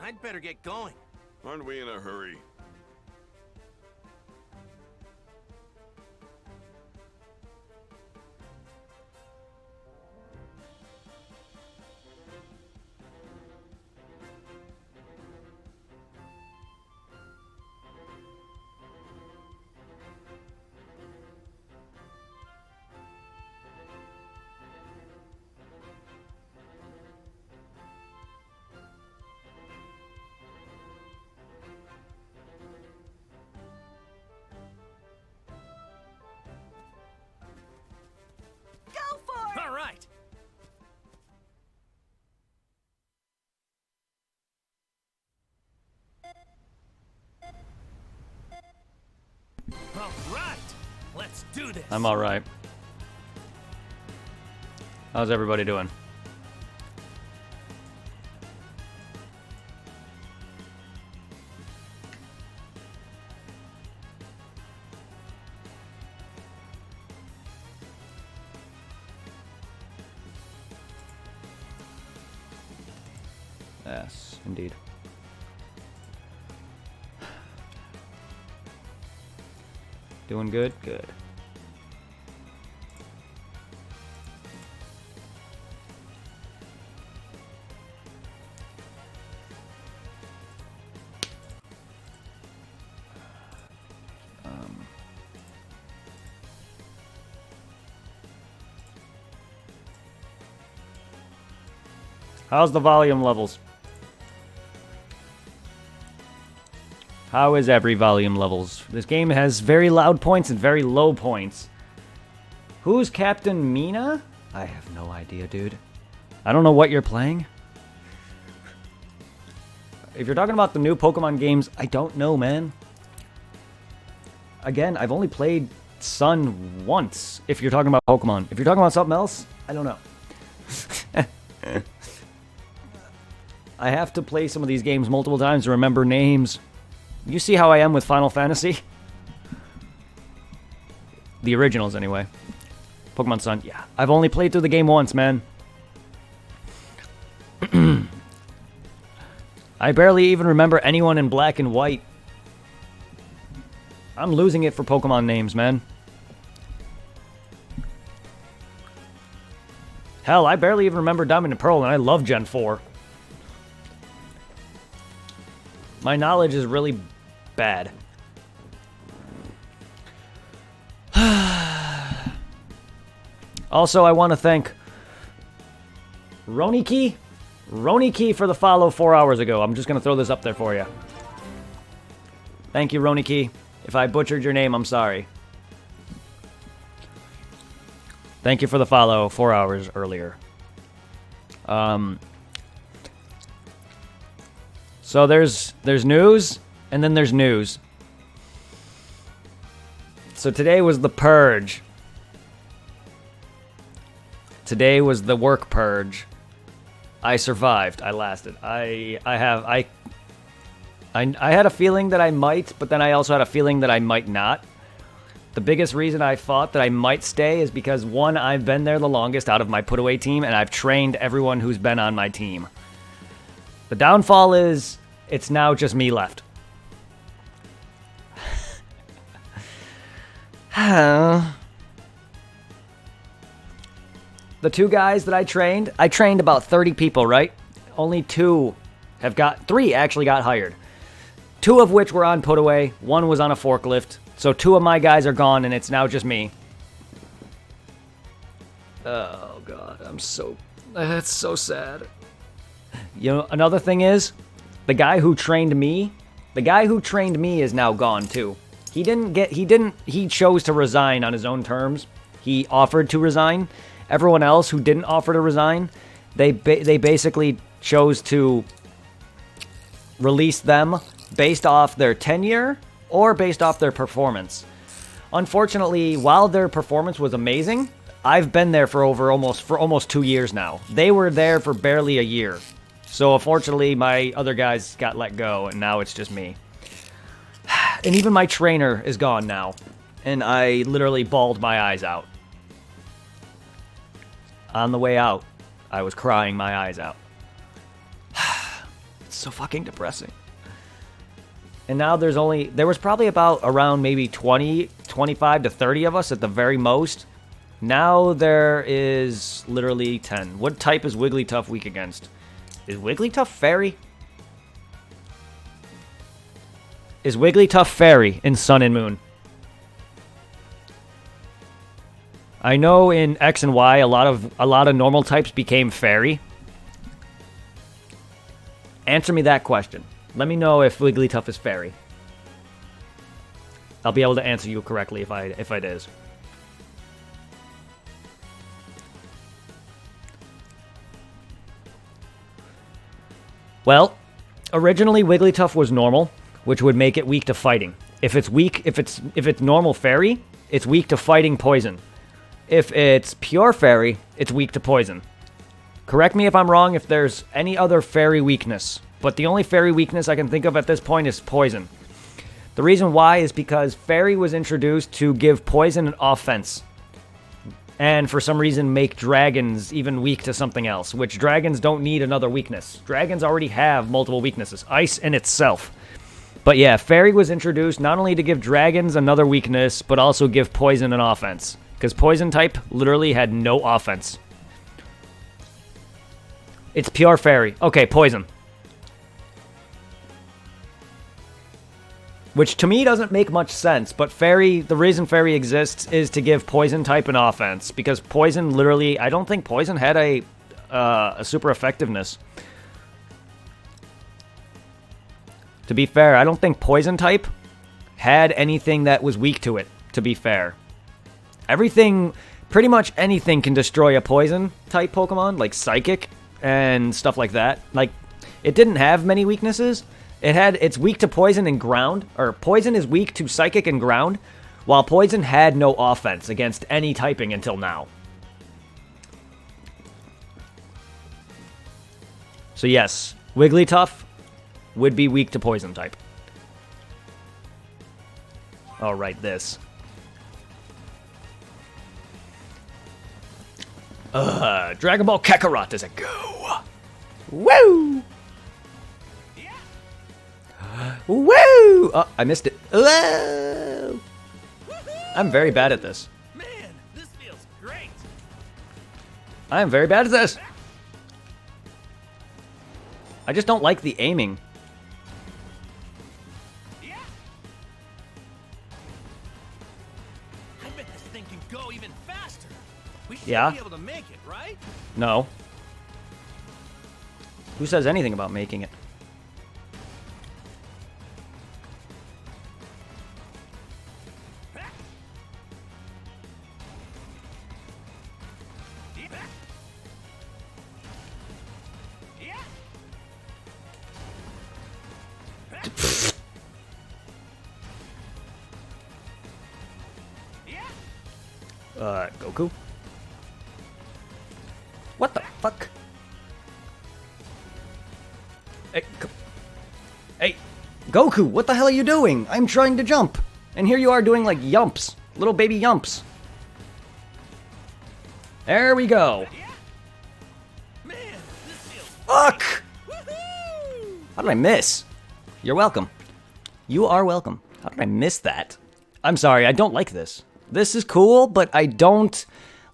I'd better get going. Aren't we in a hurry? Go for it! All right. All right. Let's do this. I'm all right. How's everybody doing? Yes, indeed. Doing good? Good. How's the volume levels? How is every volume levels? This game has very loud points and very low points. Who's Captain Mina? I have no idea, dude. I don't know what you're playing. If you're talking about the new Pokemon games, I don't know, man. Again, I've only played Sun once, if you're talking about Pokemon. If you're talking about something else, I don't know. I have to play some of these games multiple times to remember names. You see how I am with Final Fantasy? The originals, anyway. Pokemon Sun, yeah. I've only played through the game once, man. I barely even remember anyone in black and white. I'm losing it for Pokemon names, man. Hell, I barely even remember Diamond and Pearl, and I love Gen 4. My knowledge is really bad. Also, I want to thank Roniki for the follow 4 hours ago. I'm just going to throw this up there for you. Thank you, Roniki. If I butchered your name, I'm sorry. Thank you for the follow 4 hours earlier. So there's news, and then there's news. So today was the purge. Today was the work purge. I survived. I lasted. I had a feeling that I might, but then I also had a feeling that I might not. The biggest reason I thought that I might stay is because, one, I've been there the longest out of my put-away team, and I've trained everyone who's been on my team. The downfall is, it's now just me left. The two guys that I trained about 30 people, right? Only three actually got hired. Two of which were on put-away, one was on a forklift. So two of my guys are gone, and it's now just me. Oh, God, that's so sad. You know, another thing is, the guy who trained me is now gone too. He chose to resign on his own terms. He offered to resign. Everyone else who didn't offer to resign, they basically chose to release them based off their tenure or based off their performance. Unfortunately, while their performance was amazing, I've been there for almost 2 years now. They were there for barely a year. So unfortunately, my other guys got let go, and now it's just me. And even my trainer is gone now. And I literally bawled my eyes out. On the way out, I was crying my eyes out. It's so fucking depressing. And now there was probably about around maybe 20, 25 to 30 of us at the very most. Now there is literally 10. What type is Wigglytuff weak against? Is Wigglytuff Fairy? Is Wigglytuff Fairy in Sun and Moon? I know in X and Y a lot of normal types became Fairy. Answer me that question. Let me know if Wigglytuff is Fairy. I'll be able to answer you correctly if it is. Well, originally Wigglytuff was normal, which would make it weak to fighting. If it's normal Fairy, it's weak to fighting poison. If it's pure Fairy, it's weak to poison. Correct me if I'm wrong if there's any other Fairy weakness, but the only Fairy weakness I can think of at this point is poison. The reason why is because Fairy was introduced to give poison an offense, and for some reason make dragons even weak to something else, which dragons don't need another weakness. Dragons already have multiple weaknesses, ice in itself. But yeah, Fairy was introduced not only to give dragons another weakness, but also give poison an offense. Because poison type literally had no offense. It's pure Fairy. Okay, poison. Which to me doesn't make much sense, but Fairy, the reason Fairy exists is to give poison type an offense. Because poison literally, I don't think poison had a super effectiveness. To be fair, I don't think poison type had anything that was weak to it, to be fair. Everything, pretty much anything can destroy a poison type Pokemon, like Psychic and stuff like that. Like, it didn't have many weaknesses. It's weak to poison and ground, or poison is weak to Psychic and ground, while poison had no offense against any typing until now. So yes, Wigglytuff would be weak to poison type. Alright, this. Dragon Ball Kakarot, does it go? Woo! Woo! Oh, I missed it. Whoa! I'm very bad at this. Man, this feels great. I am very bad at this. I just don't like the aiming. Yeah. I bet this thing can go even faster. We should be able to make it, right? No. Who says anything about making it? Goku? What the fuck? Hey, Goku, what the hell are you doing? I'm trying to jump. And here you are doing like yumps. Little baby yumps. There we go. Man, this feels Fuck! woohoo! How did I miss? You're welcome. You are welcome. How did I miss that? I'm sorry, I don't like this. This is cool, but I don't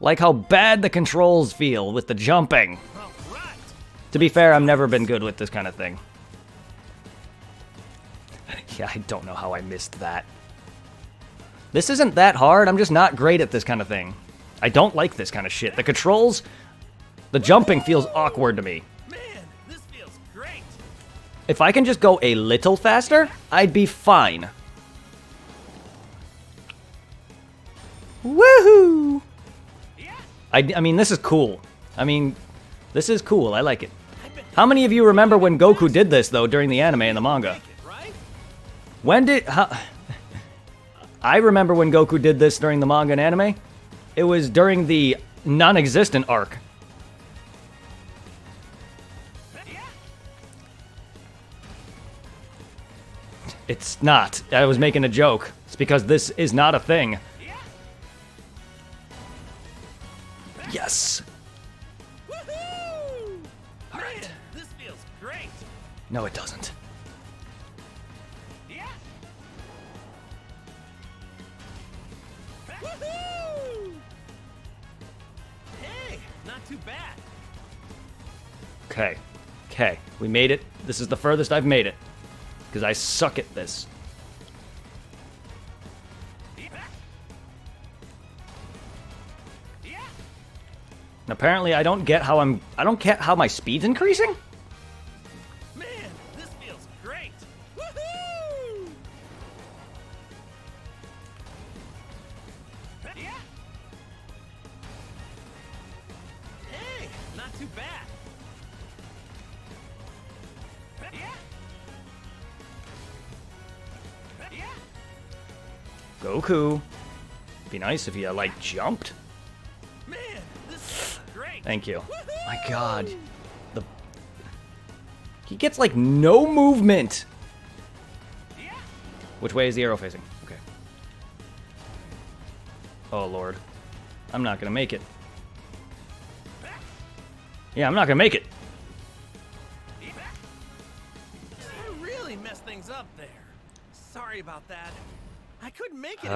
like how bad the controls feel with the jumping. All right. To be fair, I've never been good with this kind of thing. Yeah, I don't know how I missed that. This isn't that hard, I'm just not great at this kind of thing. I don't like this kind of shit. The controls, the jumping feels awkward to me. Man, this feels great. If I can just go a little faster, I'd be fine. Woohoo! Yeah. I mean, this is cool. I mean, this is cool. I like it. How many of you remember when Goku did this, though, during the anime and the manga? Make it, right? When did... I remember when Goku did this during the manga and anime. It was during the non-existent arc. Yeah. It's not. I was making a joke. It's because this is not a thing. Yeah. Yes. Woohoo! All right. This feels great. No, it doesn't. Yeah. Woohoo! Hey, not too bad. Okay. Okay. We made it. This is the furthest I've made it. Because I suck at this. And apparently I don't get how my speed's increasing? Man, this feels great. Woohoo! Yeah. Hey, not too bad. Yeah. Yeah. Goku. Be nice if you, like, jumped. Man, this feels great. Thank you. Woohoo! My god. He gets, like, no movement. Yeah. Which way is the arrow facing? Okay. Oh, Lord. I'm not gonna make it. Yeah, I'm not gonna make it. I really messed things up there. Sorry about that. I couldn't make it.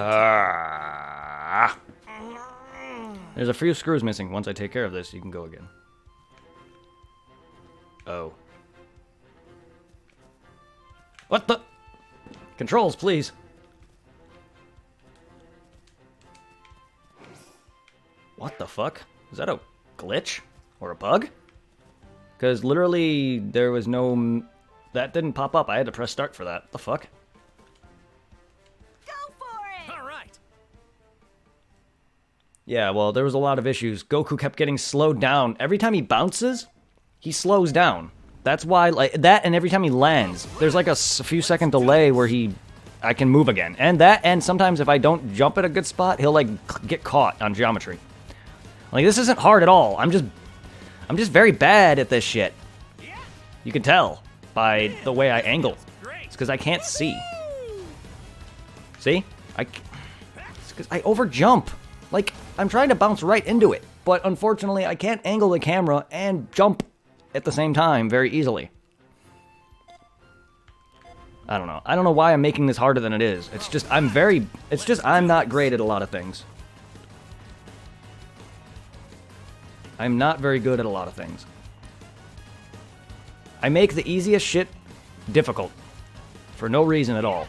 There's a few screws missing. Once I take care of this, you can go again. Oh. What the? Controls, please. What the fuck? Is that a glitch? Or a bug? Because literally, there was no... That didn't pop up. I had to press start for that. What the fuck? Go for it! All right. Yeah, well, there was a lot of issues. Goku kept getting slowed down. Every time he bounces, he slows down. That's why, like, that and every time he lands, there's like a few second delay where I can move again. And that, and sometimes if I don't jump at a good spot, he'll, like, get caught on geometry. Like, this isn't hard at all. I'm just very bad at this shit. You can tell by the way I angle. It's because I can't see. See? It's because I overjump. Like, I'm trying to bounce right into it, but unfortunately I can't angle the camera and jump at the same time very easily. I don't know. I don't know why I'm making this harder than it is. It's just I'm not great at a lot of things. I'm not very good at a lot of things. I make the easiest shit difficult for no reason at all.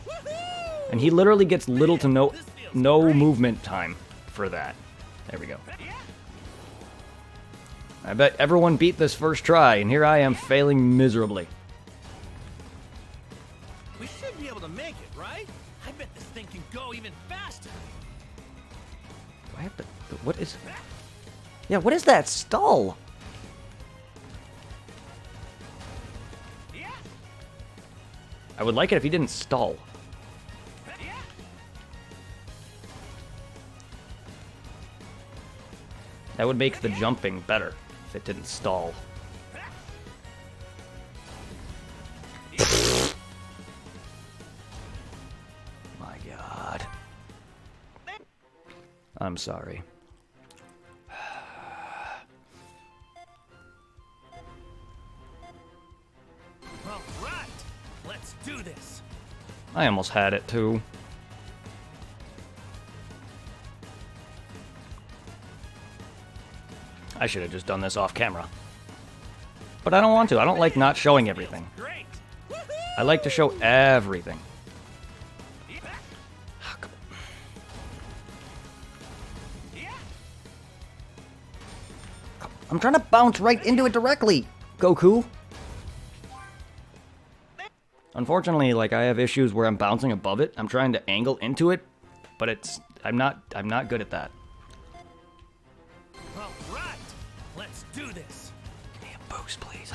And he literally gets little to no movement time for that. There we go. I bet everyone beat this first try, and here I am failing miserably. We should be able to make it, right? I bet this thing can go even faster. Do I have to... What is... Yeah, what is that stall? Yeah. I would like it if he didn't stall. Yeah. That would make the jumping better if it didn't stall. My god. I'm sorry. All right. Let's do this. I almost had it too. I should have just done this off camera. But I don't want to. I don't like not showing everything. Great. I like to show everything. I'm trying to bounce right into it directly, Goku. Unfortunately, like, I have issues where I'm bouncing above it. I'm trying to angle into it, but I'm not good at that. All right. Let's do this. Give me a boost, please.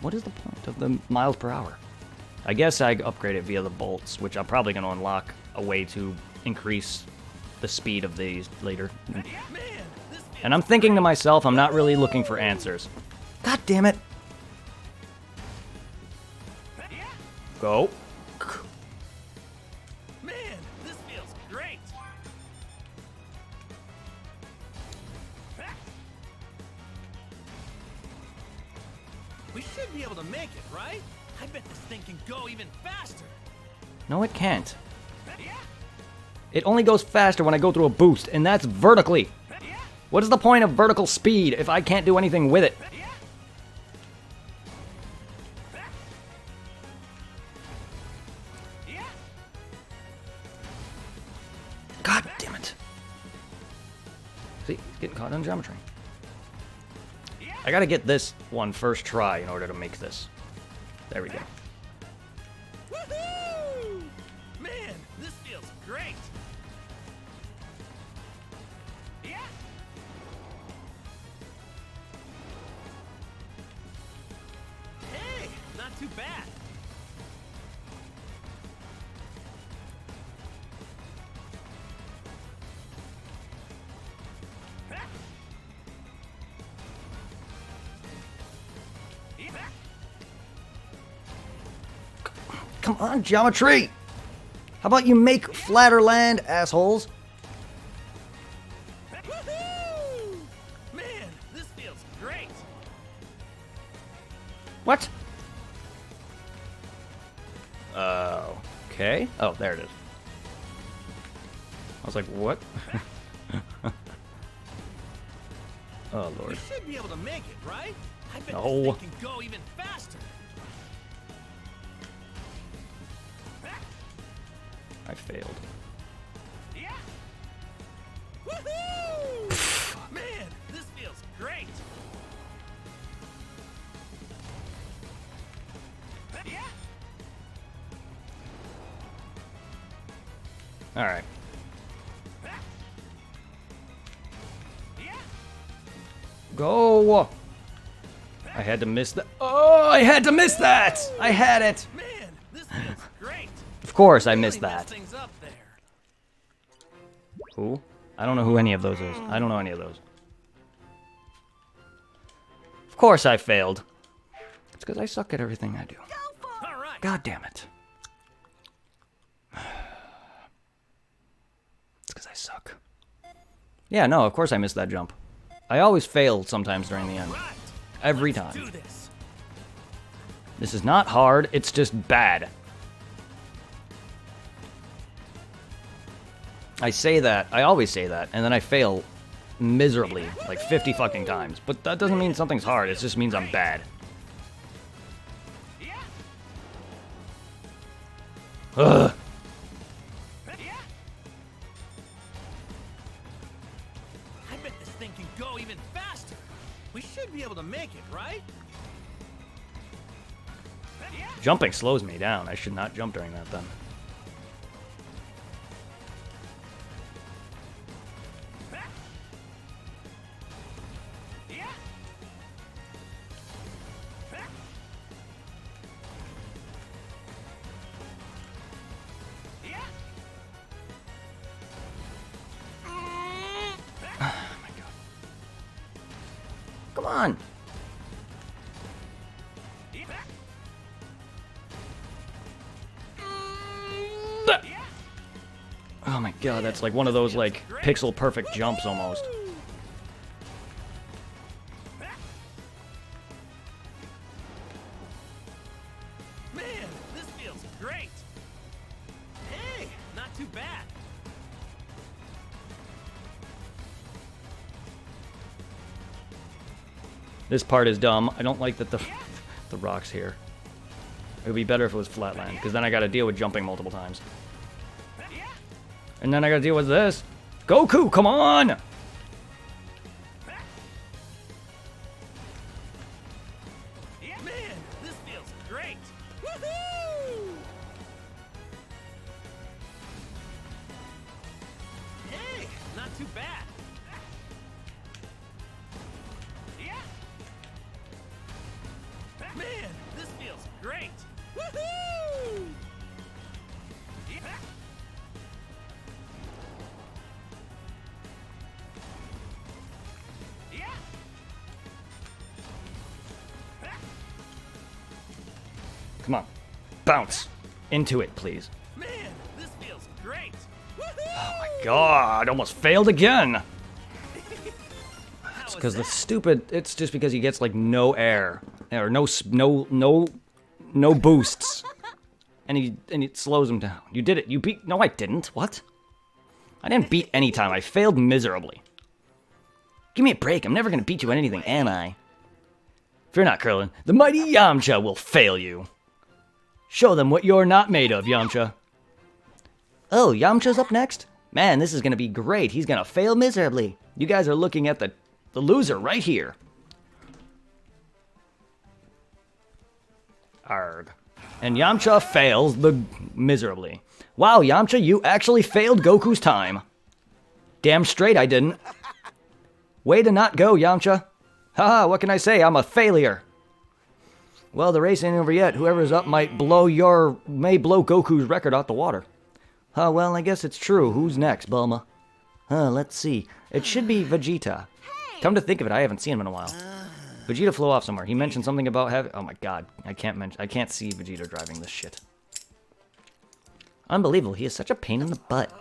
What is the point of the miles per hour? I guess I upgrade it via the bolts, which I'm probably going to unlock a way to increase the speed of these later. Man, this And I'm thinking to myself, I'm not really looking for answers. God damn it. Go. Man, this feels great. We should be able to to make it, right? I bet this thing can go even faster. No, it can't. It only goes faster when I go through a boost, and that's vertically. What is the point of vertical speed if I can't do anything with it? God damn it. See, he's getting caught on geometry. I gotta get this one first try in order to make this. There we go. Woohoo! Man, this feels great. Hey, not too bad. Come on, geometry! How about you make flatter land, assholes? Woohoo! Man, this feels great. What? Okay. Oh, there it is. I was like, what? Oh, We Lord. should be able to make it, right? I bet No. this thing can go even faster. I failed. Woohoo! Man, this feels great. Alright. Go! I had to miss that. Oh, I had to miss that! I had it! Man, this feels great. Of course I Really missed messed that. things up there. Who? I don't know who any of those is. I don't know any of those. Of course I failed. It's because I suck at everything I do. Go for it. All right. God damn it. It's because I suck. Yeah, no, of course I missed that jump. I always fail sometimes during the end. Right. Every Let's time. do this. This is not hard, it's just bad. I say that, I always say that, and then I fail miserably, like 50 fucking times. But that doesn't mean something's hard, it just means I'm bad. Ugh. I bet this thing can go even faster. We should be able to make it, right? Jumping slows me down. I should not jump during that then. Come on. Oh my god, that's like one of those like pixel perfect jumps almost. Man, this feels great. Hey, not too bad. This part is dumb. I don't like that the rock's here. It would be better if it was flatland, because then I gotta deal with jumping multiple times. And then I gotta deal with this. Goku, come on! Man, this feels great. Woohoo! Hey, not too bad. Man, this feels great. Woohoo! Come on. Bounce. Into it, please. Man, this feels great. Oh my god, almost failed again! It's because the stupid... It's just because he gets, like, no air. or no boosts. And it slows him down. You did it. You beat... No, I didn't. What? I didn't beat any time. I failed miserably. Give me a break. I'm never going to beat you at anything, am I? Fear not, Krillin. The mighty Yamcha will fail you. Show them what you're not made of, Yamcha. Oh, Yamcha's up next? Man, this is going to be great. He's going to fail miserably. You guys are looking at the loser right here. Arg. And Yamcha fails miserably. Wow, Yamcha, you actually failed Goku's time. Damn straight I didn't. Way to not go, Yamcha. Haha, what can I say? I'm a failure. Well, the race ain't over yet. Whoever's up may blow Goku's record out the water. Well, I guess it's true. Who's next, Bulma? Let's see. It should be Vegeta. Come to think of it, I haven't seen him in a while. Vegeta flew off somewhere. He mentioned something about having... Oh my god. I can't see Vegeta driving this shit. Unbelievable. He is such a pain in the butt.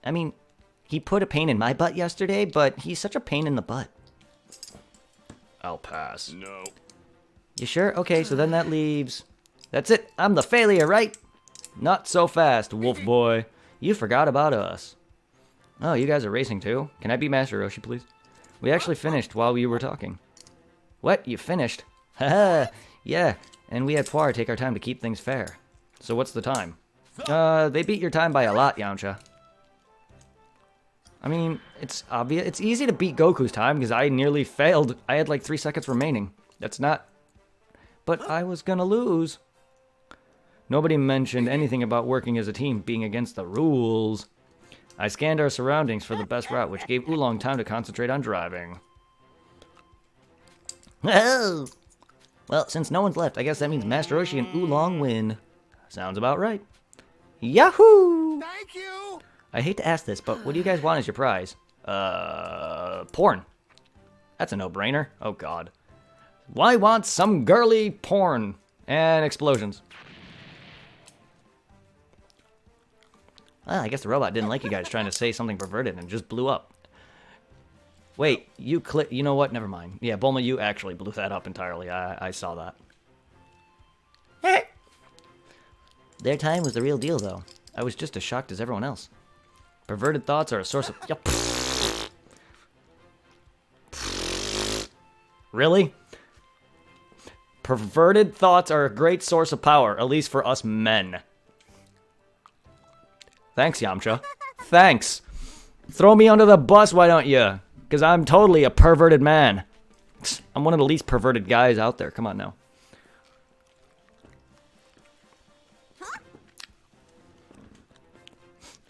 I mean, he put a pain in my butt yesterday, but he's such a pain in the butt. I'll pass. No. You sure? Okay, so then that leaves... That's it. I'm the failure, right? Not so fast, Wolf Boy. You forgot about us. Oh, you guys are racing too? Can I be Master Roshi, please? We actually finished while we were talking. What? You finished? Haha, yeah. And we had Poir take our time to keep things fair. So what's the time? They beat your time by a lot, Yamcha. I mean, it's obvious. It's easy to beat Goku's time because I nearly failed. I had like 3 seconds remaining. That's not... But I was gonna lose. Nobody mentioned anything about working as a team, being against the rules. I scanned our surroundings for the best route, which gave Oolong time to concentrate on driving. Oh! Well, since no one's left, I guess that means Master Roshi and Oolong win. Sounds about right. Yahoo! Thank you! I hate to ask this, but what do you guys want as your prize? Porn. That's a no-brainer. Oh, God. Why want some girly porn? And explosions. I guess the robot didn't like you guys trying to say something perverted and just blew up. Wait, you know what? Never mind. Yeah, Bulma, you actually blew that up entirely. I saw that. Their time was the real deal, though. I was just as shocked as everyone else. Perverted thoughts are a source of... Yep. Really? Perverted thoughts are a great source of power, at least for us men. Thanks, Yamcha. Thanks. Throw me under the bus, why don't you? Because I'm totally a perverted man. I'm one of the least perverted guys out there. Come on now.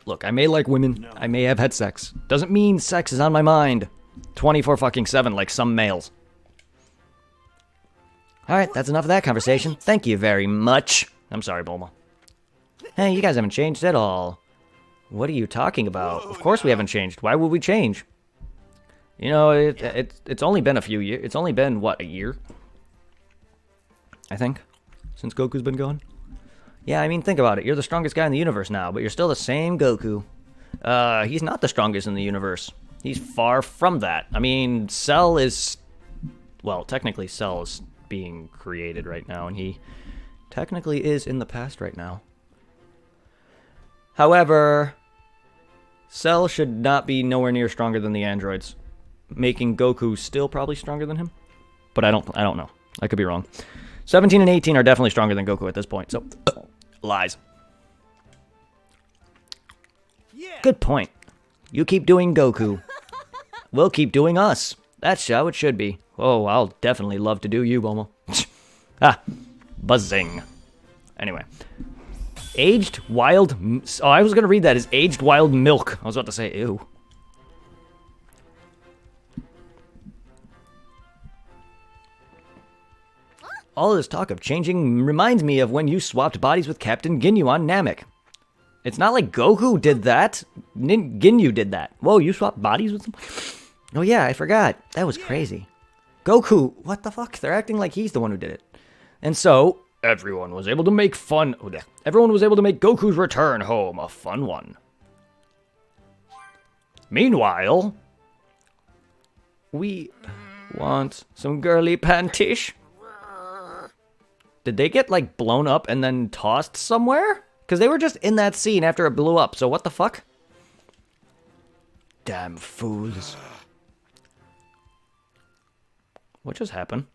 Look, I may like women. I may have had sex. Doesn't mean sex is on my mind 24/7 like some males. Alright, that's enough of that conversation. Thank you very much. I'm sorry, Bulma. Hey, you guys haven't changed at all. What are you talking about? Of course we haven't changed. Why would we change? You know, it's only been a few years. It's only been, what, a year? I think. Since Goku's been gone. Yeah, I mean, think about it. You're the strongest guy in the universe now, but you're still the same Goku. He's not the strongest in the universe. He's far from that. I mean, Cell is... Well, technically Cell is being created right now, and he technically is in the past right now. However... Cell should not be nowhere near stronger than the androids, making Goku still probably stronger than him. But I don't know. I could be wrong. 17 and 18 are definitely stronger than Goku at this point, so lies. Yeah. Good point. You keep doing Goku. We'll keep doing us. That's how it should be. Oh, I'll definitely love to do you, Bulma. Buzzing. Anyway. Aged wild... Oh, I was going to read that as aged wild milk. I was about to say, ew. All this talk of changing reminds me of when you swapped bodies with Captain Ginyu on Namek. It's not like Goku did that. Ginyu did that. Whoa, you swapped bodies with him? Oh yeah, I forgot. That was crazy. Goku, what the fuck? They're acting like he's the one who did it. And so... Everyone was able to make Goku's return home a fun one. Meanwhile, we Want some girly pantish? Did they get, like, blown up and then tossed somewhere? Because they were just in that scene after it blew up, so what the fuck? Damn fools. What just happened?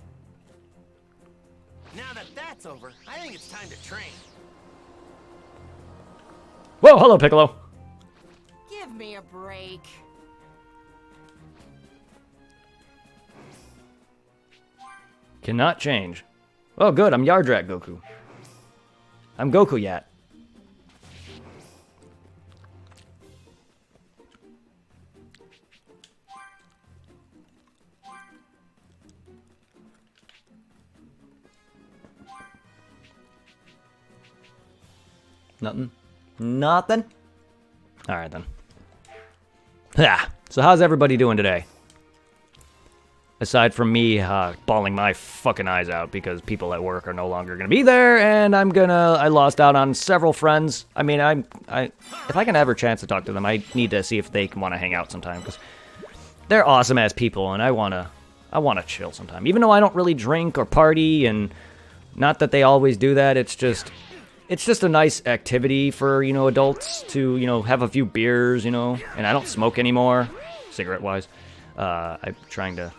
Now that that's over, I think it's time to train. Whoa, hello, Piccolo. Give me a break. Cannot change. Oh, good, I'm Yardrat Goku. I'm Goku Yat. Nothing? Nothing? Alright then. Yeah. So how's everybody doing today? Aside from me bawling my fucking eyes out because people at work are no longer gonna be there, and I lost out on several friends. I mean, if I can have a chance to talk to them, I need to see if they want to hang out sometime, because they're awesome ass people, and I wanna chill sometime. Even though I don't really drink or party, and not that they always do that, it's just a nice activity for, you know, adults to, you know, have a few beers, you know, and I don't smoke anymore, cigarette-wise. I'm trying to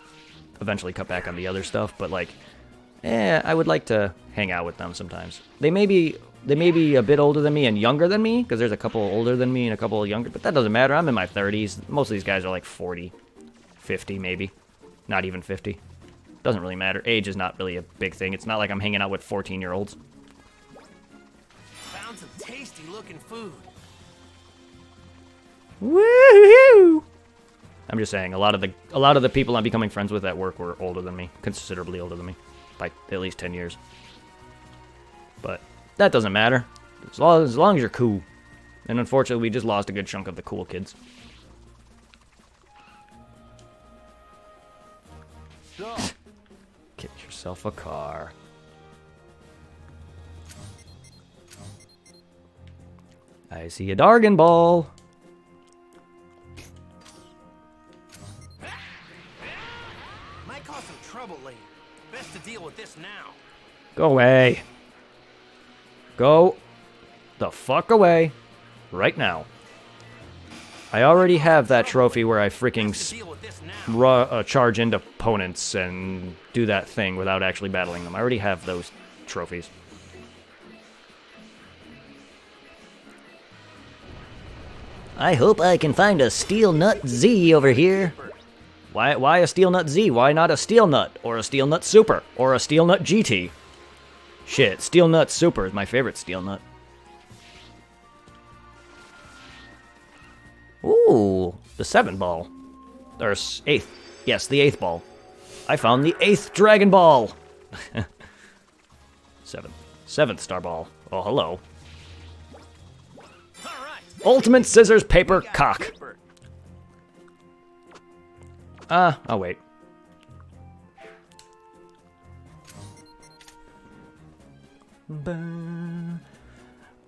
eventually cut back on the other stuff, but, like, I would like to hang out with them sometimes. They may be a bit older than me and younger than me, because there's a couple older than me and a couple younger, but that doesn't matter. I'm in my 30s. Most of these guys are, like, 40, 50 maybe. Not even 50. Doesn't really matter. Age is not really a big thing. It's not like I'm hanging out with 14-year-olds. Found some tasty-looking food. Woohoo! I'm just saying, a lot of the people I'm becoming friends with at work were older than me, considerably older than me, by at least 10 years. But that doesn't matter, as long as you're cool. And unfortunately, we just lost a good chunk of the cool kids. Get yourself a car. I see a Dargon Ball. Might cause some trouble later. Best to deal with this now. Go away. Go the fuck away. Right now. I already have that trophy where I freaking charge into opponents and do that thing without actually battling them. I already have those trophies. I hope I can find a Steel Nut Z over here. Why a Steel Nut Z? Why not a Steel Nut? Or a Steel Nut Super? Or a Steel Nut GT? Shit, Steel Nut Super is my favorite Steel Nut. Ooh, the 7th ball. Or 8th. Yes, the 8th ball. I found the 8th Dragon Ball. 7th Star Ball. Oh, hello. Ultimate Scissors Paper Cock. I'll wait.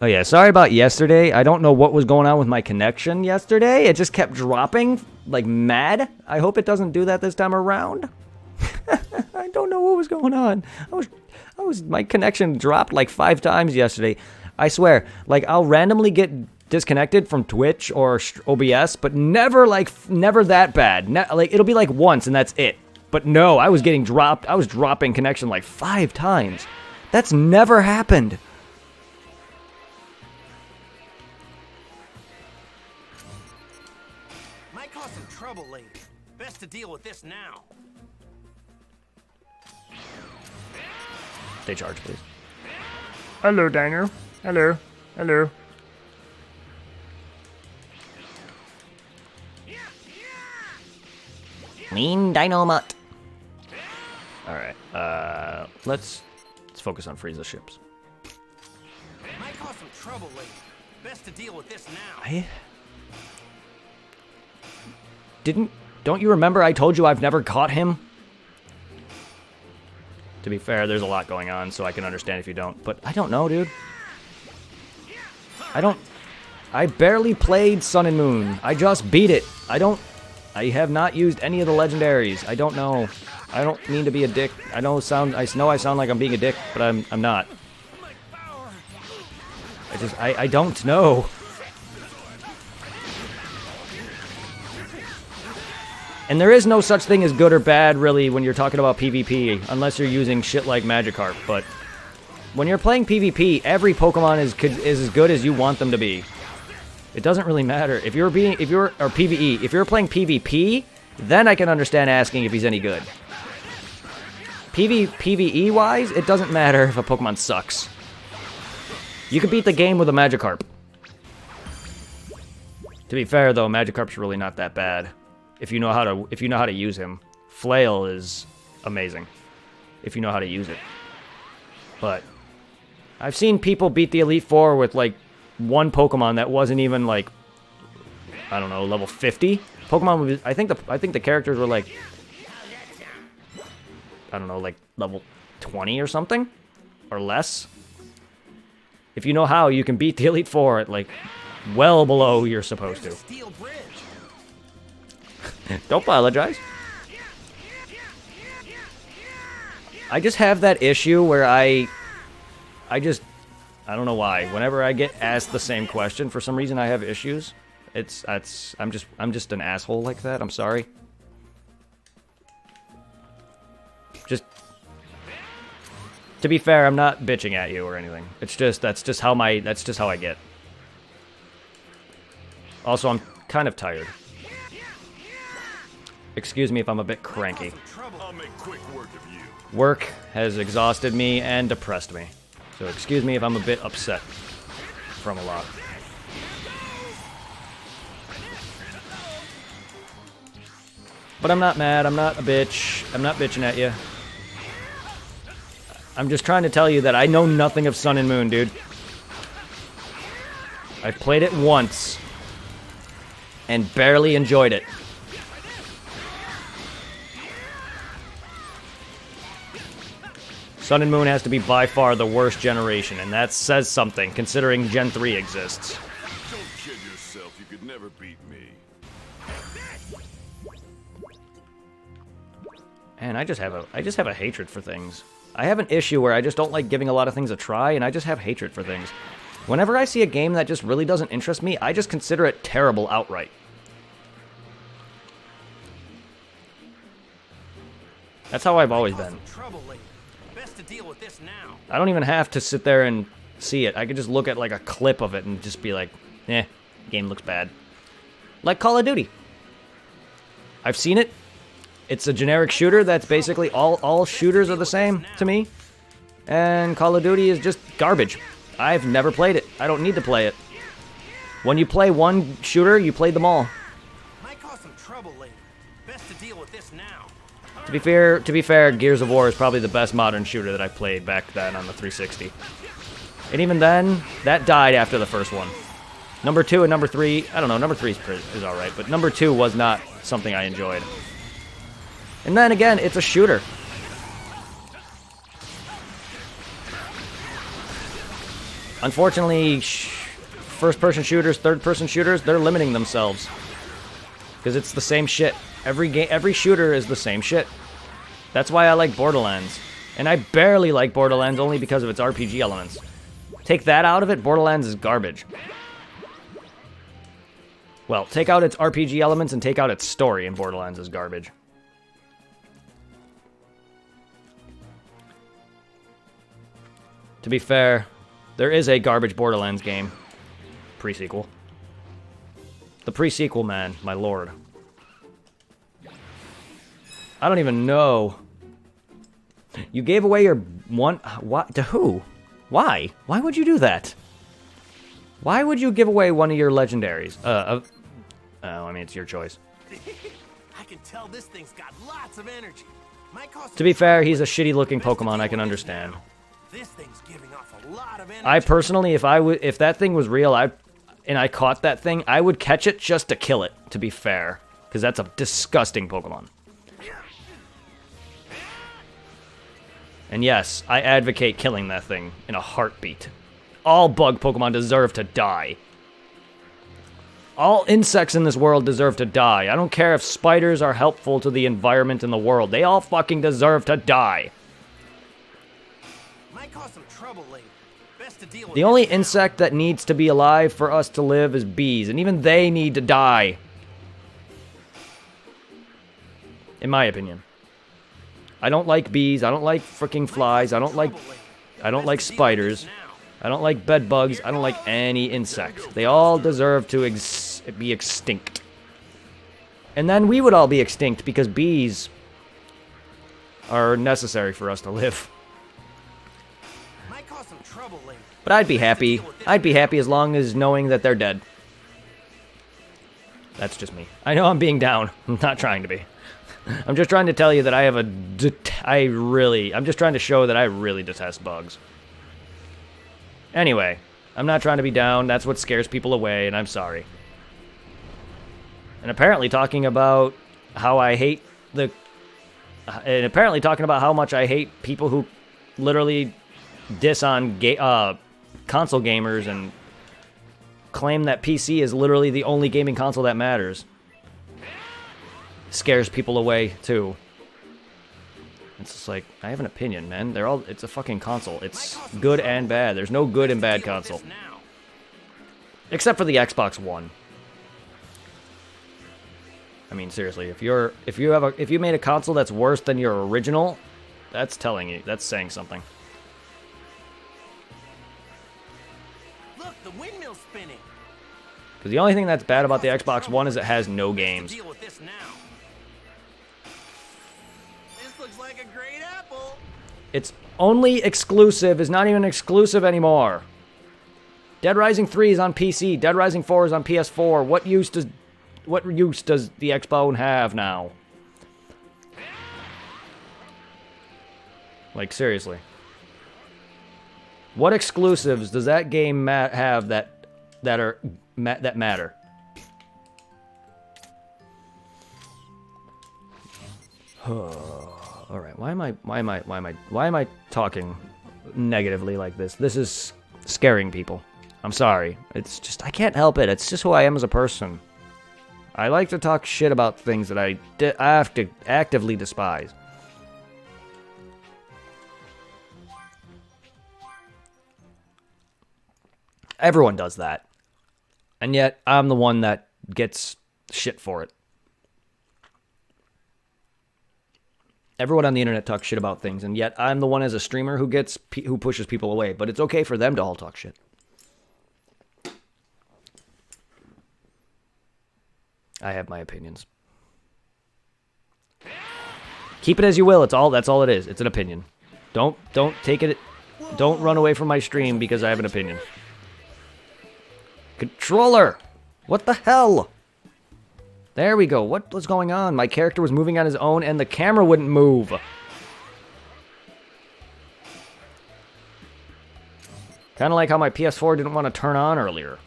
Oh yeah, sorry about yesterday. I don't know what was going on with my connection yesterday. It just kept dropping like mad. I hope it doesn't do that this time around. I don't know what was going on. My connection dropped like 5 times yesterday. I swear, like I'll randomly get disconnected from Twitch or OBS, but never that bad. Like it'll be like once and that's it. But no, I was getting dropped. I was dropping connection like 5 times. That's never happened. Might cause some trouble later. Best to deal with this now. Stay charged, please. Hello, Diner. Hello. Hello. Mean Dynamite. Alright, let's focus on Frieza ships. Might cause some trouble later. Best to deal with this now. Don't you remember I told you I've never caught him? To be fair, there's a lot going on, so I can understand if you don't. But I don't know, dude. I barely played Sun and Moon. I just beat it. I have not used any of the legendaries. I don't know. I don't mean to be a dick. I know I sound like I'm being a dick, but I'm not. I don't know. And there is no such thing as good or bad, really, when you're talking about PvP, unless you're using shit like Magikarp. But when you're playing PvP, every Pokemon is as good as you want them to be. It doesn't really matter. Or PvE, if you're playing PvP, then I can understand asking if he's any good. PvE-wise, it doesn't matter if a Pokemon sucks. You can beat the game with a Magikarp. To be fair, though, Magikarp's really not that bad. If you know how to use him. Flail is amazing. If you know how to use it. But I've seen people beat the Elite Four with like one Pokemon that wasn't even like, I don't know, level 50. Pokemon, I think the characters were like, I don't know, like level 20 or something, or less. If you know how, you can beat the Elite Four at like well below you're supposed to. Don't apologize. I just have that issue where I don't know why. Whenever I get asked the same question, for some reason I have issues. I'm just an asshole like that. I'm sorry. Just to be fair, I'm not bitching at you or anything. It's just that's just how I get. Also, I'm kind of tired. Excuse me if I'm a bit cranky. I'll make quick work of you. Work has exhausted me and depressed me. So excuse me if I'm a bit upset from a lot. But I'm not mad, I'm not a bitch, I'm not bitching at you. I'm just trying to tell you that I know nothing of Sun and Moon, dude. I've played it once and barely enjoyed it. Sun and Moon has to be by far the worst generation, and that says something, considering Gen 3 exists. Don't kid yourself, you could never beat me. And I just have a hatred for things. I have an issue where I just don't like giving a lot of things a try, and I just have hatred for things. Whenever I see a game that just really doesn't interest me, I just consider it terrible outright. That's how I've always been. I don't even have to sit there and see it. I could just look at like a clip of it and just be like, eh, game looks bad. Like Call of Duty. I've seen it. It's a generic shooter that's basically all shooters are the same to me. And Call of Duty is just garbage. I've never played it. I don't need to play it. When you play one shooter, you play them all. Might cause some trouble later. Best to deal with this now. To be fair, Gears of War is probably the best modern shooter that I played back then on the 360. And even then, that died after the first one. Number 2 and number 3, I don't know, number 3 is alright, but number 2 was not something I enjoyed. And then again, it's a shooter. Unfortunately, first-person shooters, third-person shooters, they're limiting themselves. Because it's the same shit. Every shooter is the same shit. That's why I like Borderlands. And I barely like Borderlands only because of its RPG elements. Take that out of it, Borderlands is garbage. Well, take out its RPG elements and take out its story, and Borderlands is garbage. To be fair, there is a garbage Borderlands game. Pre-sequel. The pre-sequel, man, my lord. I don't even know. You gave away your one... What? To who? Why? Why would you do that? Why would you give away one of your legendaries? Oh, I mean, it's your choice. I can tell this thing's got lots of energy. Might cause To be fair, he's a shitty-looking Pokemon, I can understand. This thing's giving off a lot of energy. I personally, if that thing was real, and I caught that thing, I would catch it just to kill it, to be fair. Because that's a disgusting Pokemon. And yes, I advocate killing that thing in a heartbeat. All bug Pokemon deserve to die. All insects in this world deserve to die. I don't care if spiders are helpful to the environment in the world. They all fucking deserve to die. Might cause some trouble later. Best to deal with The only insect that needs to be alive for us to live is bees, and even they need to die. In my opinion. I don't like bees, I don't like freaking flies, I don't like spiders, I don't like bed bugs, I don't like any insect. They all deserve to be extinct. And then we would all be extinct because bees are necessary for us to live. Might cause some trouble later. But I'd be happy. I'd be happy as long as knowing that they're dead. That's just me. I know I'm being down. I'm not trying to be. I'm just trying to tell you that I have I'm just trying to show that I really detest bugs. Anyway, I'm not trying to be down. That's what scares people away, and I'm sorry. And apparently talking about how I hate and apparently talking about how much I hate people who literally diss on console gamers and claim that PC is literally the only gaming console that matters. Scares people away, too. It's just like, I have an opinion, man. It's a fucking console. It's good and bad. There's no good and bad console. Except for the Xbox One. I mean, seriously, if you made a console that's worse than your original, that's saying something. Look, the windmill's spinning. Because the only thing that's bad about the Xbox One is it has no games. Deal with this now. This looks like a great apple. Its only exclusive is not even exclusive anymore. Dead Rising 3 is on PC. Dead Rising 4 is on PS4. What use does the Xbox have now? Like, seriously. What exclusives does that game have that matter? All right. Why am I talking negatively like this? This is scaring people. I'm sorry. It's just, I can't help it. It's just who I am as a person. I like to talk shit about things that I have to actively despise. Everyone does that. And yet, I'm the one that gets shit for it. Everyone on the internet talks shit about things, and yet I'm the one as a streamer who pushes people away. But it's okay for them to all talk shit. I have my opinions. Keep it as you will. That's all it is. It's an opinion. Don't take it. Don't run away from my stream because I have an opinion. Controller! What the hell? There we go. What was going on? My character was moving on his own and the camera wouldn't move. Kind of like how my PS4 didn't want to turn on earlier.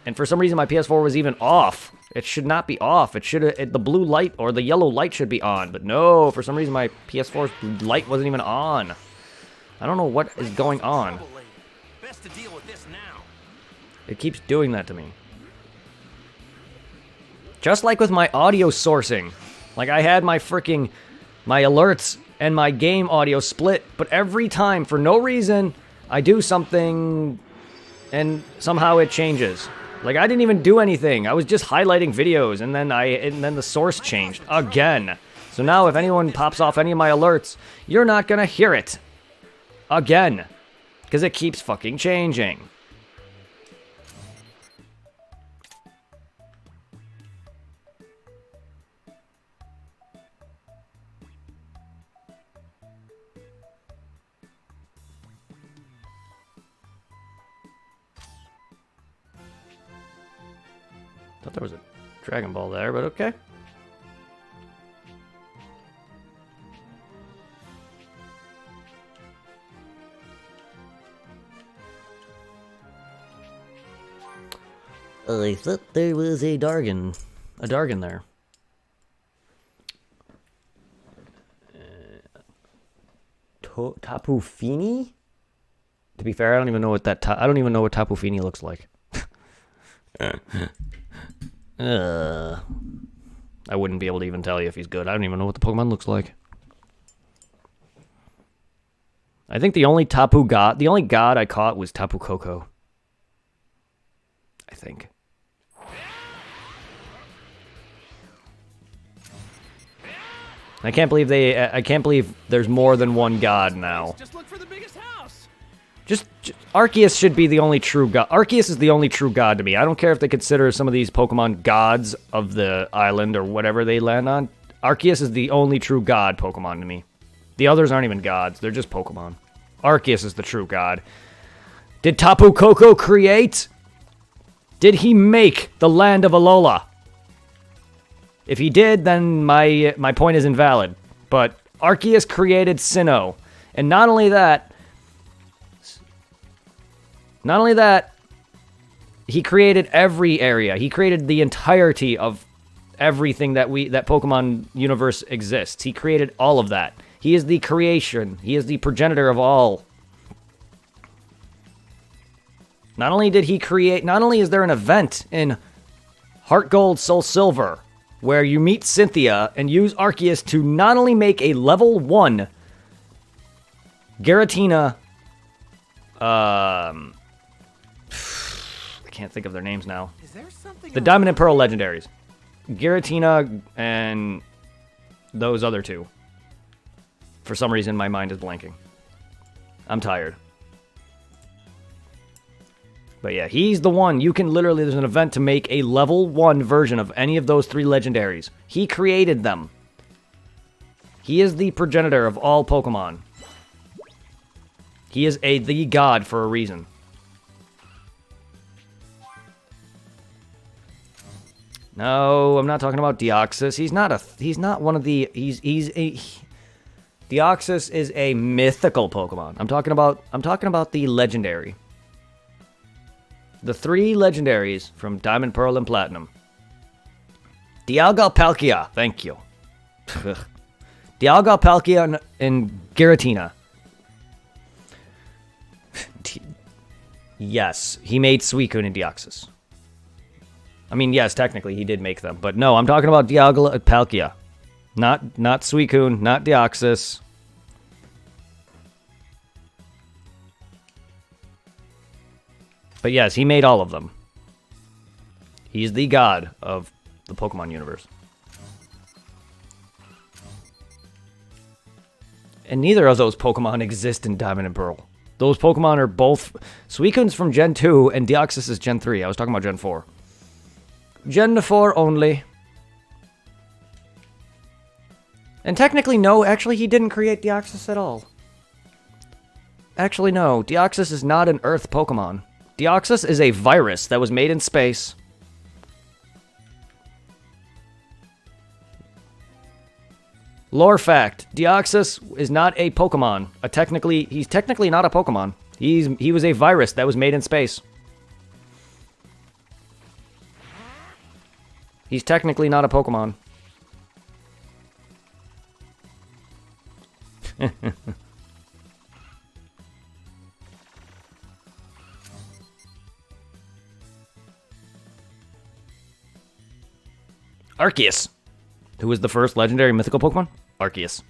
And for some reason my PS4 was even off. It should not be off. The blue light or the yellow light should be on. But no, for some reason my PS4's light wasn't even on. I don't know what is going on. Best to deal with this now. It keeps doing that to me. Just like with my audio sourcing. Like I had my alerts and my game audio split, but every time, for no reason, I do something and somehow it changes. Like I didn't even do anything. I was just highlighting videos and then the source changed again. So now if anyone pops off any of my alerts, you're not gonna hear it. Again. Because it keeps fucking changing. Thought there was a Dragon Ball there, but okay. I thought there was a Dargon there. Tapu Fini? To be fair, I don't even know what Tapu Fini looks like. I wouldn't be able to even tell you if he's good. I don't even know what the Pokemon looks like. I think the only god I caught was Tapu Koko. I think. I can't believe there's more than one god now. Just look for the biggest house. Just Arceus should be the only true god. Arceus is the only true god to me. I don't care if they consider some of these Pokemon gods of the island or whatever they land on. Arceus is the only true god Pokemon to me. The others aren't even gods. They're just Pokemon. Arceus is the true god. Did Tapu Koko create? Did he make the land of Alola? If he did, then my point is invalid. But Arceus created Sinnoh. And not only that, he created every area. He created the entirety of everything that Pokemon universe exists. He created all of that. He is the creation. He is the progenitor of all. Not only is there an event in Heart Gold, Soul Silver, where you meet Cynthia and use Arceus to not only make a level 1 Giratina, I can't think of their names now. Is there something The Diamond and Pearl legendaries. Giratina and those other two. For some reason, my mind is blanking. I'm tired. But yeah, he's the one. You can literally, there's an event to make a level 1 version of any of those 3 legendaries. He created them. He is the progenitor of all Pokemon. He is the god for a reason. No, I'm not talking about Deoxys. He's not one of the, Deoxys is a mythical Pokemon. I'm talking about the legendary. The 3 legendaries from Diamond, Pearl, and Platinum. Dialga, Palkia. Thank you. Dialga, Palkia, and Giratina. Yes, he made Suicune and Deoxys. I mean, yes, technically he did make them. But no, I'm talking about Dialga, Palkia. Not Suicune, not Deoxys. But yes, he made all of them. He's the god of the Pokemon universe. And neither of those Pokemon exist in Diamond and Pearl. Those Pokemon are both... Suicune's from Gen 2 and Deoxys is Gen 3. I was talking about Gen 4. Gen 4 only. And technically, no, actually he didn't create Deoxys at all. Actually, no. Deoxys is not an Earth Pokemon. Deoxys is a virus that was made in space. Lore fact, Deoxys is not a Pokemon. He's technically not a Pokemon. He was a virus that was made in space. He's technically not a Pokemon. Arceus. Who was the first legendary mythical Pokemon? Arceus.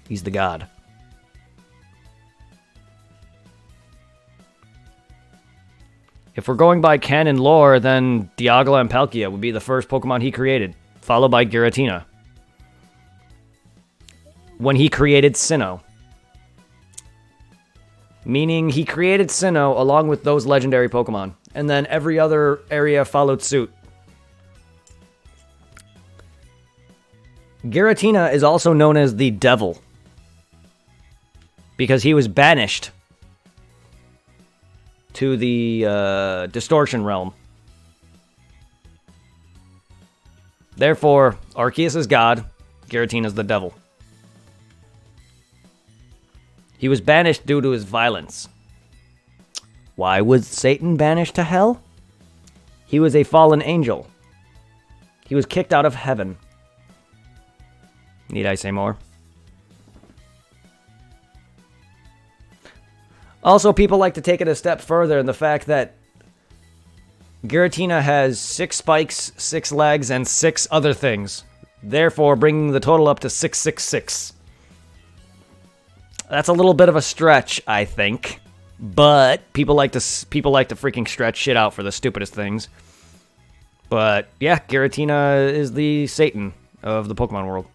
He's the god. If we're going by canon lore, then Dialga and Palkia would be the first Pokemon he created, followed by Giratina. When he created Sinnoh. Meaning he created Sinnoh along with those legendary Pokemon, and then every other area followed suit. Giratina is also known as the Devil, because he was banished to the Distortion Realm. Therefore, Arceus is God, Giratina is the Devil. He was banished due to his violence. Why was Satan banished to hell? He was a fallen angel. He was kicked out of heaven. Need I say more? Also, people like to take it a step further in the fact that Giratina has 6 spikes, 6 legs, and 6 other things. Therefore, bringing the total up to 666. That's a little bit of a stretch, I think. But people like to freaking stretch shit out for the stupidest things. But yeah, Giratina is the Satan of the Pokemon world.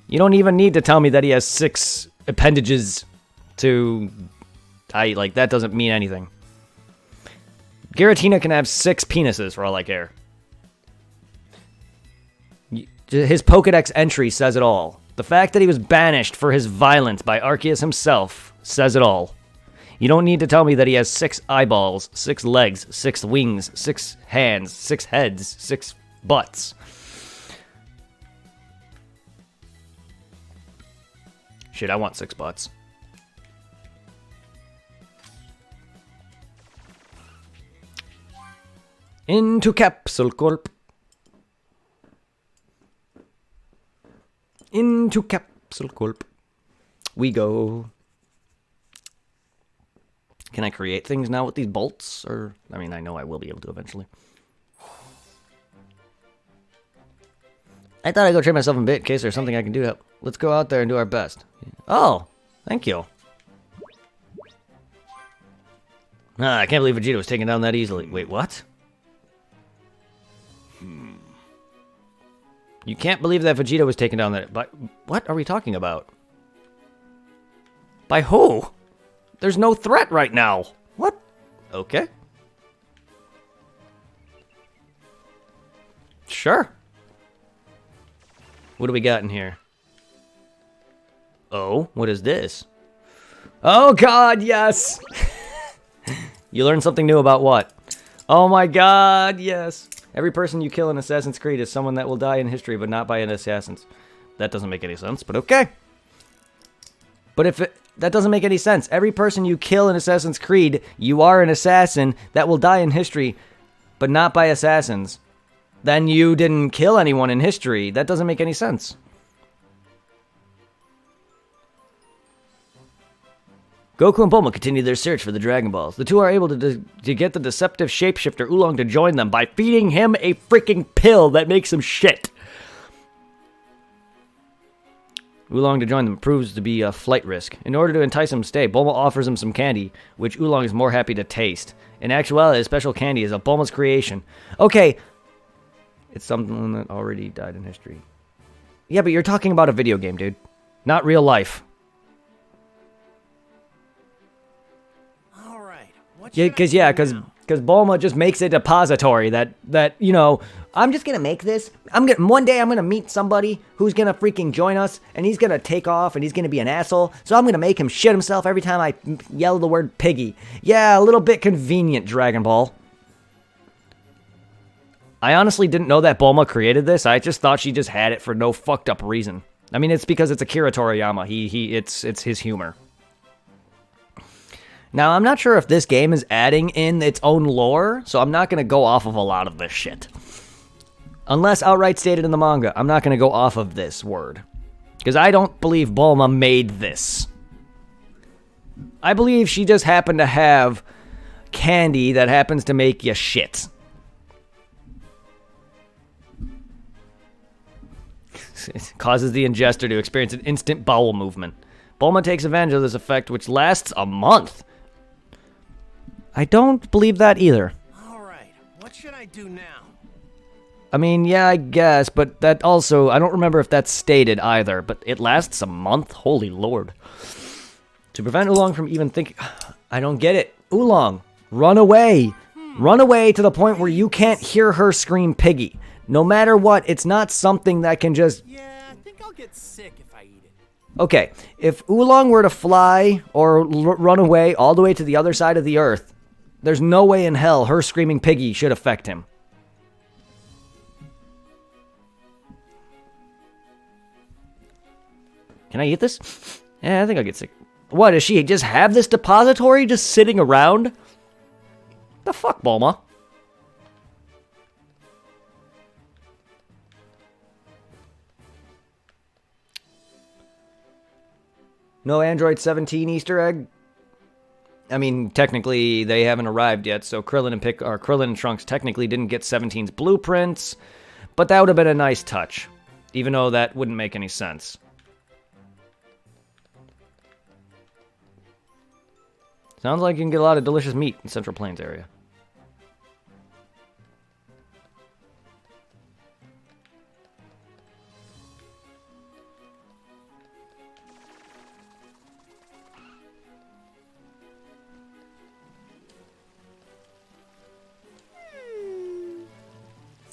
You don't even need to tell me that he has 6 appendages to... that doesn't mean anything. Giratina can have 6 penises for all I care. His Pokedex entry says it all. The fact that he was banished for his violence by Arceus himself says it all. You don't need to tell me that he has 6 eyeballs, 6 legs, 6 wings, 6 hands, 6 heads, 6 butts. Shit, I want 6 butts. Into Capsule Corp. Into Capsule Corp. We go. Can I create things now with these bolts? Or, I mean, I know I will be able to eventually. I thought I'd go train myself a bit in case there's something I can do to help. Let's go out there and do our best. Oh, thank you. I can't believe Vegeta was taken down that easily. Wait, what? You can't believe that Vegeta was taken down that... By, what are we talking about? By who? There's no threat right now. What? Okay. Sure. What do we got in here? Oh, what is this? Oh god, yes! You learned something new about what? Oh my god, yes! Every person you kill in Assassin's Creed is someone that will die in history, but not by an assassin. That doesn't make any sense, but okay. But if that doesn't make any sense. Every person you kill in Assassin's Creed, you are an assassin that will die in history, but not by assassins. Then you didn't kill anyone in history. That doesn't make any sense. Goku and Bulma continue their search for the Dragon Balls. The two are able to get the deceptive shapeshifter Oolong to join them by feeding him a freaking pill that makes him shit. Oolong to join them proves to be a flight risk. In order to entice him to stay, Bulma offers him some candy, which Oolong is more happy to taste. In actuality, a special candy is a Bulma's creation. Okay, it's something that already died in history. Yeah, but you're talking about a video game, dude. Not real life. Yeah, because Bulma just makes a depository that you know, I'm just gonna make this. One day I'm gonna meet somebody who's gonna freaking join us, and he's gonna take off, and he's gonna be an asshole. So I'm gonna make him shit himself every time I yell the word piggy. Yeah, a little bit convenient, Dragon Ball. I honestly didn't know that Bulma created this. I just thought she just had it for no fucked up reason. I mean, it's because it's Akira Toriyama. It's his humor. Now, I'm not sure if this game is adding in its own lore, so I'm not going to go off of a lot of this shit. Unless outright stated in the manga, I'm not going to go off of this word. Because I don't believe Bulma made this. I believe she just happened to have candy that happens to make you shit. It causes the ingester to experience an instant bowel movement. Bulma takes advantage of this effect, which lasts a month. I don't believe that either. Alright, what should I do now? I mean, yeah, I guess, but that also, I don't remember if that's stated either, but it lasts a month? Holy lord. To prevent Oolong from even thinking... I don't get it. Oolong, run away. Run away to the point where you can't hear her scream piggy. No matter what, it's not something that can just... Yeah, I think I'll get sick if I eat it. Okay, if Oolong were to fly or run away all the way to the other side of the earth, there's no way in hell her screaming piggy should affect him. Can I eat this? Yeah, I think I'll get sick. What, does she just have this depository just sitting around? The fuck, Bulma? No Android 17 Easter egg? I mean, technically, they haven't arrived yet, so Krillin and Trunks technically didn't get 17's blueprints, but that would have been a nice touch, even though that wouldn't make any sense. Sounds like you can get a lot of delicious meat in Central Plains area.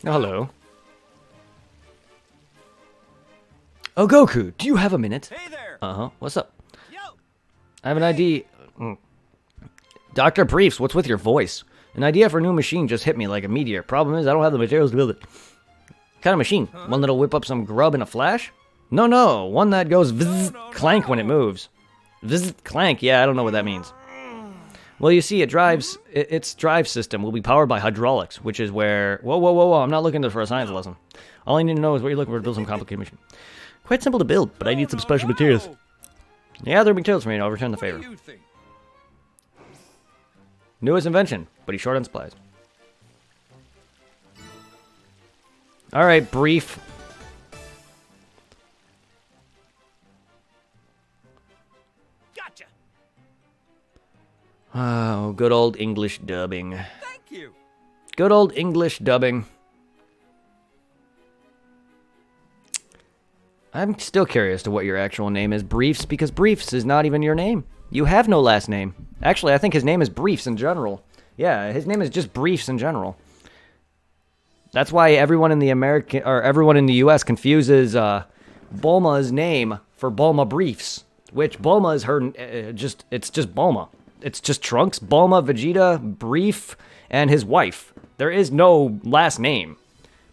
Hello. Oh, Goku, do you have a minute? Hey there. Uh-huh. What's up? Yo. I have an idea. Dr. Briefs, what's with your voice? An idea for a new machine just hit me like a meteor. Problem is, I don't have the materials to build it. What kind of machine? One that'll whip up some grub in a flash? No. One that goes clank when it moves. Clank, yeah, I don't know what that means. Well, you see, its drive system will be powered by hydraulics, which is where... Whoa, I'm not looking for a science lesson. All I need to know is what you're looking for to build some complicated machine. Quite simple to build, but I need some special materials. Yeah, there are materials for me, and I'll return the favor. Newest invention, but he's short on supplies. Alright, Brief. Gotcha. Oh, good old English dubbing. Thank you. Good old English dubbing. I'm still curious to what your actual name is, Briefs, because Briefs is not even your name. You have no last name. Actually, I think his name is Briefs in general. Yeah, his name is just Briefs in general. That's why everyone in the U.S. confuses Bulma's name for Bulma Briefs, which Bulma is her it's just Bulma. It's just Trunks, Bulma, Vegeta, Brief, and his wife. There is no last name.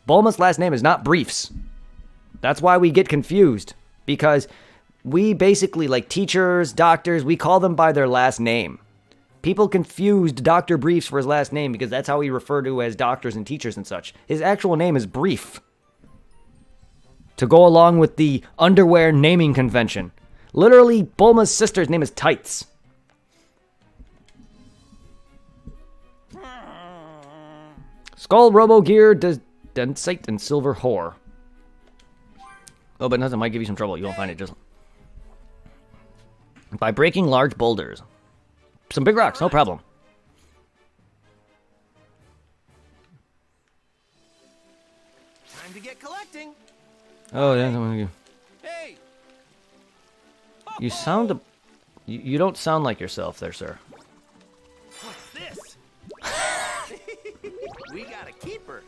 Bulma's last name is not Briefs. That's why we get confused, because we basically, like teachers, doctors, we call them by their last name. People confused Dr. Briefs for his last name because that's how we refer to as doctors and teachers and such. His actual name is Brief. To go along with the underwear naming convention. Literally, Bulma's sister's name is Tights. Skull, Robo Gear, Densite, and Silver Whore. Oh, but nothing might give you some trouble. You won't find it just... By breaking large boulders. Some big rocks, no problem. Time to get collecting. Oh, yeah. Hey. You sound... You don't sound like yourself there, sir. What's this? We got a keeper.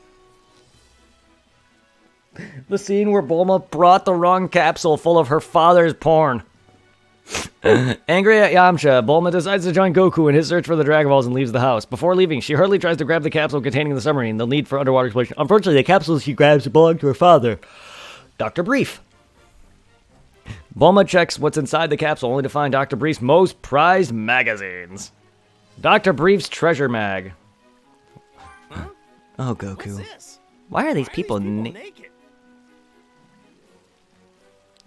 The scene where Bulma brought the wrong capsule full of her father's porn. Angry at Yamcha, Bulma decides to join Goku in his search for the Dragon Balls and leaves the house. Before leaving, she hurriedly tries to grab the capsule containing the submarine, the need for underwater exploration. Unfortunately, the capsule she grabs belong to her father, Dr. Brief. Bulma checks what's inside the capsule, only to find Dr. Brief's most prized magazines. Dr. Brief's treasure mag. Huh? Oh, What's Goku. this? Why are these people naked?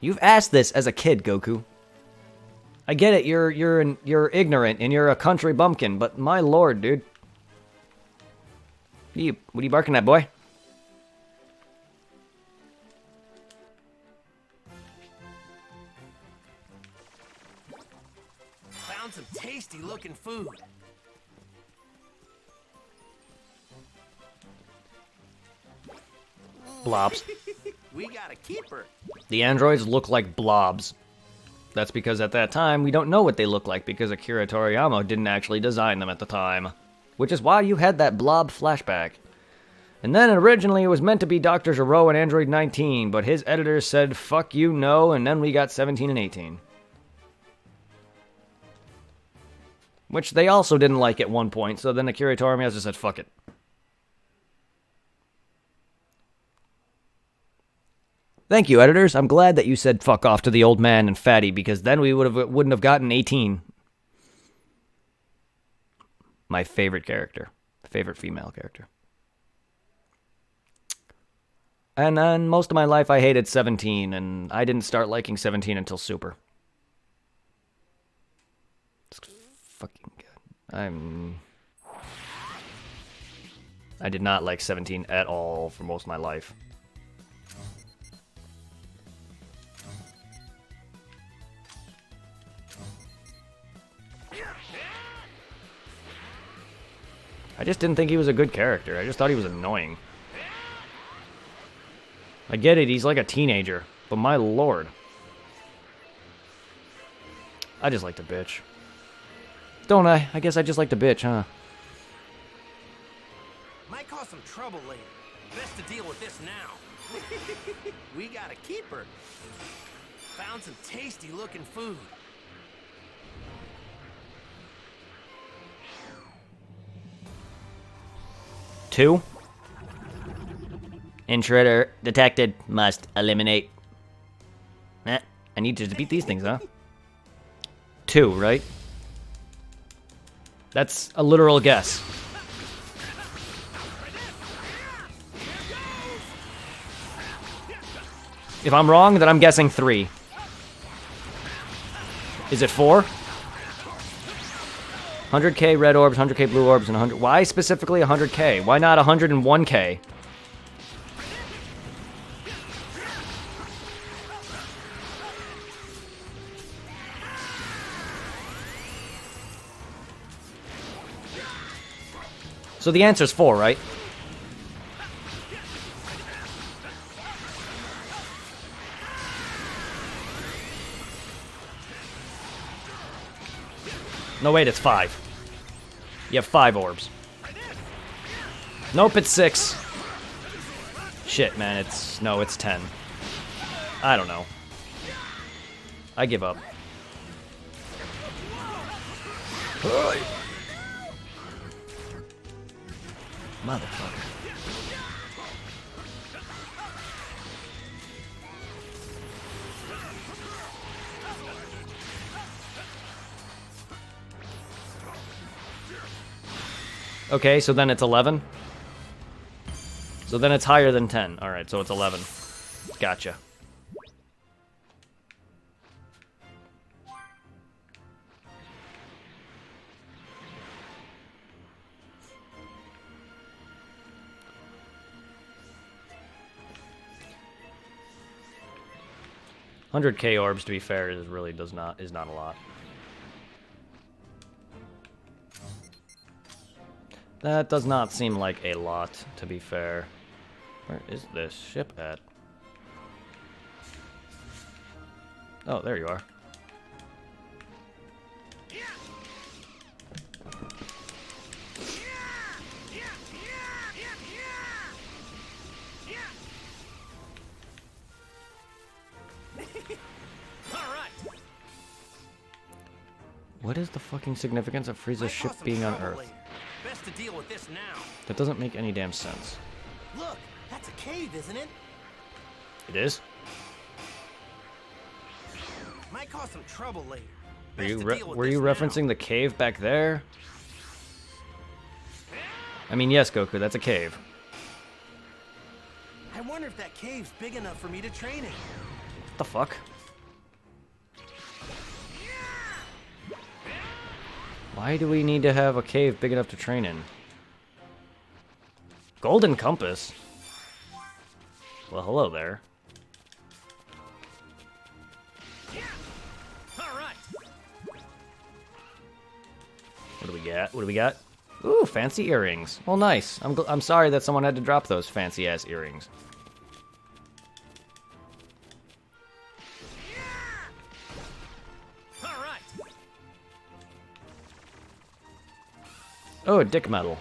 You've asked this as a kid, Goku. I get it, you're ignorant and you're a country bumpkin, but my lord, dude. What are you barking at, boy? Found some tasty looking food. Blobs. We got a keeper. The androids look like blobs. That's because at that time, we don't know what they look like because Akira Toriyama didn't actually design them at the time. Which is why you had that blob flashback. And then originally it was meant to be Dr. Gero and Android 19, but his editors said, fuck you, no, and then we got 17 and 18. Which they also didn't like at one point, so then Akira Toriyama just said, fuck it. Thank you, editors. I'm glad that you said fuck off to the old man and fatty, because then we wouldn't have gotten 18. My favorite character. Favorite female character. And then most of my life I hated 17, and I didn't start liking 17 until Super. It's fucking good. I did not like 17 at all for most of my life. I just didn't think he was a good character. I just thought he was annoying. I get it, he's like a teenager, but my lord. I just like to bitch. Don't I? I guess I just like to bitch, huh? Might cause some trouble later. Best to deal with this now. We got a keeper. Found some tasty looking food. Two. Intruder detected. Must eliminate. I need to defeat these things, huh? 2, right? That's a literal guess. If I'm wrong, then I'm guessing 3. Is it 4? 100k red orbs, 100k blue orbs, and 100... Why specifically 100k? Why not 101k? So the answer's 4, right? No, wait, it's 5. You have 5 orbs. Nope, it's 6. Shit, man, it's... No, it's 10. I don't know. I give up. Motherfucker. Okay, so then it's 11. So then it's higher than 10. Alright, so it's 11. Gotcha. $100k orbs, to be fair, is not a lot. That does not seem like a lot, to be fair. Where is this ship at? Oh, there you are. What is the fucking significance of Frieza's ship being on Earth? Best to deal with this now. That doesn't make any damn sense. Look, that's a cave, isn't it? It is? Might cause some trouble later. Were you referencing the cave back there? I mean, yes, Goku, that's a cave. I wonder if that cave's big enough for me to train in. What the fuck? Why do we need to have a cave big enough to train in? Golden Compass? Well, hello there. Alright. What do we got? What do we got? Ooh, fancy earrings. Well, nice. I'm sorry that someone had to drop those fancy-ass earrings. Oh, a dick medal.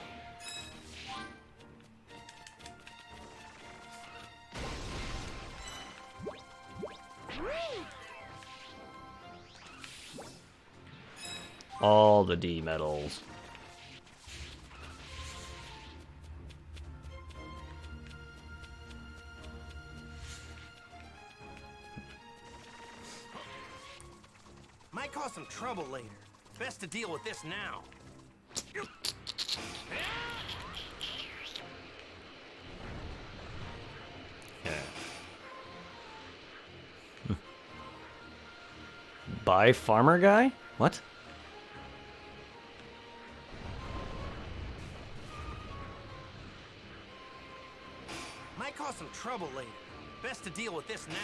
All the D medals. Might cause some trouble later. Best to deal with this now. Buy farmer guy? What? cause some trouble later. Best to deal with this now.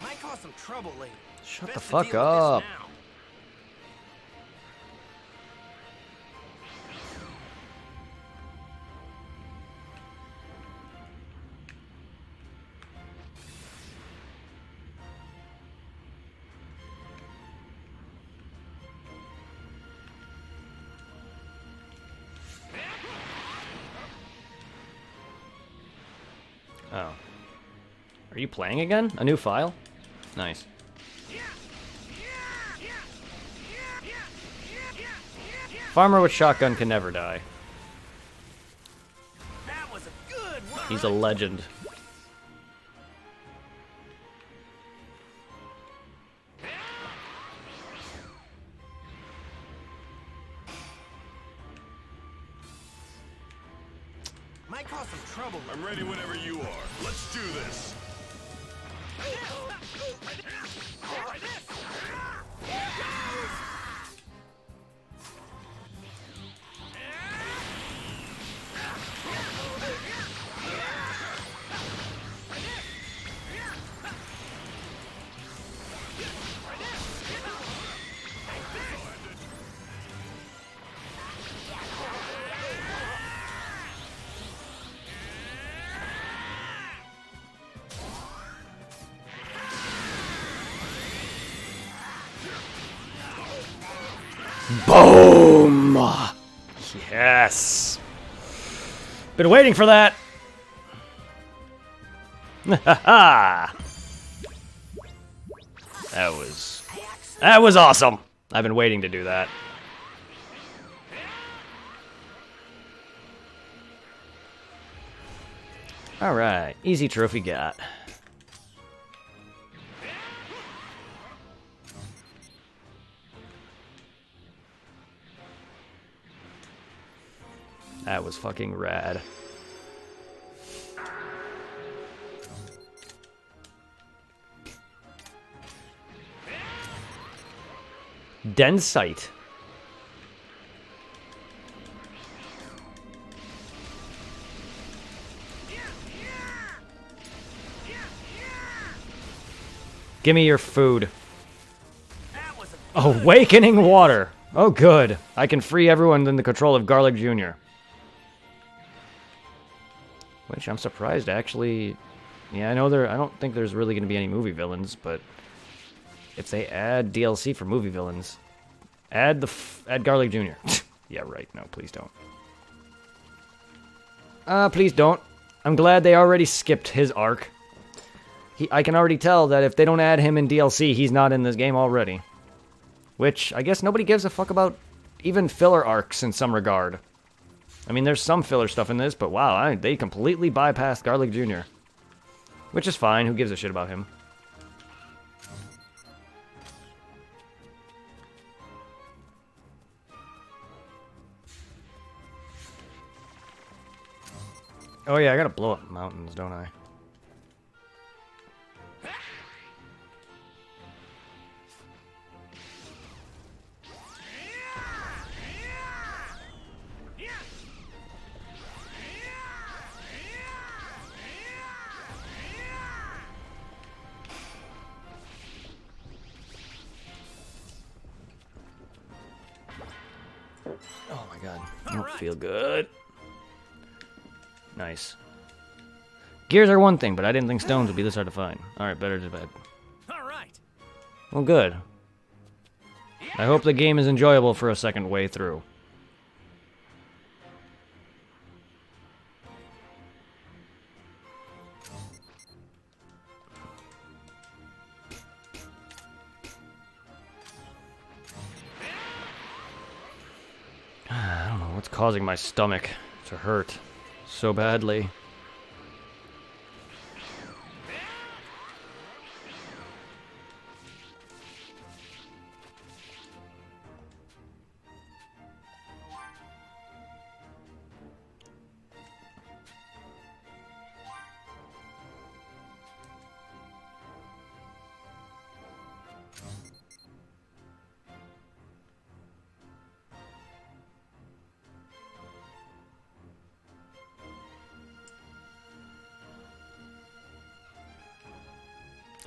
Might cause some trouble later. Shut the Best to fuck deal with this up. now. Oh. Are you playing again? A new file? Nice. Farmer with shotgun can never die. That was a good one. He's a legend. Might cause some trouble. I'm ready whenever you are. Let's do this. Boom! Yes! Been waiting for that! That was awesome! I've been waiting to do that. Alright, easy trophy got. That was fucking rad. Densite. Give me your food. Awakening water. Oh, good. I can free everyone in the control of Garlic Jr. Which I'm surprised, actually. Yeah, I know I don't think there's really going to be any movie villains, but if they add DLC for movie villains, add Garlic Jr. Yeah, right. No, please don't. Please don't. I'm glad they already skipped his arc. I can already tell that if they don't add him in DLC, he's not in this game already. Which, I guess nobody gives a fuck about even filler arcs in some regard. I mean, there's some filler stuff in this, but wow, they completely bypassed Garlic Jr. Which is fine, who gives a shit about him? Oh yeah, I gotta blow up mountains, don't I? Oh my god, I don't feel good. Nice. Gears are one thing, but I didn't think stones would be this hard to find. Alright, better to bed. Alright. Well, good. I hope the game is enjoyable for a second way through. I don't know what's causing my stomach to hurt so badly.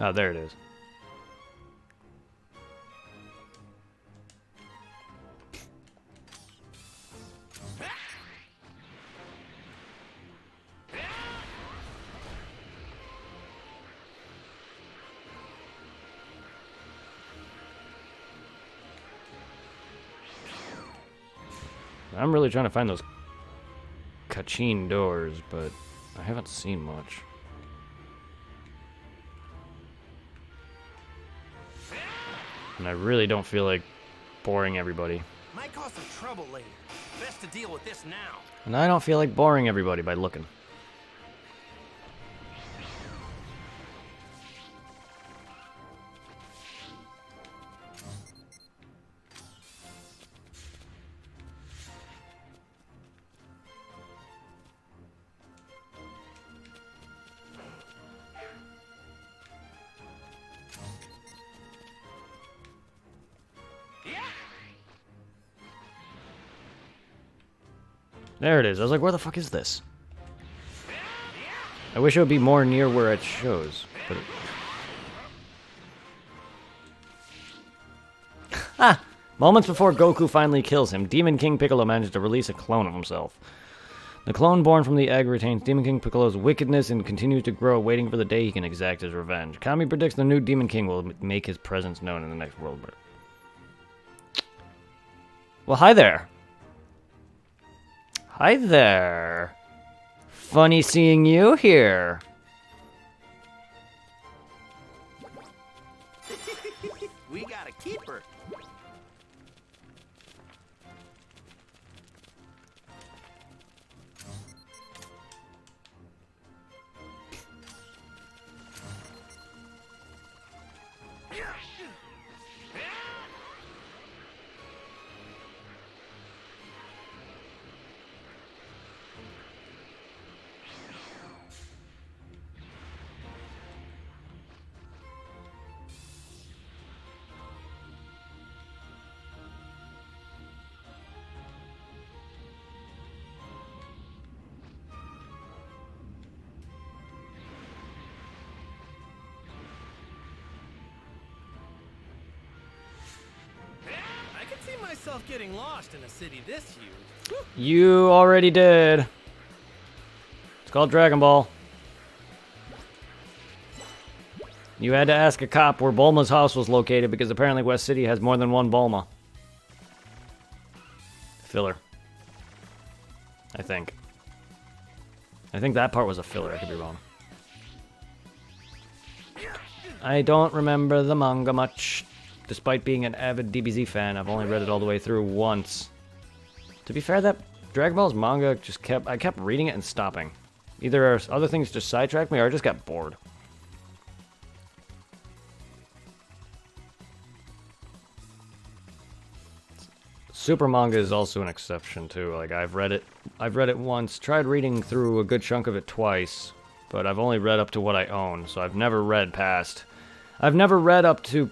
Oh, there it is. I'm really trying to find those Kachin doors, but I haven't seen much. And I really don't feel like boring everybody. Might cause some trouble later. Best to deal with this now. And I don't feel like boring everybody by looking. There it is. I was like, where the fuck is this? I wish it would be more near where it shows. But Ah! Moments before Goku finally kills him, Demon King Piccolo manages to release a clone of himself. The clone born from the egg retains Demon King Piccolo's wickedness and continues to grow, waiting for the day he can exact his revenge. Kami predicts the new Demon King will make his presence known in the next world. Well, hi there. Hi there. Funny seeing you here. We got a keeper. Myself getting lost in a city this huge. You already did. It's called Dragon Ball. You had to ask a cop where Bulma's house was located because apparently West City has more than one Bulma. Filler. I think. I think that part was a filler, I could be wrong. I don't remember the manga much. Despite being an avid DBZ fan, I've only read it all the way through once. To be fair, that Dragon Ball's manga just I kept reading it and stopping. Either other things just sidetracked me or I just got bored. Super manga is also an exception too. Like I've read it once, tried reading through a good chunk of it twice, but I've only read up to what I own, so I've never read up to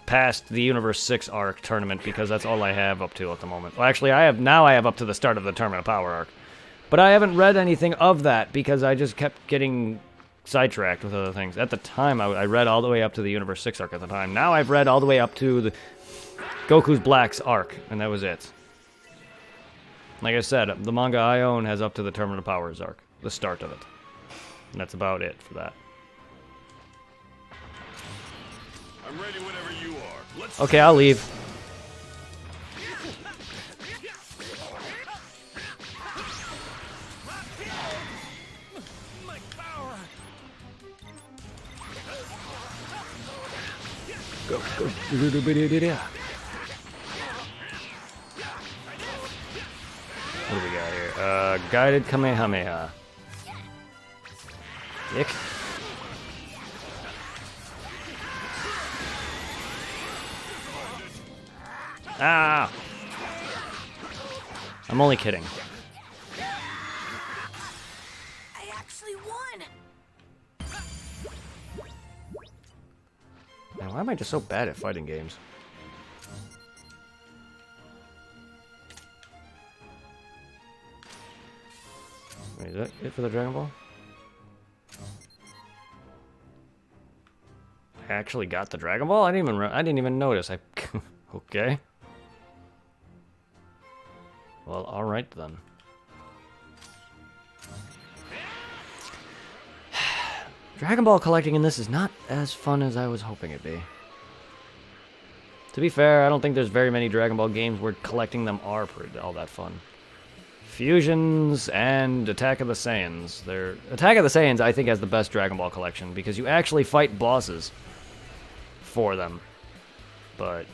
past the Universe 6 arc tournament because that's all I have up to at the moment. Well, actually, I have up to the start of the Tournament of Power arc. But I haven't read anything of that because I just kept getting sidetracked with other things. At the time, I read all the way up to the Universe 6 arc at the time. Now I've read all the way up to the Goku's Black's arc, and that was it. Like I said, the manga I own has up to the Tournament of Powers arc, the start of it. And that's about it for that. I'm ready whenever you are. Let's Okay, I'll leave. My power. Go. What do we got here? Guided Kamehameha. Dick. Ah! I'm only kidding. I actually won. Man, why am I just so bad at fighting games? Wait, is that it for the Dragon Ball? actually got the Dragon Ball? I didn't even notice. Okay. Well, all right then. Dragon Ball collecting in this is not as fun as I was hoping it'd be. To be fair, I don't think there's very many Dragon Ball games where collecting them are all that fun. Fusions and Attack of the Saiyans. Attack of the Saiyans, I think, has the best Dragon Ball collection because you actually fight bosses for them. But,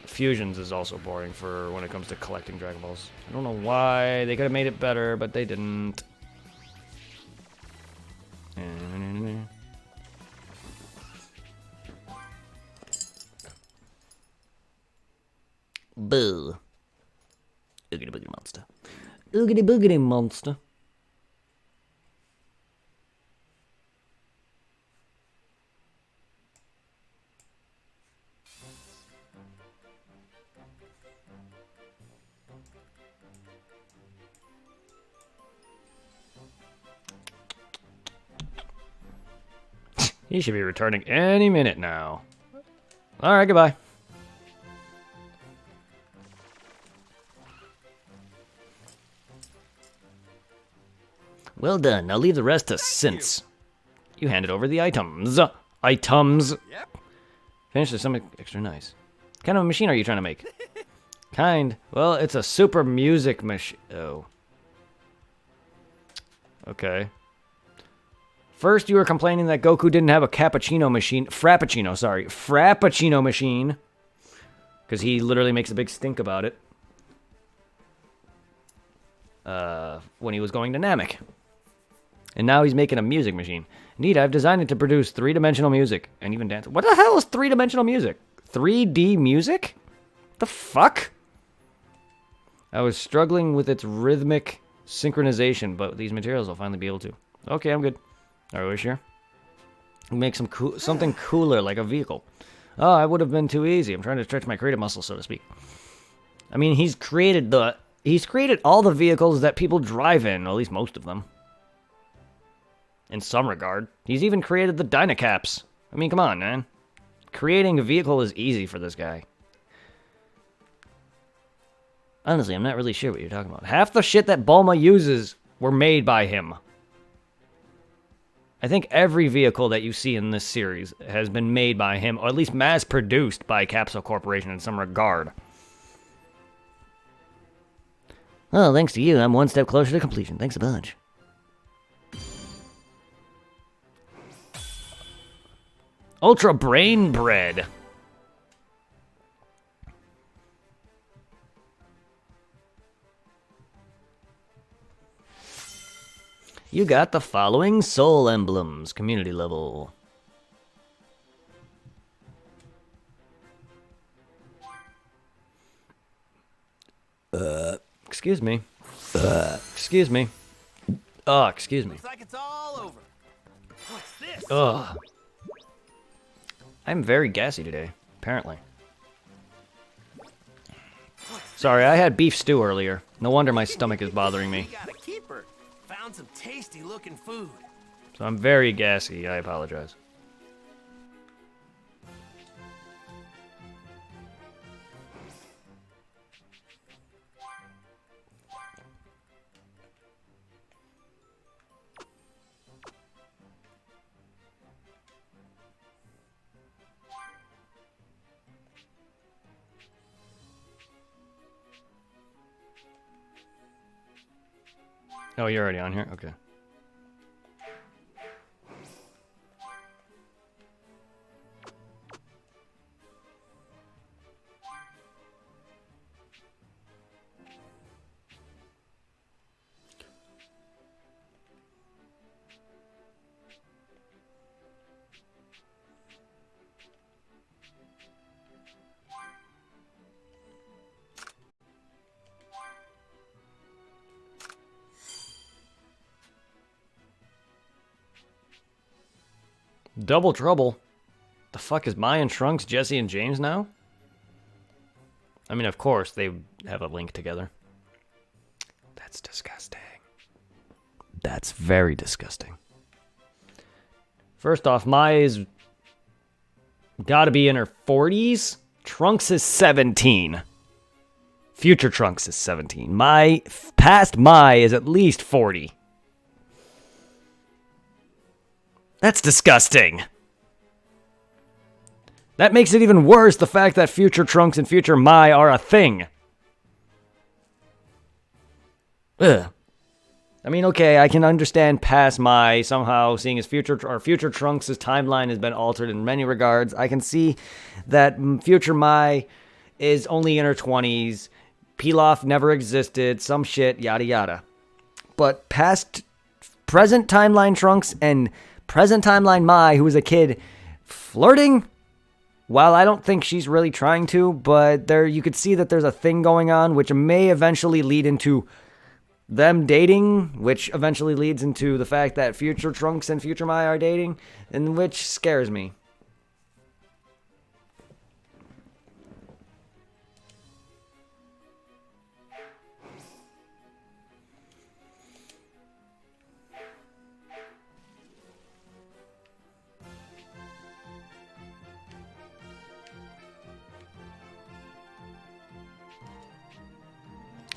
Fusions is also boring for when it comes to collecting Dragon Balls. I don't know why. They could have made it better, but they didn't. Boo. Oogity boogity monster. Oogity boogity monster. He should be returning any minute now. Alright, goodbye. Well done. Now leave the rest to Since. You handed over the items. Items. Yep. Finish with something extra nice. What kind of a machine are you trying to make? Kind. Well, it's a super music machine. Oh. Okay. First, you were complaining that Goku didn't have a Frappuccino machine. Because he literally makes a big stink about it. When he was going to Namek. And now he's making a music machine. Indeed, I've designed it to produce three-dimensional music. And even dance. What the hell is three-dimensional music? 3D music? The fuck? I was struggling with its rhythmic synchronization, but these materials will finally be able to. Okay, I'm good. Are we sure? Make something cooler, like a vehicle. Oh, I would have been too easy. I'm trying to stretch my creative muscle, so to speak. I mean, he's created all the vehicles that people drive in, or at least most of them. In some regard. He's even created the Dynacaps. I mean, come on, man. Creating a vehicle is easy for this guy. Honestly, I'm not really sure what you're talking about. Half the shit that Bulma uses were made by him. I think every vehicle that you see in this series has been made by him, or at least mass-produced by Capsule Corporation in some regard. Well, thanks to you, I'm one step closer to completion. Thanks a bunch. Ultra Brain Bread. You got the following soul emblems, community level. Excuse me. Excuse me. Oh, excuse me. Looks like it's all over. What's this? Ugh. I'm very gassy today, apparently. Sorry, I had beef stew earlier. No wonder my stomach is bothering me. We got a keeper. Found some tasty looking food. So I'm very gassy, I apologize. Oh, you're already on here? Okay. Double trouble. The fuck is Maya and Trunks, Jesse and James now? I mean, of course, they have a link together. That's disgusting. That's very disgusting. First off, Mai is gotta be in her 40s. Trunks is 17. Future Trunks is 17. Past Mai is at least 40. That's disgusting. That makes it even worse, the fact that Future Trunks and Future Mai are a thing. Ugh. I mean, okay, I can understand past Mai somehow seeing his Future Trunks' timeline has been altered in many regards. I can see that Future Mai is only in her 20s. Pilaf never existed, some shit, yada yada. But present timeline Trunks and present timeline Mai, who was a kid, flirting? While I don't think she's really trying to, but you could see that there's a thing going on, which may eventually lead into them dating, which eventually leads into the fact that Future Trunks and Future Mai are dating, and which scares me.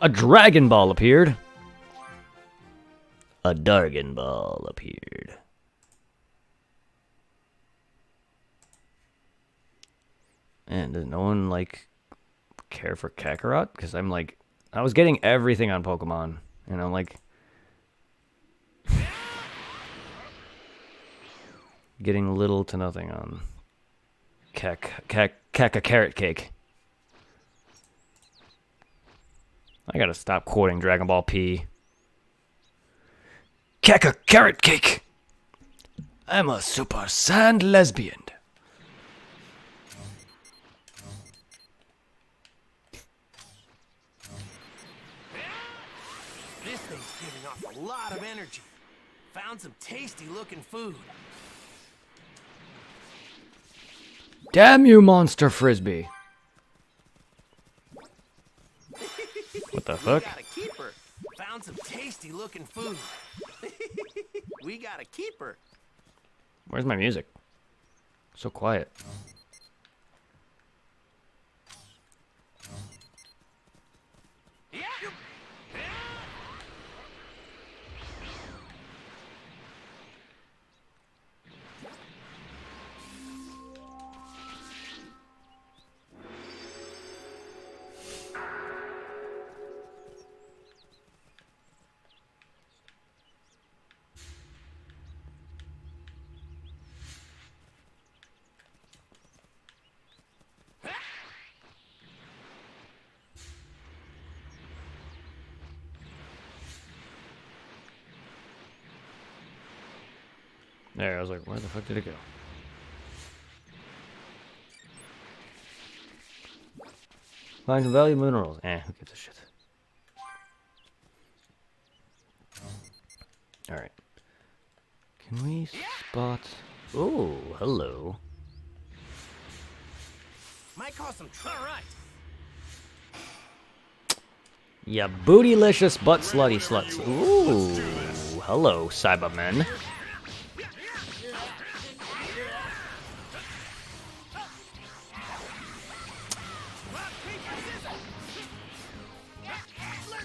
A Dragon Ball appeared. A Dargon Ball appeared. And does no one, care for Kakarot? Because I was getting everything on Pokemon. Getting little to nothing on Kakarot Cake. I gotta stop quoting Dragon Ball P. Carrot Cake! I'm a Super Sand lesbian. This thing's giving off a lot of energy. Found some tasty looking food. Damn you, Monster Frisbee. What the fuck? We got a keeper. Found some tasty looking food. We got a keeper. Where's my music? So quiet. Yeah. There, I was like, where the fuck did it go? Find some valuable minerals. Who gives a shit? Alright. Can we spot... Oh, hello. Might cause some trouble. All right. Yeah, bootylicious butt slutty sluts. Ooh, hello, Cybermen.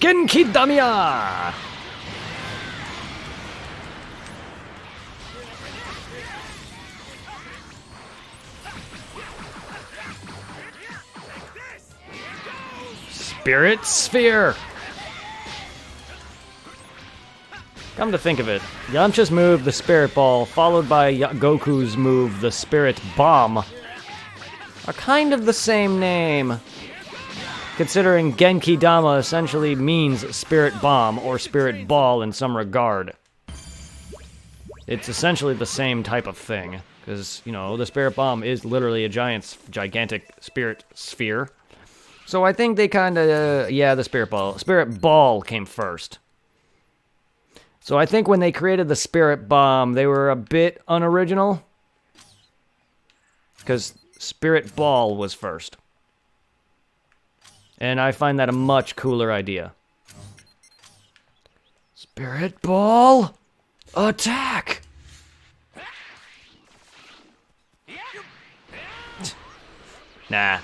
Genki Damiya! Spirit Sphere! Come to think of it, Yamcha's move, the Spirit Ball, followed by Goku's move, the Spirit Bomb, are kind of the same name. Considering Genki Dama essentially means Spirit Bomb or Spirit Ball in some regard. It's essentially the same type of thing. Because, the Spirit Bomb is literally a gigantic spirit sphere. So I think they kind of, the Spirit Ball. Spirit Ball came first. So I think when they created the Spirit Bomb, they were a bit unoriginal. Because Spirit Ball was first. And I find that a much cooler idea. Spirit Ball, attack! Nah.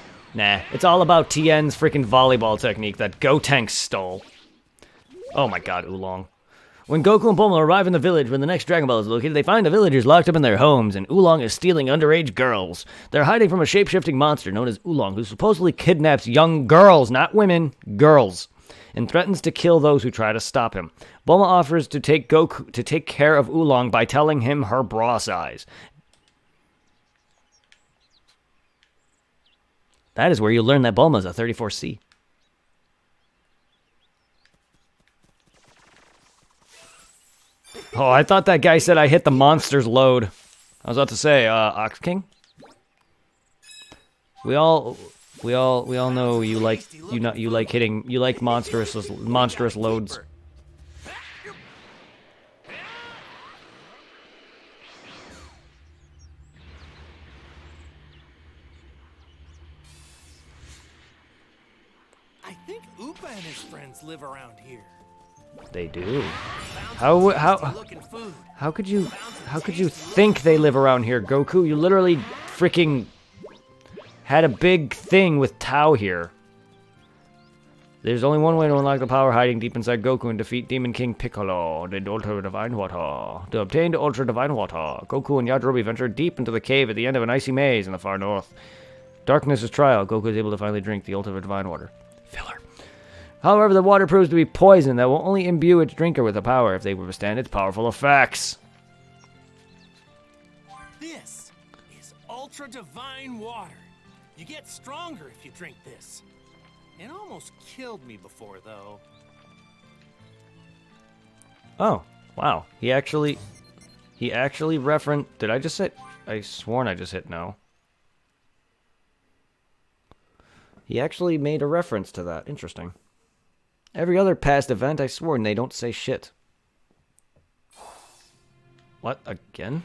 It's all about Tien's freaking volleyball technique that Gotenks stole. Oh my god, Oolong. When Goku and Bulma arrive in the village where the next Dragon Ball is located, they find the villagers locked up in their homes, and Oolong is stealing underage girls. They're hiding from a shape-shifting monster known as Oolong, who supposedly kidnaps young girls, not women, girls, and threatens to kill those who try to stop him. Bulma offers to take care of Oolong by telling him her bra size. That is where you learn that Bulma's a 34C. Oh, I thought that guy said I hit the monster's load. I was about to say, Ox King? We all know you like monstrous loads. I think Upa and his friends live around here. They do. How could you think they live around here, Goku? You literally freaking had a big thing with Tao here. There's only one way to unlock the power hiding deep inside Goku and defeat Demon King Piccolo, the Ultra Divine Water. To obtain the Ultra Divine Water, Goku and Yajirobe venture deep into the cave at the end of an icy maze in the far north. Darkness is trial. Goku is able to finally drink the Ultra Divine Water. Filler. However, the water proves to be poison that will only imbue its drinker with the power if they withstand its powerful effects. This is Ultra Divine Water. You get stronger if you drink this. It almost killed me before, though. Oh, wow. He actually referenced... Did I just hit... I sworn I just hit no. He actually made a reference to that. Interesting. Every other past event, I swore, and they don't say shit. What? Again?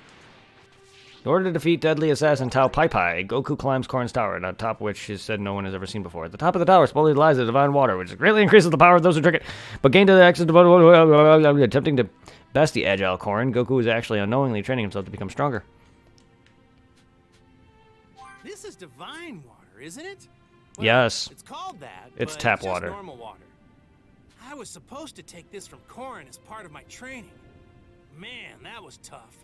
In order to defeat deadly assassin Tao Pai Pai, Goku climbs Korin's tower, at top which is said no one has ever seen before. At the top of the tower supposedly lies the divine water, which greatly increases the power of those who drink it. But gained the access to attempting to best the agile Korin, Goku is actually unknowingly training himself to become stronger. This is divine water, isn't it? Well, yes. It's called that. It's but tap it's just water. Normal water. I was supposed to take this from Korin as part of my training. Man, that was tough.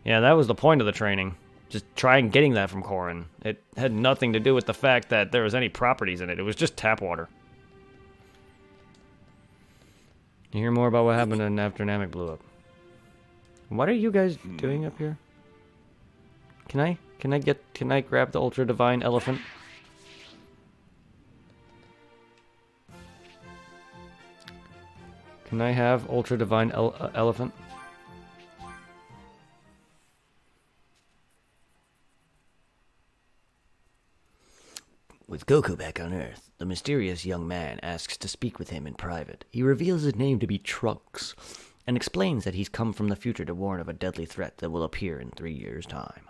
Yeah, that was the point of the training. Just trying getting that from Korin. It had nothing to do with the fact that there was any properties in it. It was just tap water. You hear more about what happened after Namek blew up. What are you guys doing up here? Can I grab the Ultra Divine Elephant? Can I have Ultra Divine Elephant? With Goku back on Earth, the mysterious young man asks to speak with him in private. He reveals his name to be Trunks, and explains that he's come from the future to warn of a deadly threat that will appear in 3 years' time.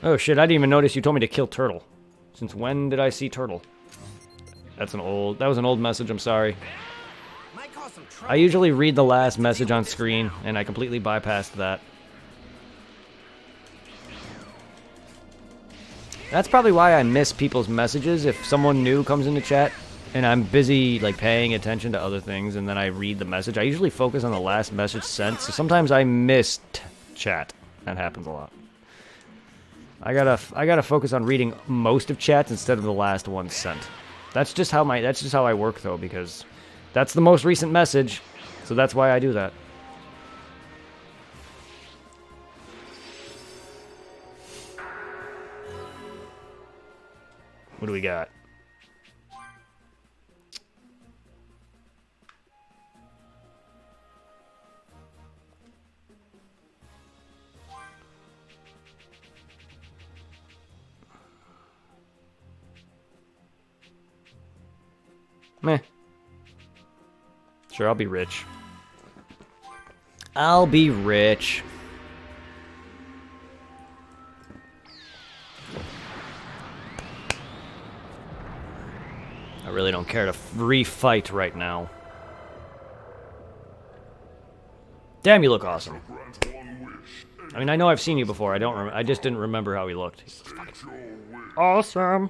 Oh shit, I didn't even notice you told me to kill Turtle. Since when did I see Turtle? That was an old message, I'm sorry. I usually read the last message on screen, and I completely bypassed that. That's probably why I miss people's messages. If someone new comes into chat, and I'm busy like paying attention to other things, and then I read the message, I usually focus on the last message sent, so sometimes I miss chat. That happens a lot. I gotta focus on reading most of chats instead of the last one sent. That's just how I work though, because that's the most recent message, so that's why I do that. What do we got? Meh. Sure, I'll be rich. I'll be rich. I really don't care to refight right now. Damn, you look awesome. I mean, I know I've seen you before. I just didn't remember how he looked. Awesome.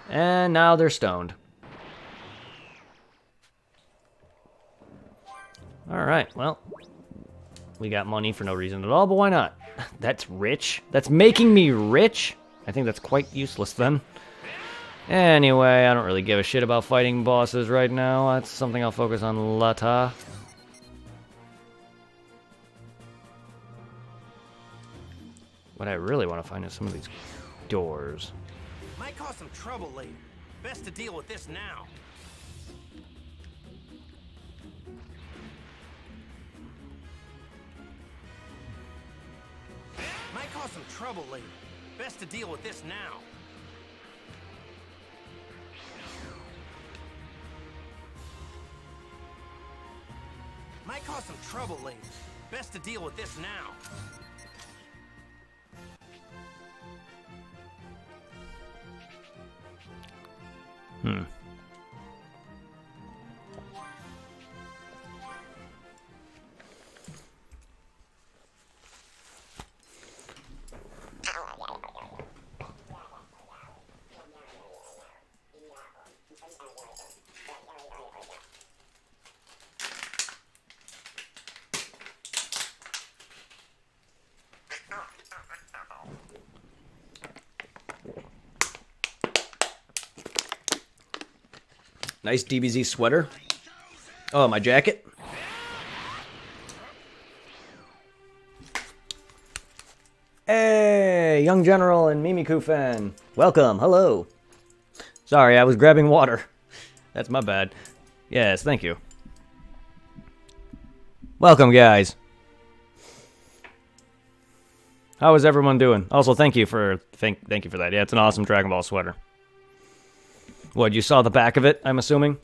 And now they're stoned. Alright, well. We got money for no reason at all, but why not? That's rich. That's making me rich? I think that's quite useless then. Anyway, I don't really give a shit about fighting bosses right now. That's something I'll focus on later. What I really want to find is some of these doors. Might cause some trouble later. Best to deal with this now. Might cause some trouble later. Best to deal with this now. Might cause some trouble later. Best to deal with this now. Nice DBZ sweater. Oh, my jacket. Hey, Young General and Mimiku fan. Welcome. Hello. Sorry, I was grabbing water. That's my bad. Yes, thank you. Welcome, guys. How is everyone doing? Also, thank you for that. Yeah, it's an awesome Dragon Ball sweater. What, you saw the back of it, I'm assuming?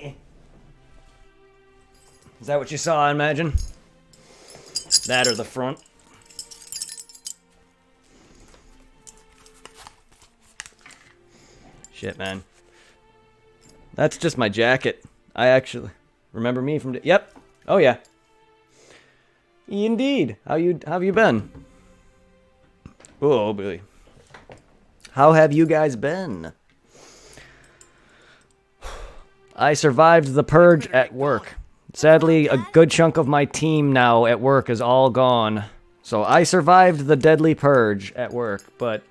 Is that what you saw, I imagine? That or the front? Shit, man. That's just my jacket. I actually... Remember me from... Yep. Oh, yeah. Indeed. How have you been? Oh, Billy. How have you guys been? I survived the purge at work. Sadly, a good chunk of my team now at work is all gone. So I survived the deadly purge at work, but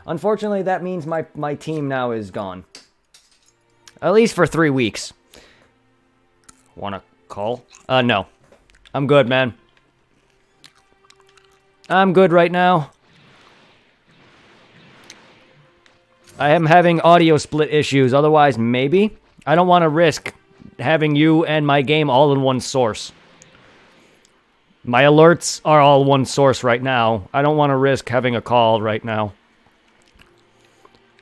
unfortunately that means my team now is gone. At least for 3 weeks. Wanna call? No. I'm good, man. I'm good right now. I am having audio split issues, otherwise maybe. I don't want to risk having you and my game all in one source. My alerts are all one source right now. I don't want to risk having a call right now.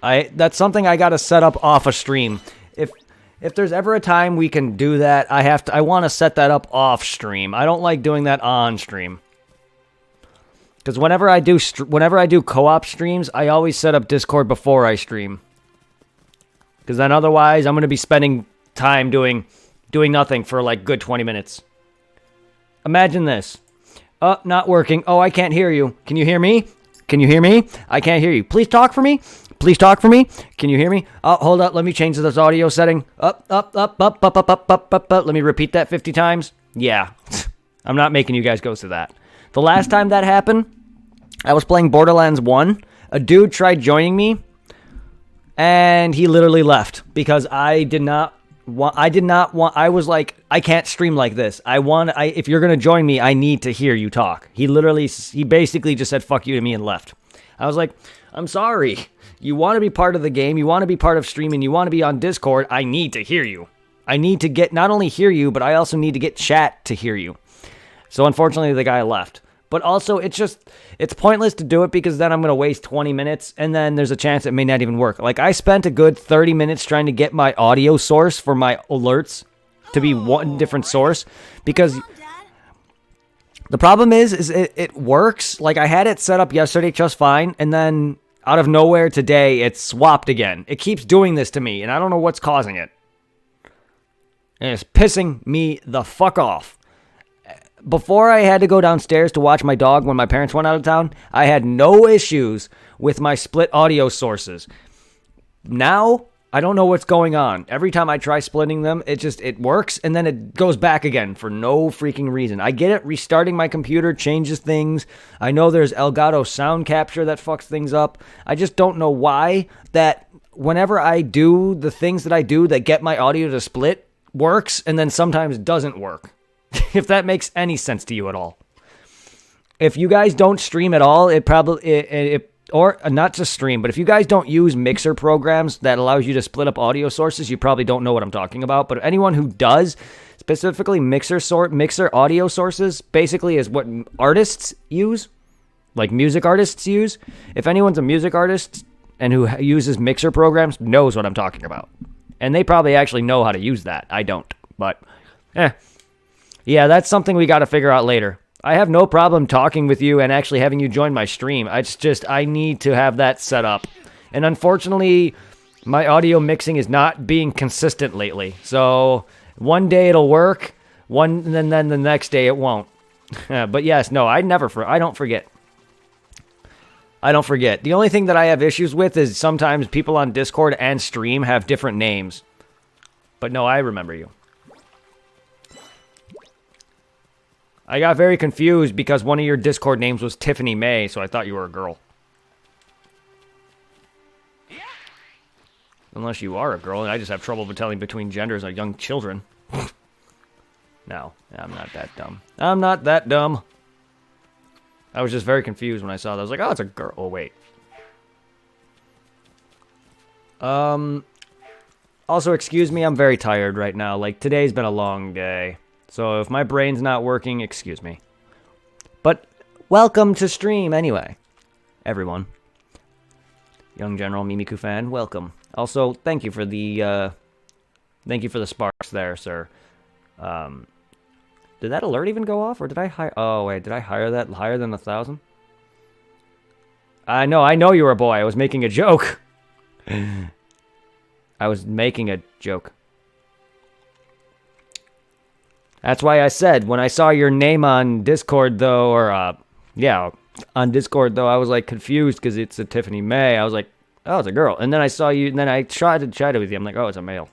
That's something I gotta set up off a stream. If there's ever a time we can do that, I want to set that up off stream. I don't like doing that on stream. Because whenever I do co-op streams, I always set up Discord before I stream. Because then otherwise, I'm going to be spending time doing nothing for like good 20 minutes. Imagine this. Oh, not working. Oh, I can't hear you. Can you hear me? Can you hear me? I can't hear you. Please talk for me. Please talk for me. Can you hear me? Oh, hold up. Let me change this audio setting. Up. Let me repeat that 50 times. Yeah. I'm not making you guys go through that. The last time that happened, I was playing Borderlands 1. A dude tried joining me, and he literally left because I was like, I can't stream like this. If you're going to join me, I need to hear you talk. He basically just said fuck you to me and left. I was like, I'm sorry. You want to be part of the game. You want to be part of streaming. You want to be on Discord. I need to hear you. I need to not only hear you, but I also need to get chat to hear you. So unfortunately, the guy left. But also, it's pointless to do it because then I'm going to waste 20 minutes and then there's a chance it may not even work. Like, I spent a good 30 minutes trying to get my audio source for my alerts to be one different source because The problem is it works. Like, I had it set up yesterday just fine, and then out of nowhere today, it's swapped again. It keeps doing this to me, and I don't know what's causing it. And it's pissing me the fuck off. Before I had to go downstairs to watch my dog when my parents went out of town, I had no issues with my split audio sources. Now, I don't know what's going on. Every time I try splitting them, it works, and then it goes back again for no freaking reason. I get it, restarting my computer changes things. I know there's Elgato sound capture that fucks things up. I just don't know why that whenever I do the things that I do that get my audio to split, works, and then sometimes doesn't work. If that makes any sense to you at all. If you guys don't stream at all, or not just stream, but if you guys don't use mixer programs that allows you to split up audio sources, you probably don't know what I'm talking about. But anyone who does, specifically mixer audio sources, basically is what artists use, like music artists use. If anyone's a music artist and who uses mixer programs, knows what I'm talking about. And they probably actually know how to use that. I don't, but yeah, that's something we got to figure out later. I have no problem talking with you and actually having you join my stream. I need to have that set up. And unfortunately, my audio mixing is not being consistent lately. So one day it'll work, and then the next day it won't. But yes, no, I don't forget. I don't forget. The only thing that I have issues with is sometimes people on Discord and stream have different names. But no, I remember you. I got very confused because one of your Discord names was Tiffany May, so I thought you were a girl. Unless you are a girl, and I just have trouble telling between genders of young children. No, I'm not that dumb. I'm not that dumb. I was just very confused when I saw that. I was like, oh, it's a girl. Oh, wait. Also, excuse me, I'm very tired right now. Like, today's been a long day. So if my brain's not working, excuse me. But welcome to stream anyway, everyone. Young General Mimiku fan, welcome. Also, thank you for the sparks there, sir. Did that alert even go off, or did I hire? Oh wait, did I hire that higher than 1,000? I know you were a boy. I was making a joke. I was making a joke. That's why I said, when I saw your name on Discord, though, on Discord, though, I was, like, confused because it's a Tiffany May. I was like, oh, it's a girl. And then I saw you, and then I tried to chat with you. I'm like, oh, it's a male.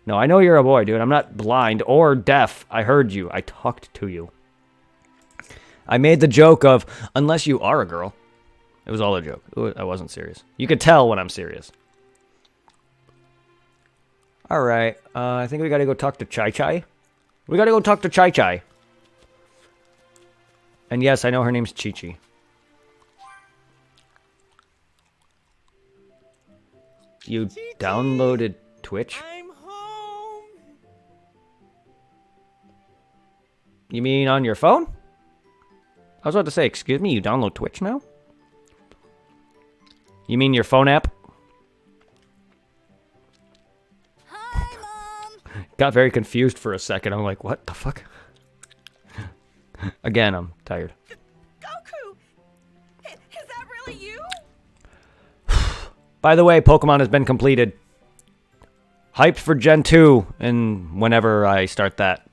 No, I know you're a boy, dude. I'm not blind or deaf. I heard you. I talked to you. I made the joke of, unless you are a girl. It was all a joke. I wasn't serious. You could tell when I'm serious. All right. I think we got to go talk to Chai Chai. We gotta go talk to Chai Chai. And yes, I know her name's Chi Chi. You downloaded Twitch? I'm home. You mean on your phone? I was about to say, excuse me, you download Twitch now? You mean your phone app? Got very confused for a second. I'm like, what the fuck? Again, I'm tired. Goku! Is that really you? By the way, Pokemon has been completed. Hyped for Gen 2, and whenever I start that.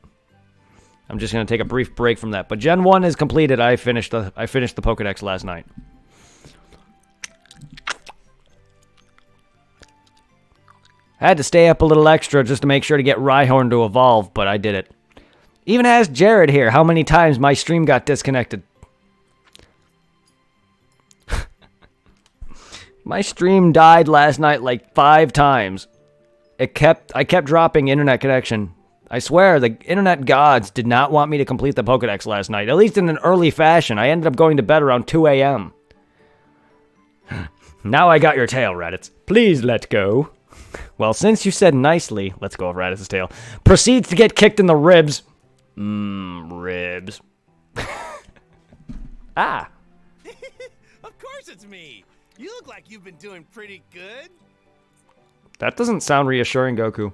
I'm just going to take a brief break from that. But Gen 1 is completed. I finished the Pokedex last night. I had to stay up a little extra just to make sure to get Rhyhorn to evolve, but I did it. Even asked Jared here how many times my stream got disconnected. My stream died last night like 5 times. I kept dropping internet connection. I swear, the internet gods did not want me to complete the Pokedex last night, at least in an early fashion. I ended up going to bed around 2 a.m. Now I got your tail, Raditz. Please let go. Well, since you said nicely, let's go over Raditz's tail. Proceeds to get kicked in the ribs. Ribs. Ah. Of course it's me. You look like you've been doing pretty good. That doesn't sound reassuring, Goku.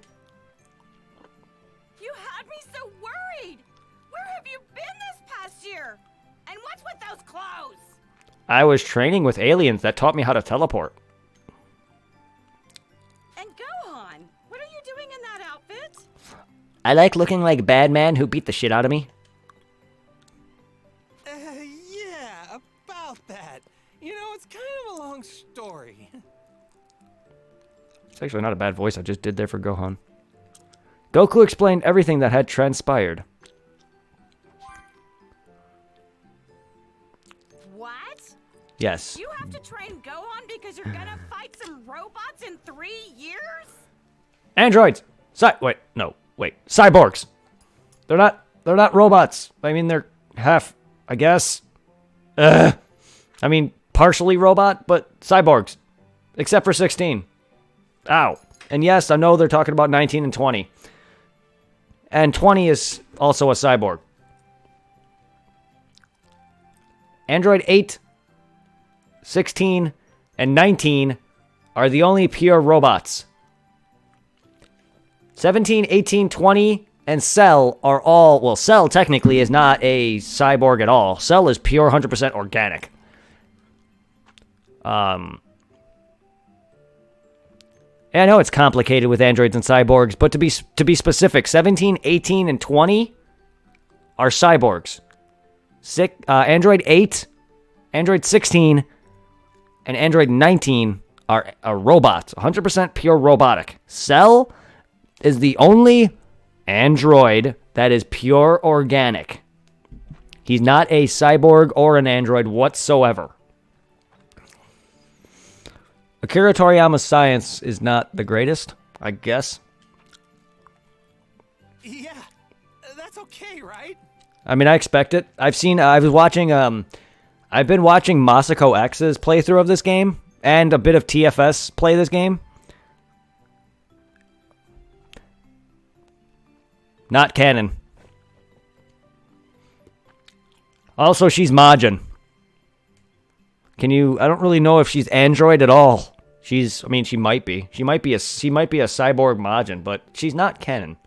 You had me so worried. Where have you been this past year? I was training with aliens that taught me how to teleport. And Gohan, what are you doing in that outfit? I like looking like bad man who beat the shit out of me. Yeah, about that. You know, it's kind of a long story. It's actually not a bad voice I just did there for Gohan. Goku explained everything that had transpired. What? Yes. You have to train Gohan because you're gonna fight some robots in 3 years? Androids! Cyborgs! They're not robots. I mean, they're half, I guess. I mean, partially robot, but cyborgs. Except for 16. Ow. And yes, I know they're talking about 19 and 20. And 20 is also a cyborg. Android 8, 16, and 19 are the only pure robots. 17, 18, 20, and Cell are all... Well, Cell technically is not a cyborg at all. Cell is pure 100% organic. I know it's complicated with androids and cyborgs, but to be specific, 17, 18, and 20 are cyborgs. Android 8, Android 16, and Android 19 are robots. 100% pure robotic. Cell is the only android that is pure organic. He's not a cyborg or an android whatsoever. Akira Toriyama's science is not the greatest, I guess. Yeah, that's okay, right? I mean, I expect it. I've been watching Masako X's playthrough of this game, and a bit of TFS play this game. Not canon. Also, she's Majin. I don't really know if she's android at all. She might be. She might be a cyborg Majin, but she's not canon.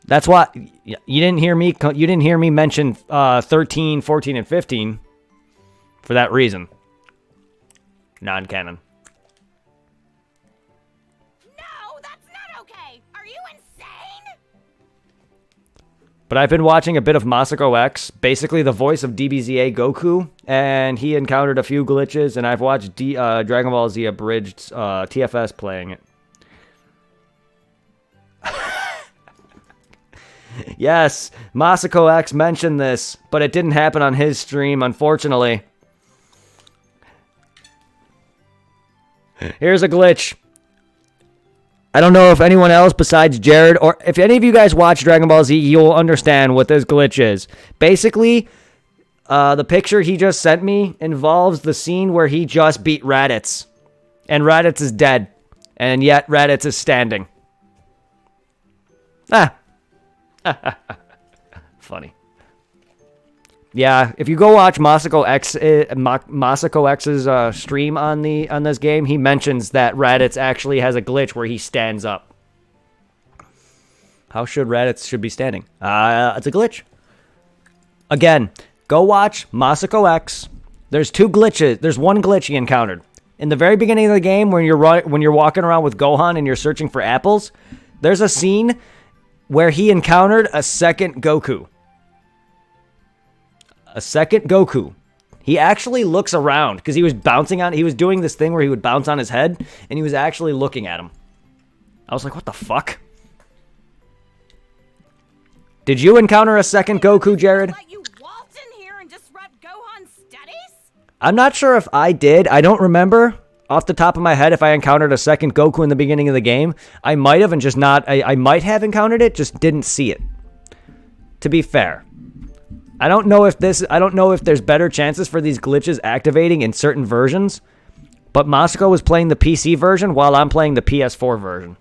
That's why you didn't hear me mention 13, 14, and 15 for that reason. Non-canon. No, that's not okay. Are you insane? But I've been watching a bit of Masako X, basically the voice of DBZA Goku, and he encountered a few glitches, and I've watched Dragon Ball Z Abridged TFS playing it. Yes, Masako X mentioned this, but it didn't happen on his stream, unfortunately. Here's a glitch. I don't know if anyone else besides Jared, or if any of you guys watch Dragon Ball Z, you'll understand what this glitch is. Basically, the picture he just sent me involves the scene where he just beat Raditz. And Raditz is dead. And yet Raditz is standing. Funny. Yeah, if you go watch Masako X's stream on this game, he mentions that Raditz actually has a glitch where he stands up. How should Raditz be standing? It's a glitch. Again, go watch Masako X. There's two glitches. There's one glitch he encountered in the very beginning of the game when you're walking around with Gohan and you're searching for apples. There's a scene where he encountered a second Goku. A second Goku. He actually looks around because he was doing this thing where he would bounce on his head, and he was actually looking at him. I was like, what the fuck? Did you encounter a second Goku, Jared? Let you waltz in here and disrupt Gohan's studies? I'm not sure if I did. I don't remember off the top of my head if I encountered a second Goku in the beginning of the game. I might have, and just not. I might have encountered it, just didn't see it. To be fair. I don't know if there's better chances for these glitches activating in certain versions, but Masako was playing the PC version while I'm playing the PS4 version.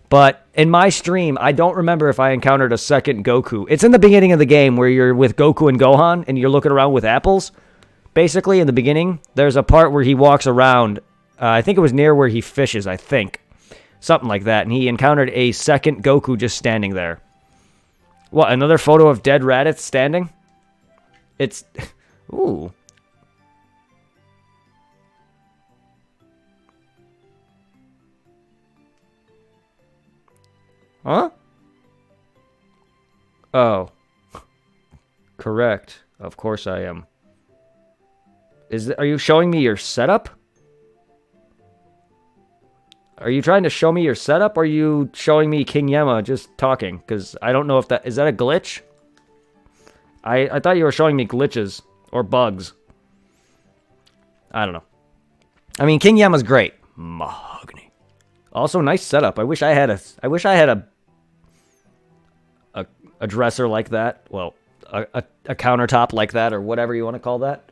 But in my stream, I don't remember if I encountered a second Goku. It's in the beginning of the game where you're with Goku and Gohan and you're looking around with apples. Basically, in the beginning, there's a part where he walks around. I think it was near where he fishes, I think. Something like that. And he encountered a second Goku just standing there. What, another photo of dead Raditz standing? It's... Ooh. Huh? Oh. Correct. Of course I am. Are you showing me your setup? Are you trying to show me your setup, or are you showing me King Yemma just talking? Because I don't know if that... Is that a glitch? I thought you were showing me glitches or bugs. I don't know. I mean, King Yemma's great. Mahogany. Also, nice setup. I wish I had a dresser like that. Well, a countertop like that, or whatever you want to call that.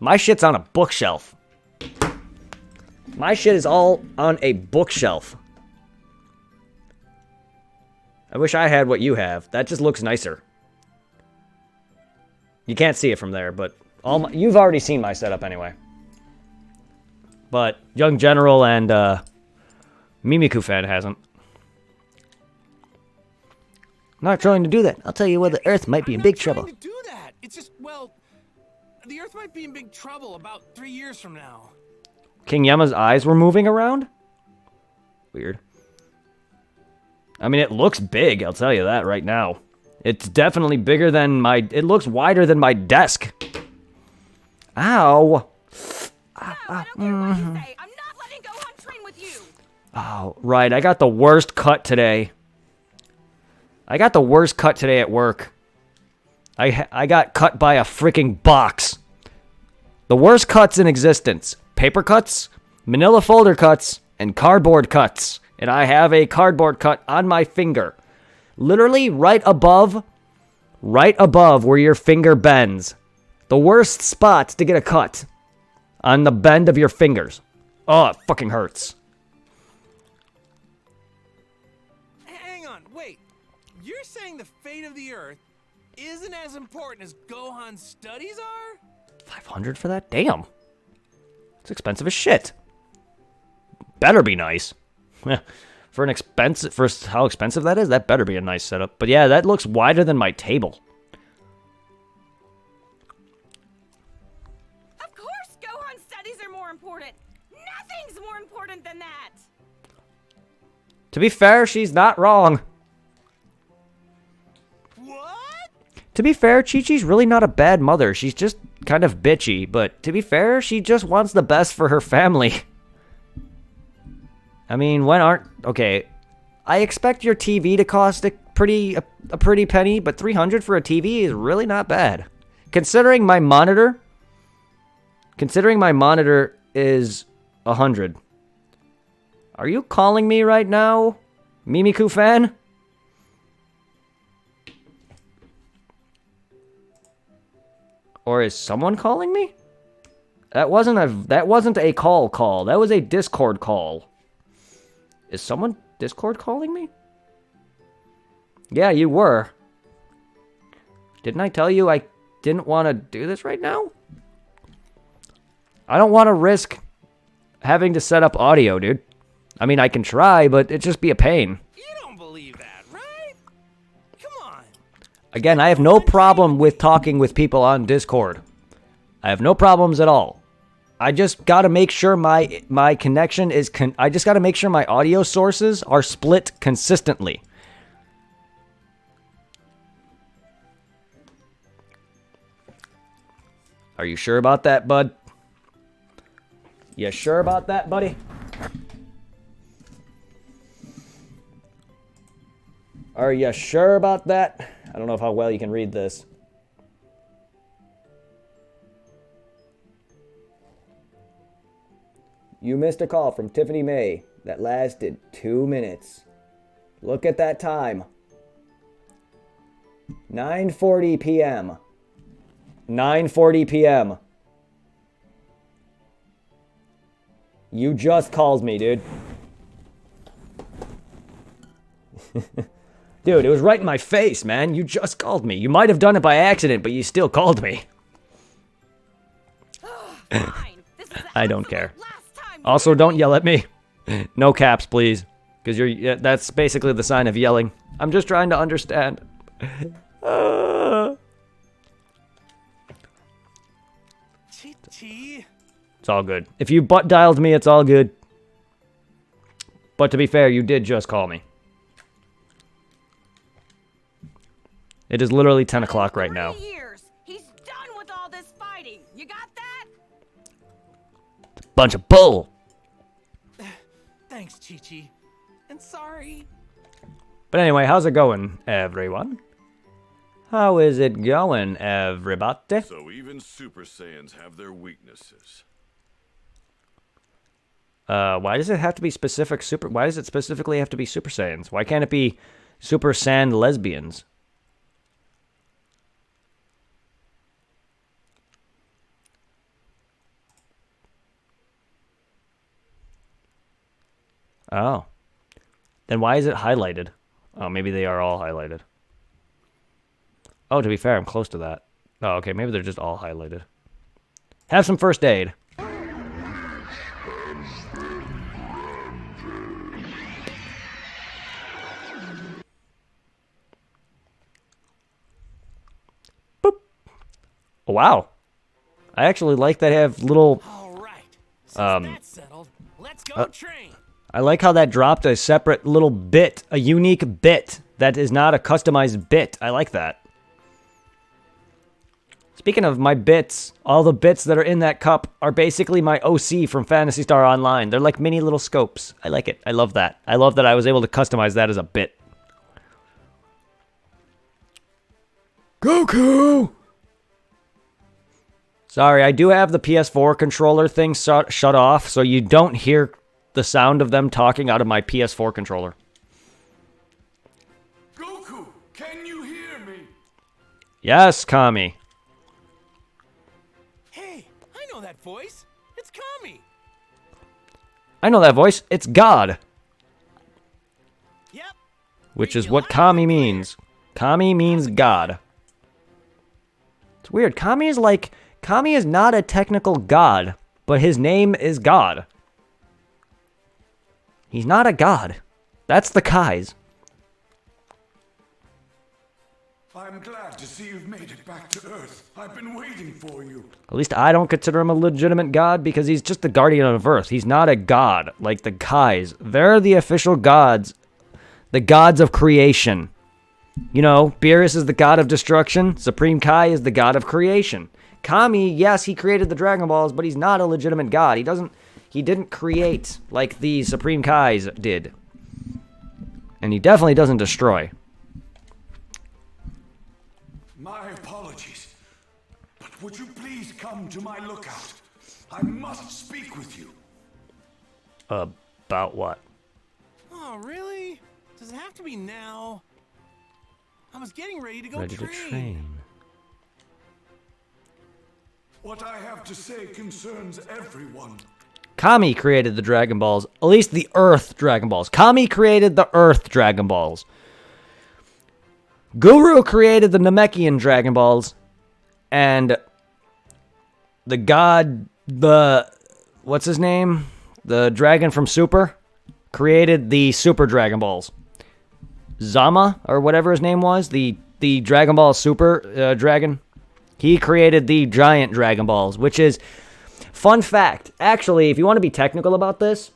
My shit's on a bookshelf. My shit is all on a bookshelf. I wish I had what you have. That just looks nicer. You can't see it from there, but you've already seen my setup anyway. But Young General and Mimiku fan hasn't. I'm not trying to do that. I'll tell you where the Earth might be in big trouble. I'm not trying to do that. It's just, well, the Earth might be in big trouble about 3 years from now. King Yemma's eyes were moving around? Weird. I mean, it looks big, I'll tell you that right now. It's definitely bigger than my... It looks wider than my desk. Ow. No, I don't care what you say. I'm not letting Gohan train with you. Oh, right. I got the worst cut today. I got the worst cut today at work. I got cut by a freaking box. The worst cuts in existence. Paper cuts, manila folder cuts, and cardboard cuts. And I have a cardboard cut on my finger. Literally right above where your finger bends. The worst spot to get a cut. On the bend of your fingers. Oh, it fucking hurts. Hang on, wait. You're saying the fate of the Earth isn't as important as Gohan's studies are? 500 for that? Damn. It's expensive as shit. Better be nice. For how expensive that is, that better be a nice setup. But yeah, that looks wider than my table. Of course Gohan's studies are more important. Nothing's more important than that. To be fair, she's not wrong. What? To be fair, Chi-Chi's really not a bad mother. She's just kind of bitchy. But to be fair, she just wants the best for her family. I mean, okay, I expect your TV to cost a pretty penny, but 300 for a TV is really not bad. Considering my monitor is 100. Are you calling me right now, Mimiku fan? Or is someone calling me? That wasn't a call. That was a Discord call. Is someone Discord calling me? Yeah, you were. Didn't I tell you I didn't want to do this right now? I don't want to risk having to set up audio, dude. I mean, I can try, but it'd just be a pain. You don't believe that, right? Come on. Again, I have no problem with talking with people on Discord. I have no problems at all. I just got to make sure my connection is... I just got to make sure my audio sources are split consistently. Are you sure about that, bud? You sure about that, buddy? Are you sure about that? I don't know how well you can read this. You missed a call from Tiffany May that lasted 2 minutes. Look at that time. 9:40 p.m. 9:40 p.m. You just called me, dude. Dude, it was right in my face, man. You just called me. You might have done it by accident, but you still called me. Fine. This is the I don't absolute care. last time you Also, hear don't me. yell at me. No caps, please. Because that's basically the sign of yelling. I'm just trying to understand. Chi. It's all good. If you butt dialed me, it's all good. But to be fair, you did just call me. It is literally 10 o'clock right now. 3 years. He's done with all this fighting. You got that? Bunch of bull. Thanks, Chi-Chi. And sorry. But anyway, how's it going, everyone? How is it going, everybody? So even Super Saiyans have their weaknesses. Why does it have to be specific super... Why does it specifically have to be Super Saiyans? Why can't it be Super Saiyan lesbians? Oh. Then why is it highlighted? Oh, maybe they are all highlighted. Oh, to be fair, I'm close to that. Oh, okay, maybe they're just all highlighted. Have some first aid. Boop. Oh, wow. I actually like that I have little... All right. Since that's settled, let's go train. I like how that dropped a separate little bit, a unique bit that is not a customized bit. I like that. Speaking of my bits, all the bits that are in that cup are basically my OC from Phantasy Star Online. They're like mini little scopes. I like it. I love that. I love that I was able to customize that as a bit. Goku! Sorry, I do have the PS4 controller thing shut off, so you don't hear the sound of them talking out of my PS4 controller. Goku, can you hear me? Yes, Kami. Hey, I know that voice. It's Kami. I know that voice. It's God. Yep. Which is what Kami means. Kami means God. It's weird. Kami is not a technical god, but his name is God. He's not a god. That's the Kais. I'm glad to see you've made it back to Earth. I've been waiting for you. At least I don't consider him a legitimate god because he's just the guardian of Earth. He's not a god like the Kais. They're the official gods. The gods of creation. You know, Beerus is the god of destruction. Supreme Kai is the god of creation. Kami, yes, he created the Dragon Balls, but he's not a legitimate god. He didn't create like the Supreme Kais did. And he definitely doesn't destroy. My apologies, but would you please come to my lookout? I must speak with you. About what? Oh, really? Does it have to be now? I was getting ready to go Ready to train. What I have to say concerns everyone. Kami created the Dragon Balls. At least the Earth Dragon Balls. Kami created the Earth Dragon Balls. Guru created the Namekian Dragon Balls. And the god, what's his name? The dragon from Super created the Super Dragon Balls. Zama, or whatever his name was, the Dragon Ball Super dragon. He created the giant Dragon Balls, which is... Fun fact, actually, if you want to be technical about this,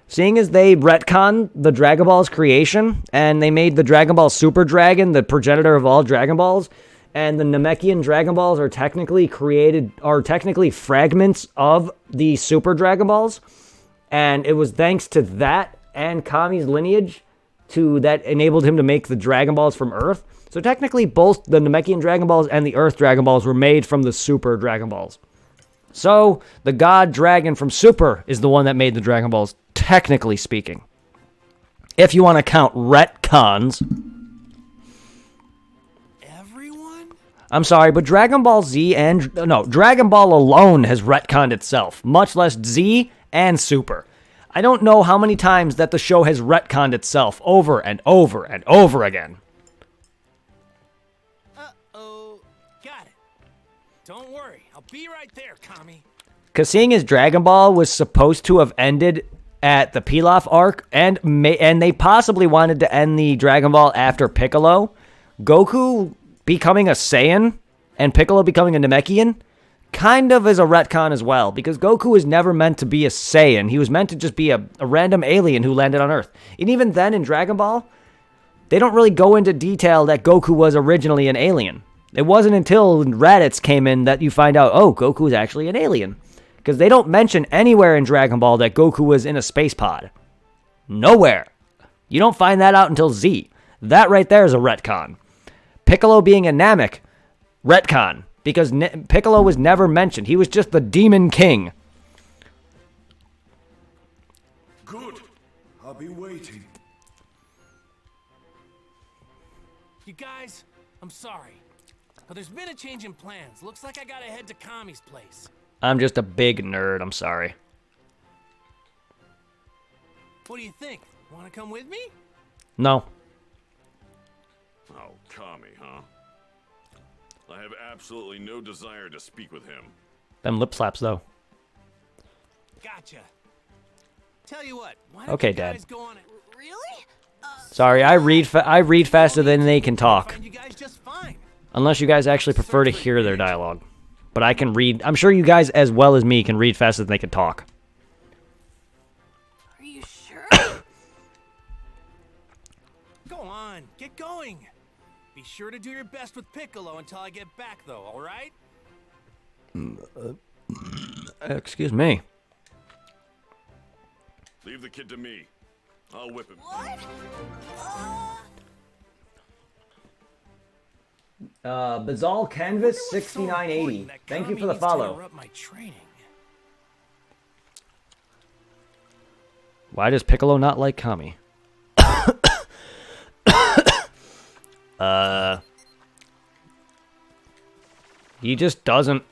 seeing as they retconned the Dragon Ball's creation, and they made the Dragon Ball Super Dragon the progenitor of all Dragon Balls, and the Namekian Dragon Balls are technically fragments of the Super Dragon Balls, and it was thanks to that and Kami's lineage that enabled him to make the Dragon Balls from Earth. So technically, both the Namekian Dragon Balls and the Earth Dragon Balls were made from the Super Dragon Balls. So, the god dragon from Super is the one that made the Dragon Balls, technically speaking. If you want to count retcons. Everyone? I'm sorry, but Dragon Ball Z Dragon Ball alone has retconned itself, much less Z and Super. I don't know how many times that the show has retconned itself over and over and over again. Uh-oh. Got it. Don't worry. I'll be right there, Kami. Because seeing as Dragon Ball was supposed to have ended at the Pilaf arc, and they possibly wanted to end the Dragon Ball after Piccolo, Goku becoming a Saiyan and Piccolo becoming a Namekian kind of is a retcon as well, because Goku was never meant to be a Saiyan. He was meant to just be a random alien who landed on Earth. And even then in Dragon Ball, they don't really go into detail that Goku was originally an alien. It wasn't until Raditz came in that you find out, oh, Goku is actually an alien. Because they don't mention anywhere in Dragon Ball that Goku was in a space pod. Nowhere. You don't find that out until Z. That right there is a retcon. Piccolo being a Namek, retcon. Because Piccolo was never mentioned. He was just the Demon King. Good. I'll be waiting. You guys, I'm sorry. But there's been a change in plans. Looks like I gotta head to Kami's place. I'm just a big nerd. I'm sorry. What do you think? Wanna come with me? No. Oh, Kami, huh? I have absolutely no desire to speak with him. Them lip slaps, though. Gotcha. Tell you what, why don't Okay, you Dad. guys go on it? Really? Sorry, I read faster than they can talk. Find you guys just fine. Unless you guys actually prefer to hear their dialogue. But I can read. I'm sure you guys, as well as me, can read faster than they can talk. Are you sure? Go on, get going. Be sure to do your best with Piccolo until I get back, though, all right? Excuse me. Leave the kid to me. I'll whip him. What? Bazal Canvas 6980. Thank you for the follow. My training. Why does Piccolo not like Kami? He just doesn't.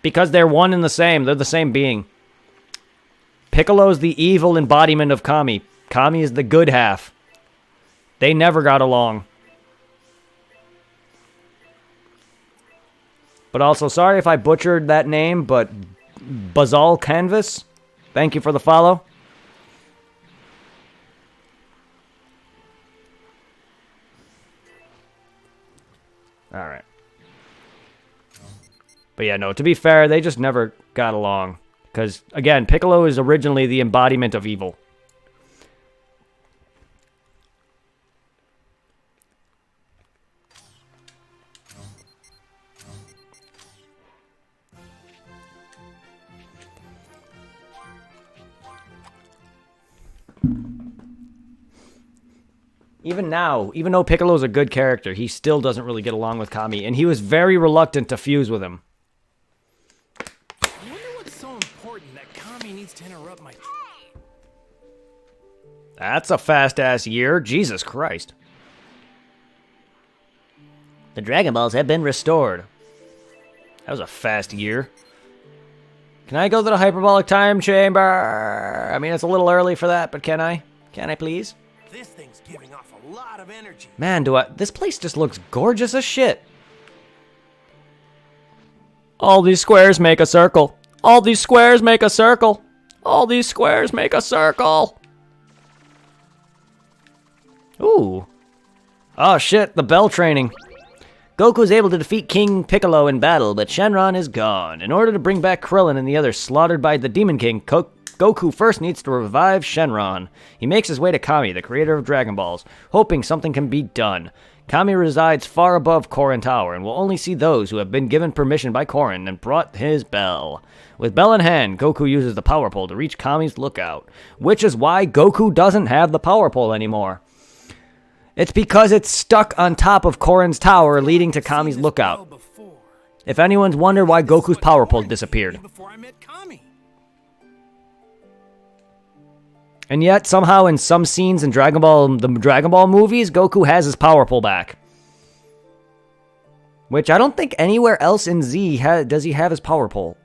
Because they're one and the same. They're the same being. Piccolo's the evil embodiment of Kami. Kami is the good half. They never got along. But also, sorry if I butchered that name, but Bazal Canvas, thank you for the follow. Alright. But yeah, no, to be fair, they just never got along. Because, again, Piccolo is originally the embodiment of evil. Even now, even though Piccolo's a good character, he still doesn't really get along with Kami, and he was very reluctant to fuse with him. I wonder what's so important that Kami needs to interrupt my... That's a fast-ass year. Jesus Christ. The Dragon Balls have been restored. That was a fast year. Can I go to the hyperbolic time chamber? I mean, it's a little early for that, but can I? Can I please? This thing's giving off a lot of energy. Man, this place just looks gorgeous as shit. All these squares make a circle. All these squares make a circle. All these squares make a circle. Ooh. Oh shit, the bell training. Goku is able to defeat King Piccolo in battle, but Shenron is gone. In order to bring back Krillin and the others slaughtered by the Demon King, Goku first needs to revive Shenron. He makes his way to Kami, the creator of Dragon Balls, hoping something can be done. Kami resides far above Korin Tower and will only see those who have been given permission by Korin and brought his bell. With bell in hand, Goku uses the power pole to reach Kami's lookout, which is why Goku doesn't have the power pole anymore. It's because it's stuck on top of Korin's tower leading to Kami's lookout. If anyone's wondered why Goku's power pole disappeared. Before I met Kami. And yet, somehow in some scenes in the Dragon Ball movies, Goku has his power pole back. Which I don't think anywhere else in Z does he have his power pole.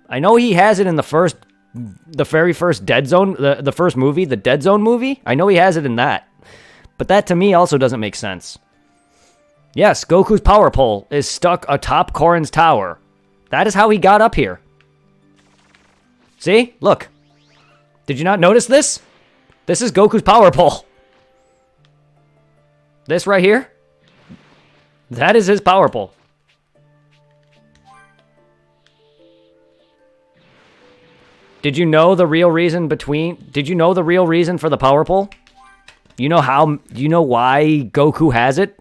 I know he has it in the very first Dead Zone, the first movie, the Dead Zone movie. I know he has it in that. But that to me also doesn't make sense. Yes, Goku's power pole is stuck atop Korin's tower. That is how he got up here. See? Look. Did you not notice this? This is Goku's power pole. This right here? That is his power pole. Did you know the real reason Did you know the real reason for the power pole? You know how? Do you know why Goku has it?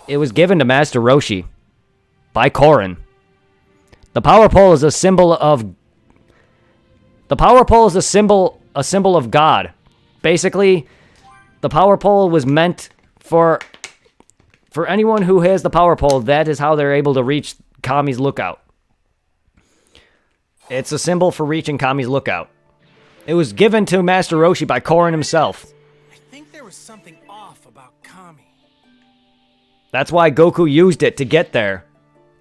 It was given to Master Roshi by Korin. The power pole is a symbol of. The power pole is a symbol of God. Basically, the power pole was meant for anyone who has the power pole. That is how they're able to reach Kami's lookout. It's a symbol for reaching Kami's lookout. It was given to Master Roshi by Korin himself. I think there was something off about Kami. That's why Goku used it to get there.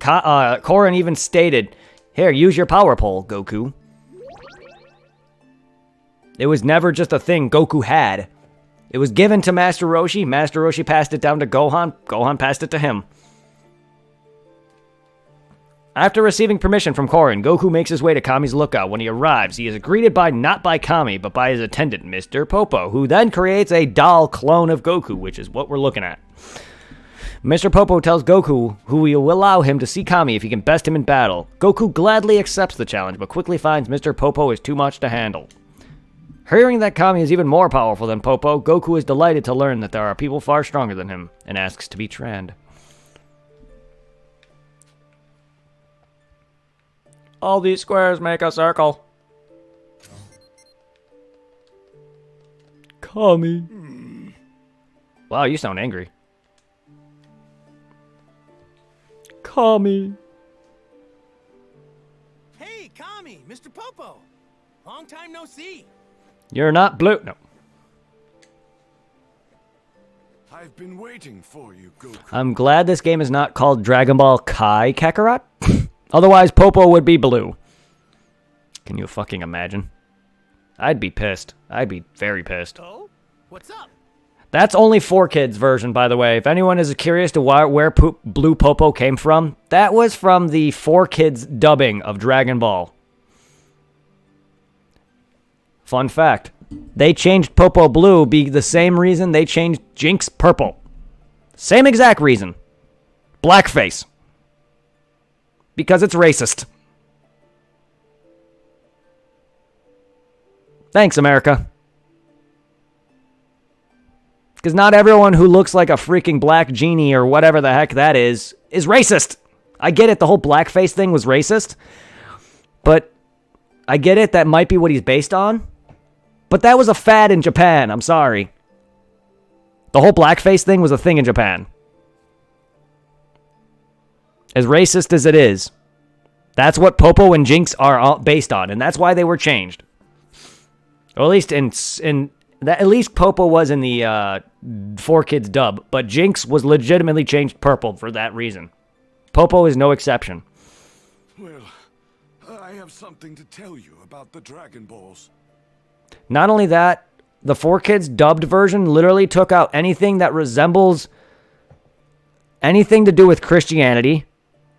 Korin even stated, "Here, use your power pole, Goku." It was never just a thing Goku had. It was given to Master Roshi. Master Roshi passed it down to Gohan. Gohan passed it to him. After receiving permission from Korin, Goku makes his way to Kami's lookout. When he arrives, he is greeted not by Kami, but by his attendant, Mr. Popo, who then creates a doll clone of Goku, which is what we're looking at. Mr. Popo tells Goku who he will allow him to see Kami if he can best him in battle. Goku gladly accepts the challenge, but quickly finds Mr. Popo is too much to handle. Hearing that Kami is even more powerful than Popo, Goku is delighted to learn that there are people far stronger than him, and asks to be trained. All these squares make a circle. Kami. Wow, you sound angry. Kami. Hey, Kami, Mr. Popo. Long time no see. You're not blue. No. I've been waiting for you, Goku. I'm glad this game is not called Dragon Ball Kai Kakarot. Otherwise, Popo would be blue. Can you fucking imagine? I'd be pissed. I'd be very pissed. Oh? What's up? That's only 4Kids version, by the way. If anyone is curious to where Blue Popo came from, that was from the 4Kids dubbing of Dragon Ball. Fun fact. They changed Popo blue be the same reason they changed Jinx purple. Same exact reason. Blackface. Because it's racist. Thanks, America. Because not everyone who looks like a freaking black genie or whatever the heck that is racist. I get it, the whole blackface thing was racist. But I get it, that might be what he's based on. But that was a fad in Japan, I'm sorry. The whole blackface thing was a thing in Japan. As racist as it is, that's what Popo and Jinx are based on, and that's why they were changed. Or at least at least Popo was in the 4Kids dub, but Jinx was legitimately changed purple for that reason. Popo is no exception. Well, I have something to tell you about the Dragon Balls. Not only that, the 4Kids dubbed version literally took out anything that resembles anything to do with Christianity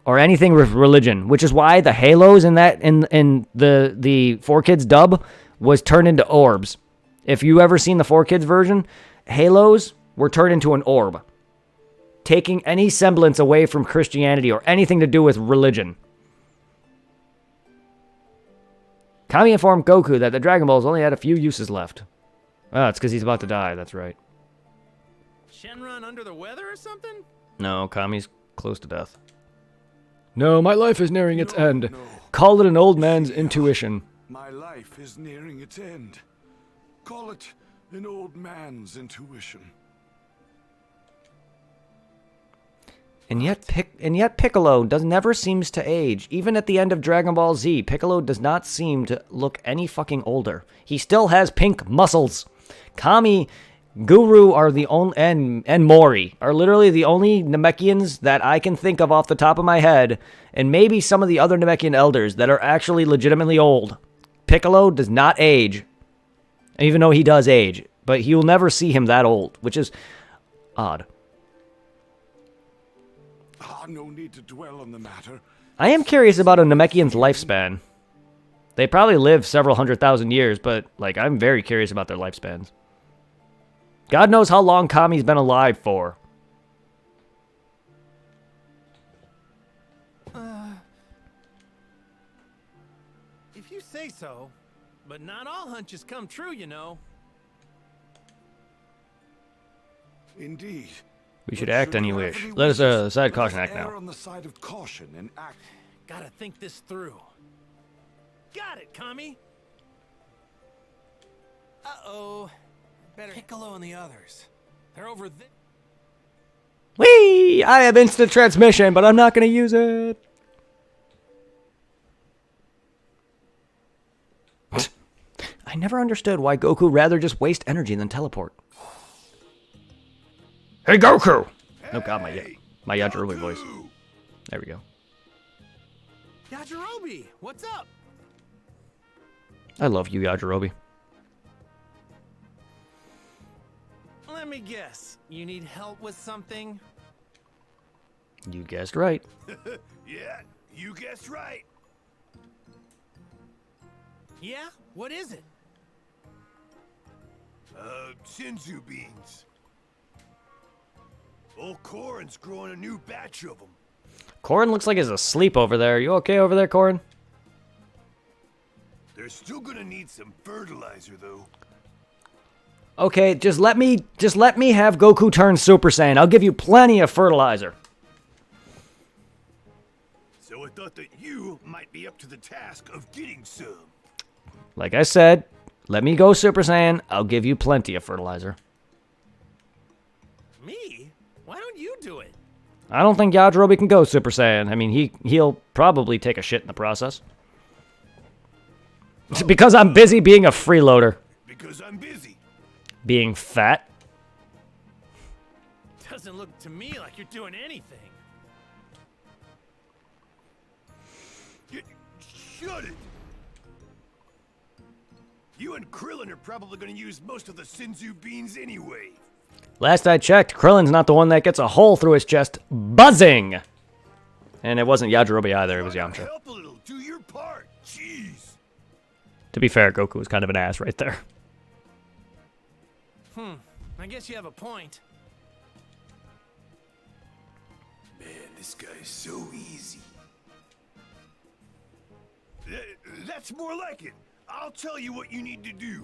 or anything with religion, which is why the halos in the 4Kids dub was turned into orbs. If you ever seen the 4Kids version, halos were turned into an orb, taking any semblance away from Christianity or anything to do with religion. Kami informed Goku that the Dragon Balls only had a few uses left. Oh, it's because he's about to die, that's right. Shenron under the weather or something? No, Kami's close to death. No, my life is nearing its end. No. Call it an old man's intuition. My life is nearing its end. Call it an old man's intuition. And yet Piccolo never seems to age. Even at the end of Dragon Ball Z, Piccolo does not seem to look any fucking older. He still has pink muscles. Kami, Guru are the only, and Mori are literally the only Namekians that I can think of off the top of my head, and maybe some of the other Namekian elders that are actually legitimately old. Piccolo does not age, even though he does age, but you'll never see him that old, which is odd. No need to dwell on the matter. I am curious about a Namekian's lifespan. They probably live several 100,000 years, but I'm very curious about their lifespans. God knows how long Kami's been alive for. If you say so. But not all hunches come true, you know. Indeed. We should But act any gravity wish. Let us wishes, decide let caution us act err now. on the side of caution and act. Gotta think this through. Got it, Kami. Uh-oh. Better Piccolo and the others. They're over there. Whee! I have instant transmission, but I'm not gonna use it. I never understood why Goku rather just waste energy than teleport. Hey, Goku! Oh god, my Yajirobe voice. There we go. Yajirobe, what's up? I love you, Yajirobe. Let me guess. You need help with something? You guessed right. Yeah, you guessed right. Yeah? What is it? Shinzu beans. Old Korin's growing a new batch of them. Korin looks like he's asleep over there. You okay over there, Korin? They're still gonna need some fertilizer, though. Okay, just let me have Goku turn Super Saiyan. I'll give you plenty of fertilizer. So I thought that you might be up to the task of getting some. Like I said, let me go Super Saiyan. I'll give you plenty of fertilizer. Me? Why don't you do it? I don't think Yajirobe can go Super Saiyan. I mean, he'll probably take a shit in the process. Because I'm busy being a freeloader. Because I'm busy. Being fat. Doesn't look to me like you're doing anything. Shut it! You and Krillin are probably going to use most of the Shinzu beans anyway. Last I checked, Krillin's not the one that gets a hole through his chest buzzing. And it wasn't Yajirobe either, it was Yamcha. Help a little, do your part. Jeez. To be fair, Goku was kind of an ass right there. I guess you have a point. Man, this guy's so easy. That's more like it. I'll tell you what you need to do.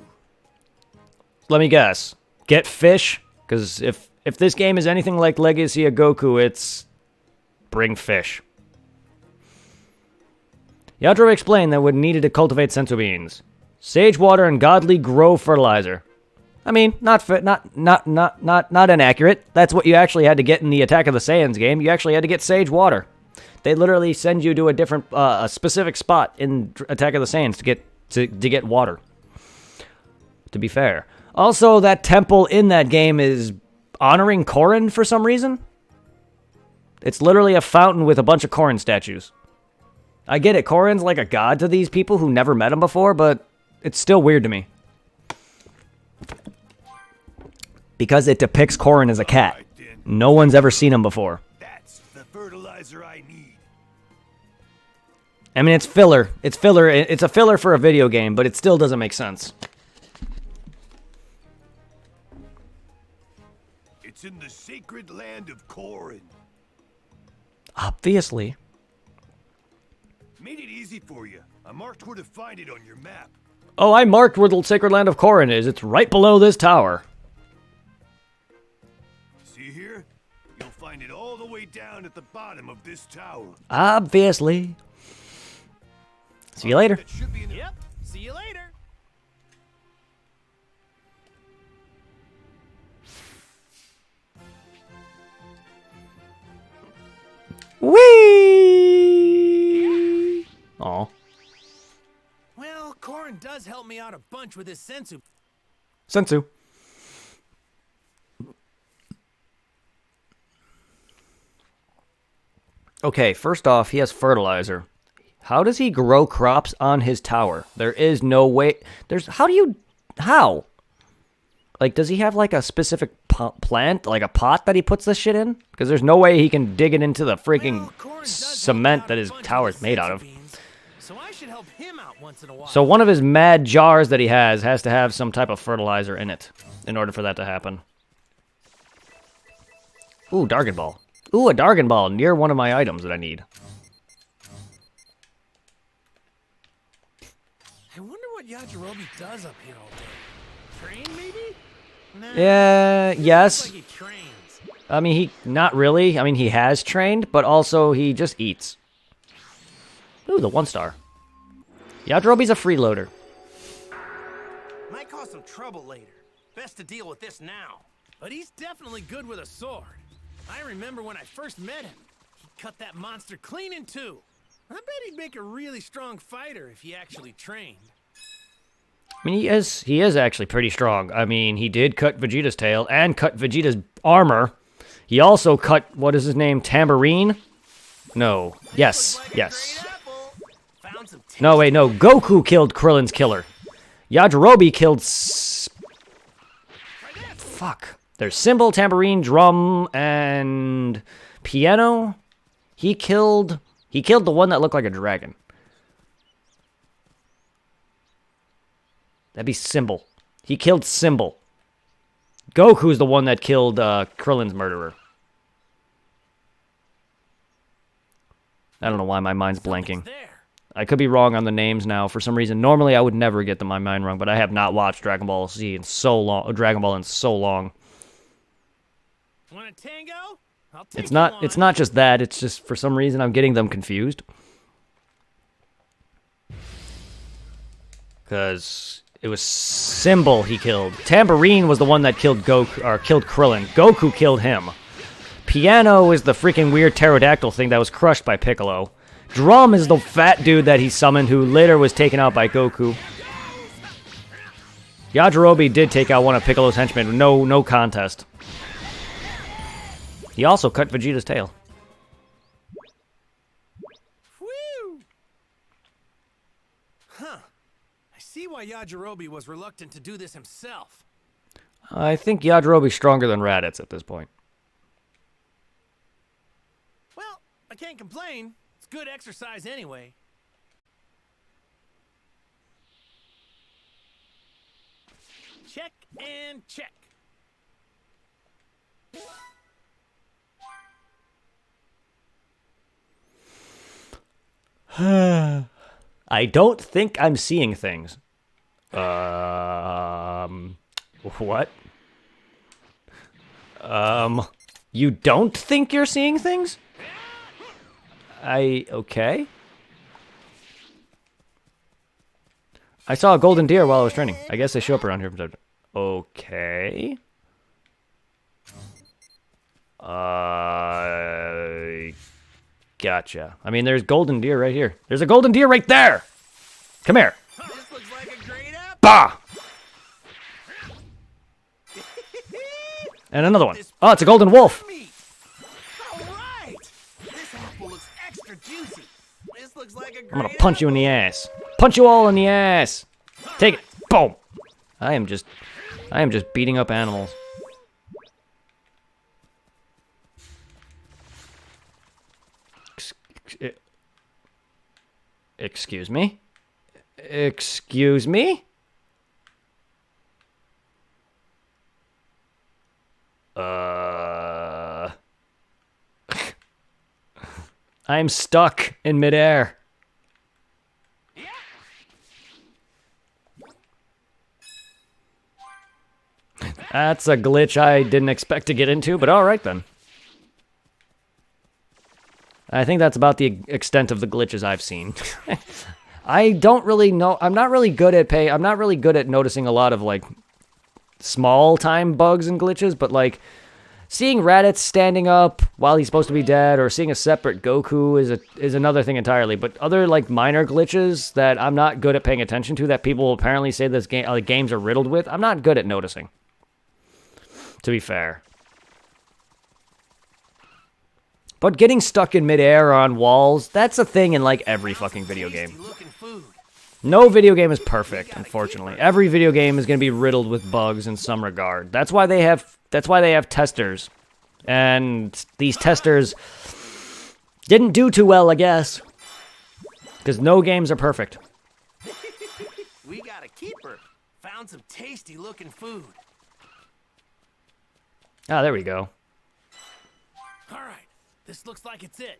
Let me guess. Get fish? Because if this game is anything like Legacy of Goku, it's bring fish. Yajirobe explained that what needed to cultivate senzu beans. Sage water and godly grow fertilizer. I mean, not inaccurate. That's what you actually had to get in the Attack of the Saiyans game. You actually had to get sage water. They literally send you to a different, a specific spot in Attack of the Saiyans to get water. To be fair. Also, that temple in that game is honoring Korin for some reason. It's literally a fountain with a bunch of Korin statues. I get it, Korin's like a god to these people who never met him before, but it's still weird to me. Because it depicts Korin as a cat. No one's ever seen him before. That's the fertilizer I need. I mean, it's filler. It's filler. It's a filler for a video game, but it still doesn't make sense. It's in the sacred land of Korin. Obviously. Made it easy for you. I marked where to find it on your map. Oh, I marked where the sacred land of Korin is. It's right below this tower. See here? You'll find it all the way down at the bottom of this tower. Obviously. See you later. That should be in the Yep. See you later. Whee! Aw. Well, Korin does help me out a bunch with his sensu. Sensu. Okay, first off, he has fertilizer. How does he grow crops on his tower? There is no way. How? Like, does he have like a specific plant, like a pot that he puts this shit in? Because there's no way he can dig it into the freaking cement that his tower is made out of. So I should help him out once in a while. So one of his mad jars that he has to have some type of fertilizer in it in order for that to happen. Ooh, Dargon Ball. Ooh, a Dargon Ball near one of my items that I need. I wonder what Yajirobe does up here all day. Train, maybe? Nah, Yeah, yes. looks like he trains. I mean, not really. I mean, he has trained, but also he just eats. Ooh, the 1-star. Yajirobe's a freeloader. Might cause some trouble later. Best to deal with this now. But he's definitely good with a sword. I remember when I first met him. He cut that monster clean in two. I bet he'd make a really strong fighter if he actually trained. I mean, he is actually pretty strong. I mean, he did cut Vegeta's tail and cut Vegeta's armor. He also cut, what is his name, Tambourine? No. Yes, yes. No, wait, no. Goku killed Krillin's killer. Yajirobe killed... Fuck. There's cymbal, tambourine, drum, and piano. He killed the one that looked like a dragon. That'd be Cymbal. He killed Cymbal. Goku's the one that killed Krillin's murderer. I don't know why my mind's blanking. I could be wrong on the names now for some reason. Normally, I would never get my mind wrong, but I have not watched Dragon Ball Z in so long. Dragon Ball in so long. Want a tango? I'll take It's not. It's not just that. It's just for some reason I'm getting them confused. Because it was Cymbal he killed. Tambourine was the one that killed Goku or killed Krillin. Goku killed him. Piano is the freaking weird pterodactyl thing that was crushed by Piccolo. Drum is the fat dude that he summoned who later was taken out by Goku. Yajirobe did take out one of Piccolo's henchmen. No contest. He also cut Vegeta's tail. Whew. Huh. I see why Yajirobe was reluctant to do this himself. I think Yajirobe's stronger than Raditz at this point. Well, I can't complain. It's good exercise anyway. Check and check. I don't think I'm seeing things. What? You don't think you're seeing things? Okay. I saw a golden deer while I was training. I guess they show up around here from time to time. Okay. Gotcha. I mean, there's golden deer right here. There's a golden deer right there! Come here. This looks like a great apple. Bah! And another one. Oh, it's a golden wolf. All right. This apple looks extra juicy. This looks like a great I'm gonna punch you in the ass. Punch you all in the ass. Take it. Boom. I am just beating up animals. Excuse me? Excuse me? I'm stuck in midair. That's a glitch I didn't expect to get into, but alright then. I think that's about the extent of the glitches I've seen. I don't really know. I'm not really good at noticing a lot of like small time bugs and glitches, but like seeing Raditz standing up while he's supposed to be dead or seeing a separate Goku is another thing entirely. But other like minor glitches that I'm not good at paying attention to that people apparently say this games are riddled with, I'm not good at noticing. To be fair. But getting stuck in midair on walls, that's a thing in like every fucking video game. No video game is perfect, unfortunately. Every video game is going to be riddled with bugs in some regard. That's why they have testers. And these testers didn't do too well, I guess. Because no games are perfect. We got a keeper. Found some tasty looking food. Ah, there we go. All right. This looks like it's it.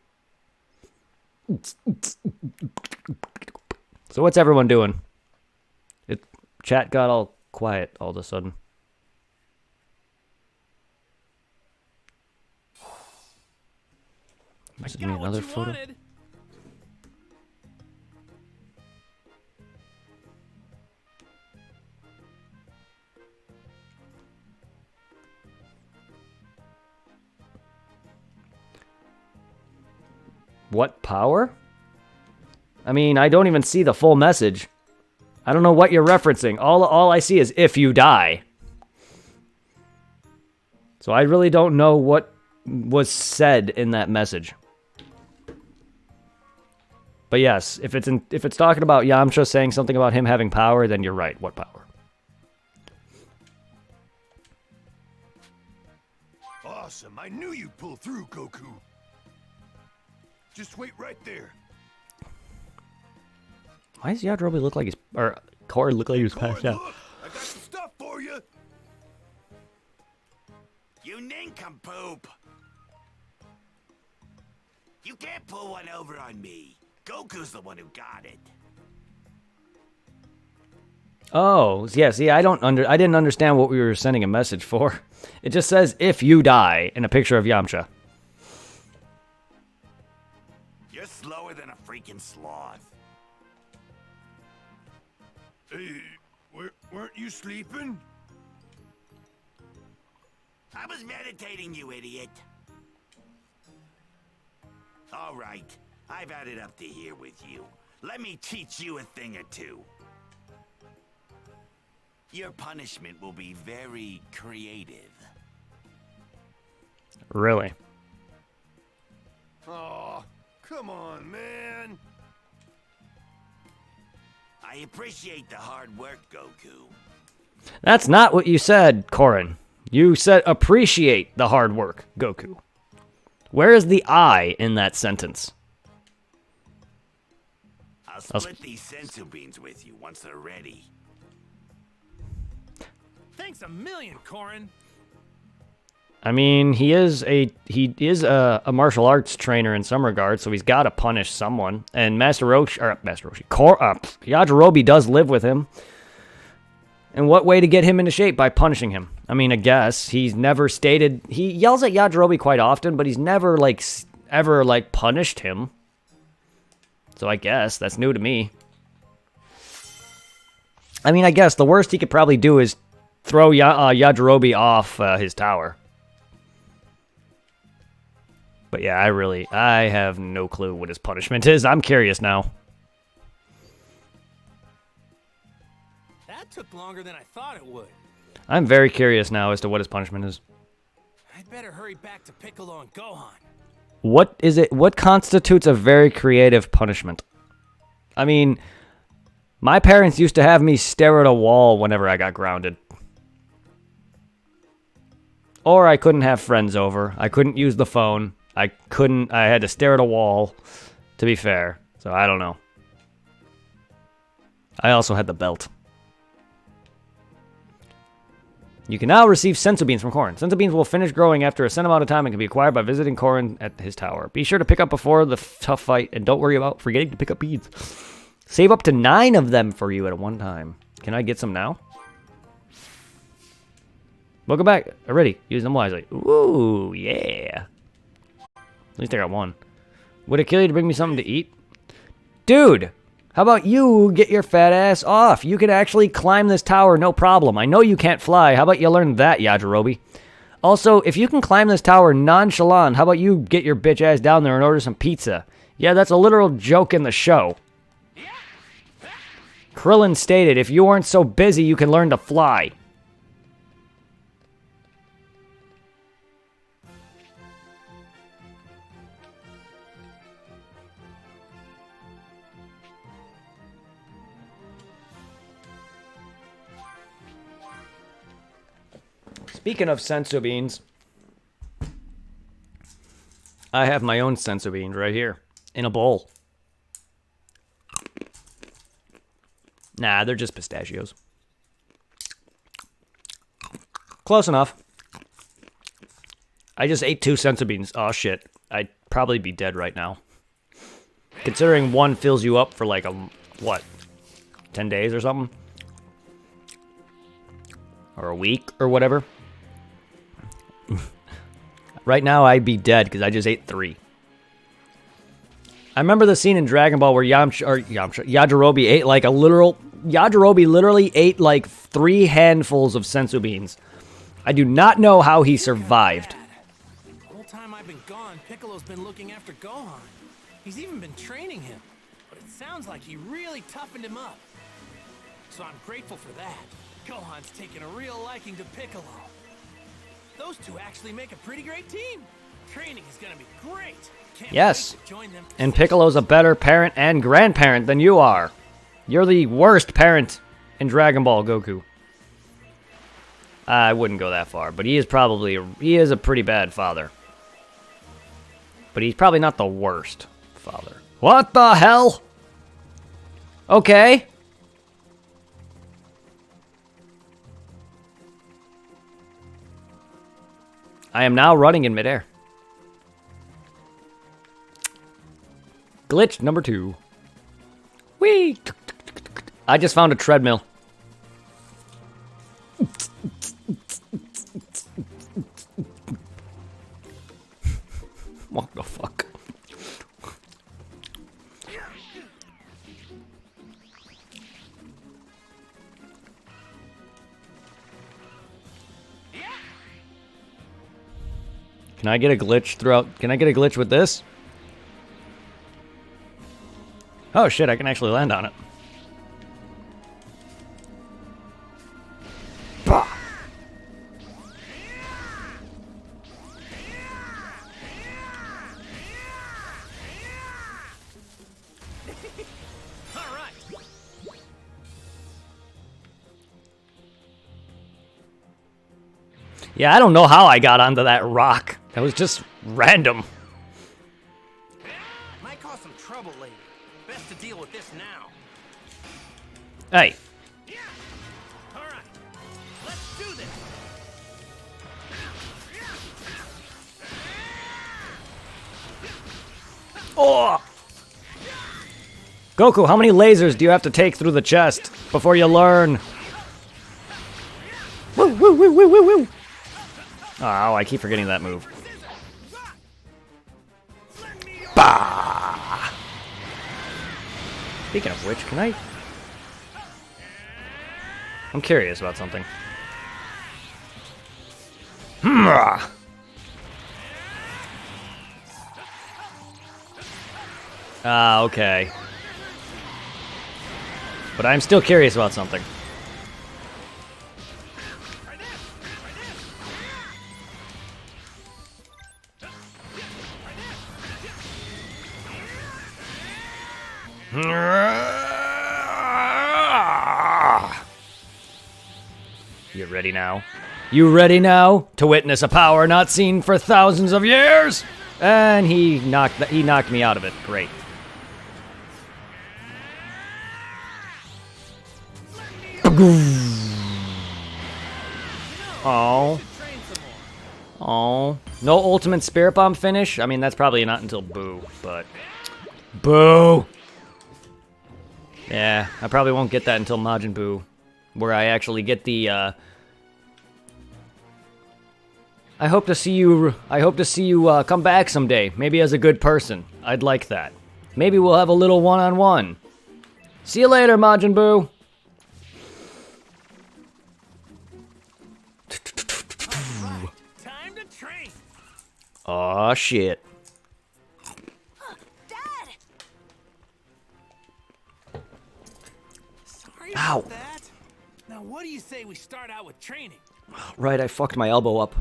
So what's everyone doing? Chat got all quiet all of a sudden. Message me another photo. Wanted. What power? I mean, I don't even see the full message. I don't know what you're referencing. All I see is if you die. So I really don't know what was said in that message. But yes, if it's talking about Yamcha saying something about him having power, then you're right. What power? Awesome. I knew you'd pull through, Goku. Just wait right there. Why does Yajirobe look like he's... Or Korra look like he was passed out? Look, I got some stuff for you. You nincompoop! You can't pull one over on me. Goku's the one who got it. Oh, yeah, see, I didn't understand what we were sending a message for. It just says, if you die, in a picture of Yamcha. You're slower than a freaking sloth. Hey, weren't you sleeping? I was meditating, you idiot. All right, I've had it up to here with you. Let me teach you a thing or two. Your punishment will be very creative. Really? Aw, come on, man. I appreciate the hard work, Goku. That's not what you said, Korin. You said appreciate the hard work, Goku. Where is the I in that sentence? I'll split these sensu beans with you once they're ready. Thanks a million, Korin. I mean, he is a martial arts trainer in some regards, so he's got to punish someone. And Yajirobe does live with him. And what way to get him into shape? By punishing him. I mean, I guess he's never stated. He yells at Yajirobe quite often, but he's never ever punished him. So I guess that's new to me. I mean, I guess the worst he could probably do is throw Yajirobe off his tower. But yeah, I have no clue what his punishment is. I'm curious now. That took longer than I thought it would. I'm very curious now as to what his punishment is. I'd better hurry back to Piccolo and Gohan. What is it? What constitutes a very creative punishment? I mean, my parents used to have me stare at a wall whenever I got grounded. Or I couldn't have friends over. I couldn't use the phone. I had to stare at a wall, to be fair. So I don't know. I also had the belt. You can now receive senzu beans from Korin. Senzu beans will finish growing after a set amount of time and can be acquired by visiting Korin at his tower. Be sure to pick up before the tough fight, and don't worry about forgetting to pick up beads. Save up to 9 of them for you at one time. Can I get some now? Welcome back. Already. Use them wisely. Ooh, yeah. At least I got one. Would it kill you to bring me something to eat? Dude, how about you get your fat ass off? You can actually climb this tower, no problem. I know you can't fly. How about you learn that, Yajirobe? Also, if you can climb this tower nonchalant, how about you get your bitch ass down there and order some pizza? Yeah, that's a literal joke in the show. Krillin stated, if you weren't so busy, you can learn to fly. Speaking of senzu beans, I have my own senzu beans right here in a bowl. Nah, they're just pistachios. Close enough. I just ate 2 senzu beans. Oh shit, I'd probably be dead right now. Considering one fills you up for like 10 days or something? Or a week or whatever. Right now, I'd be dead because I just ate 3. I remember the scene in Dragon Ball where Yajirobe ate like a literal... Yajirobe literally ate like 3 handfuls of sensu beans. I do not know how he survived. The whole time I've been gone, Piccolo's been looking after Gohan. He's even been training him. But it sounds like he really toughened him up. So I'm grateful for that. Gohan's taken a real liking to Piccolo. Those two actually make a pretty great team. Training is gonna be great. Can't Yes. wait to join them. And Piccolo's a better parent and grandparent than you are. You're the worst parent in Dragon Ball, Goku. I wouldn't go that far, but he is a pretty bad father. But he's probably not the worst father. What the hell? Okay. I am now running in midair. Glitch number 2. Whee! I just found a treadmill. What the fuck? Can I get a glitch throughout? Can I get a glitch with this? Oh shit, I can actually land on it. Bah! All right. Yeah, I don't know how I got onto that rock. That was just random. Might cause some trouble later. Best to deal with this now. Hey. All right. Let's do this. Oh! Goku, how many lasers do you have to take through the chest before you learn? Woo, woo, woo, woo, woo, woo. Oh, I keep forgetting that move. Bah! Speaking of which, can I... I'm curious about something. Ah, okay. But I'm still curious about something. You ready now? You ready now to witness a power not seen for thousands of years? And he knocked me out of it. Great. Oh. Oh. No ultimate spirit bomb finish? I mean, that's probably not until Boo, but... Boo! Yeah, I probably won't get that until Majin Buu, where I actually get the, I hope to see you come back someday, maybe as a good person. I'd like that. Maybe we'll have a little one-on-one. See you later, Majin Buu! Time to train. Aw, shit. Dad! Sorry Ow. about that. Now, what do you say we start out with training? Right, I fucked my elbow up.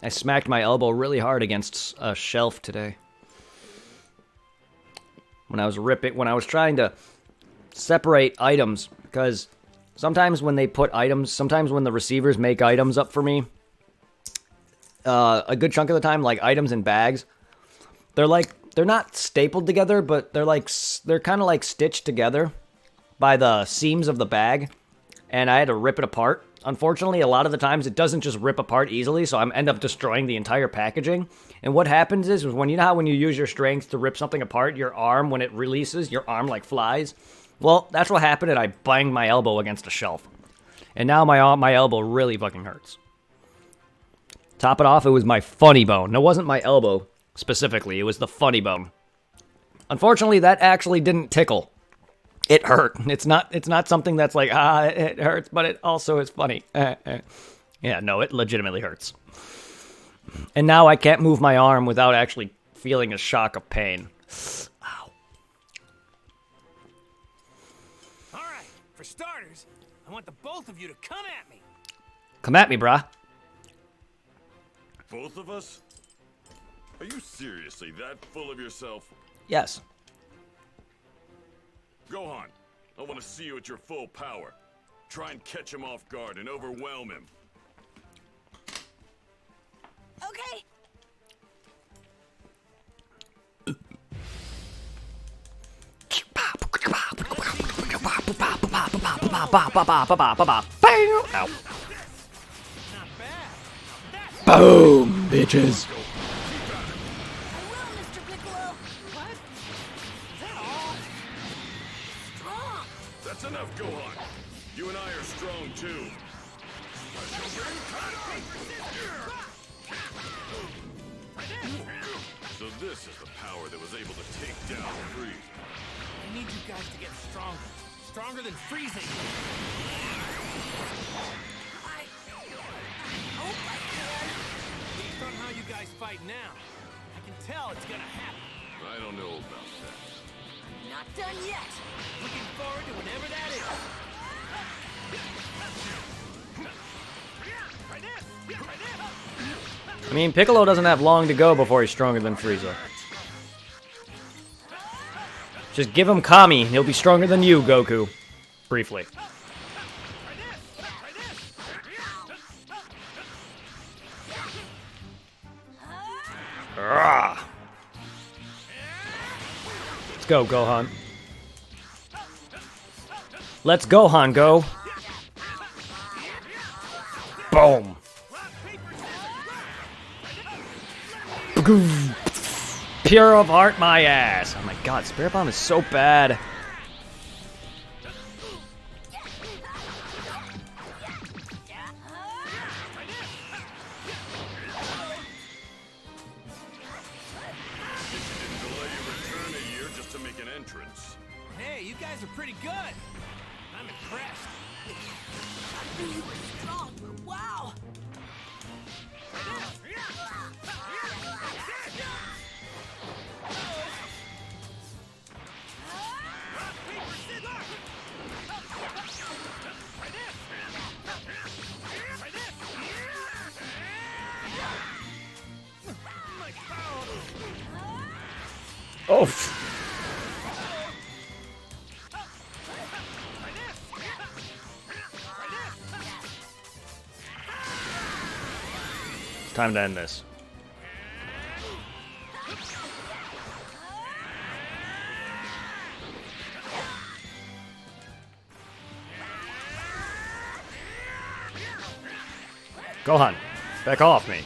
I smacked my elbow really hard against a shelf today. When I was trying to separate items, because sometimes when they put items, sometimes when the receivers make items up for me, a good chunk of the time, like items in bags, they're not stapled together, but they're kind of like stitched together by the seams of the bag, and I had to rip it apart. Unfortunately, a lot of the times it doesn't just rip apart easily, so I end up destroying the entire packaging. And what happens is when you know how when you use your strength to rip something apart, your arm, when it releases, your arm like flies? Well, that's what happened, and I banged my elbow against a shelf. And now my elbow really fucking hurts. Top it off, it was my funny bone. It wasn't my elbow specifically, it was the funny bone. Unfortunately, that actually didn't tickle. It hurt. It's not something that's like, it hurts, but it also is funny. Yeah, no, it legitimately hurts. And now I can't move my arm without actually feeling a shock of pain. Ow. All right, for starters, I want the both of you to come at me. Come at me, brah. Both of us? Are you seriously that full of yourself? Yes. Gohan, I want to see you at your full power. Try and catch him off guard and overwhelm him. Okay. Ow. Boom, bitches. I will, Mr. Piccolo. What? Is that all? Strong. That's enough, Gohan. You and I are strong too. So this is the power that was able to take down Frieza. I need you guys to get stronger. Stronger than freezing. I hope I can. Based on how you guys fight now, I can tell it's gonna happen. I don't know about that. Not done yet. Looking forward to whenever that is. I mean, Piccolo doesn't have long to go before he's stronger than Frieza. Just give him Kami, and he'll be stronger than you, Goku. Briefly. Let's go, Gohan. Let's Gohan go. Boom. Pure of heart, my ass. Oh my god, Spirit Bomb is so bad. Hey, you guys are pretty good. I'm impressed. I knew you were strong. Wow. Oh. It's time to end this. Gohan, back off me.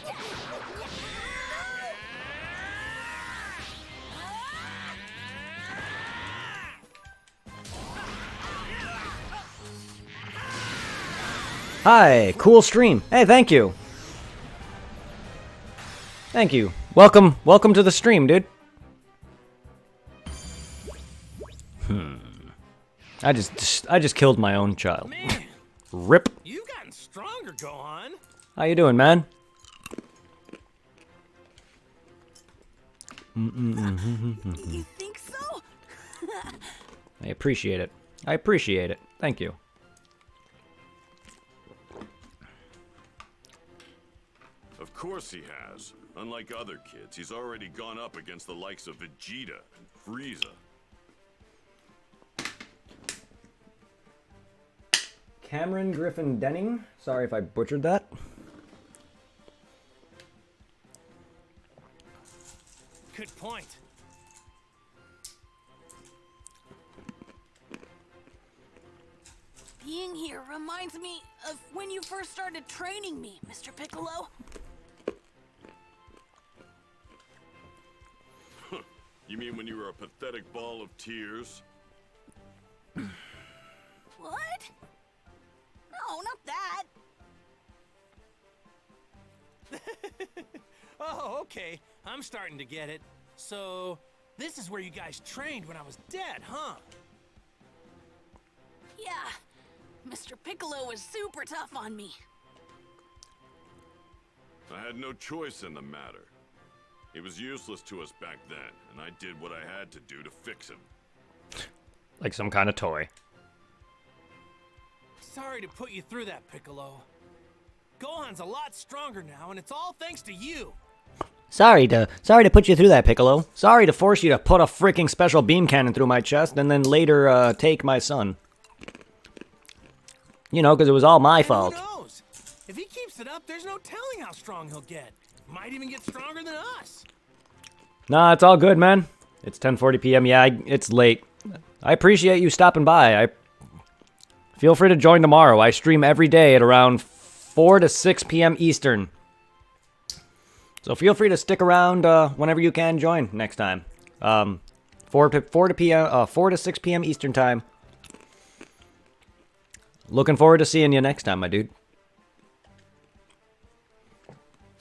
Hi, cool stream. Hey, thank you. Thank you. Welcome to the stream, dude. I just killed my own child. Man, Rip. you've gotten stronger, Gohan. How you doing, man? You think so? I appreciate it. I appreciate it. Thank you. Of course he has. Unlike other kids, he's already gone up against the likes of Vegeta and Frieza. Cameron Griffin Denning. Sorry if I butchered that. Good point. Being here reminds me of when you first started training me, Mr. Piccolo. You mean when you were a pathetic ball of tears? What? No, not Okay, I'm starting to get it. So, this is where you guys trained when I was dead, huh? Yeah, Mr. Piccolo was super tough on me. I had no choice in the matter. He was useless to us back then, and I did what I had to do to fix him. Like some kind of toy. Sorry to put you through that, Piccolo. Gohan's a lot stronger now, and it's all thanks to you. Sorry to put you through that, Piccolo. Sorry to force you to put a freaking special beam cannon through my chest and then later take my son. You know, because it was all my fault. Who knows? If he keeps it up, there's no telling how strong he'll get. Might even get stronger than us. Nah, it's all good, man. It's 10:40 p.m. Yeah, it's late. I appreciate you stopping by. Feel free to join tomorrow. I stream every day at around 4 to 6 p.m. Eastern. So feel free to stick around whenever you can join next time. 4 to 6 p.m. Eastern time. Looking forward to seeing you next time, my dude.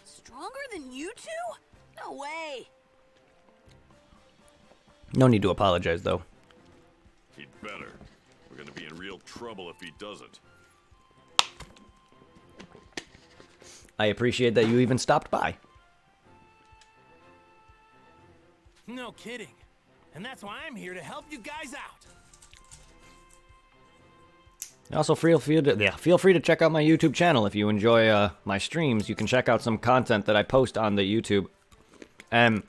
Stronger than you two? No way. No need to apologize, though. He'd better. We're gonna be in real trouble if he doesn't. I appreciate that you even stopped by. No kidding. And that's why I'm here to help you guys out. Also, feel free to check out my YouTube channel if you enjoy my streams. You can check out some content that I post on the YouTube. And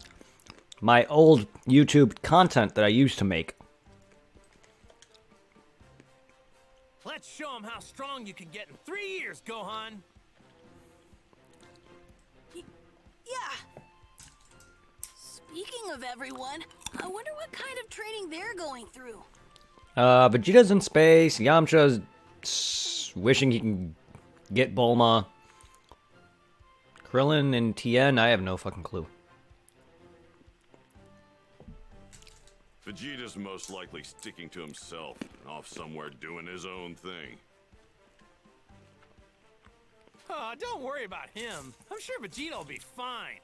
my old YouTube content that I used to make. Let's show him how strong you can get in 3 years, Gohan. Yeah. Speaking of everyone, I wonder what kind of training they're going through. Vegeta's in space. Yamcha's wishing he can get Bulma. Krillin and Tien, I have no fucking clue. Vegeta's most likely sticking to himself, off somewhere doing his own thing. Don't worry about him. I'm sure Vegeta will be fine.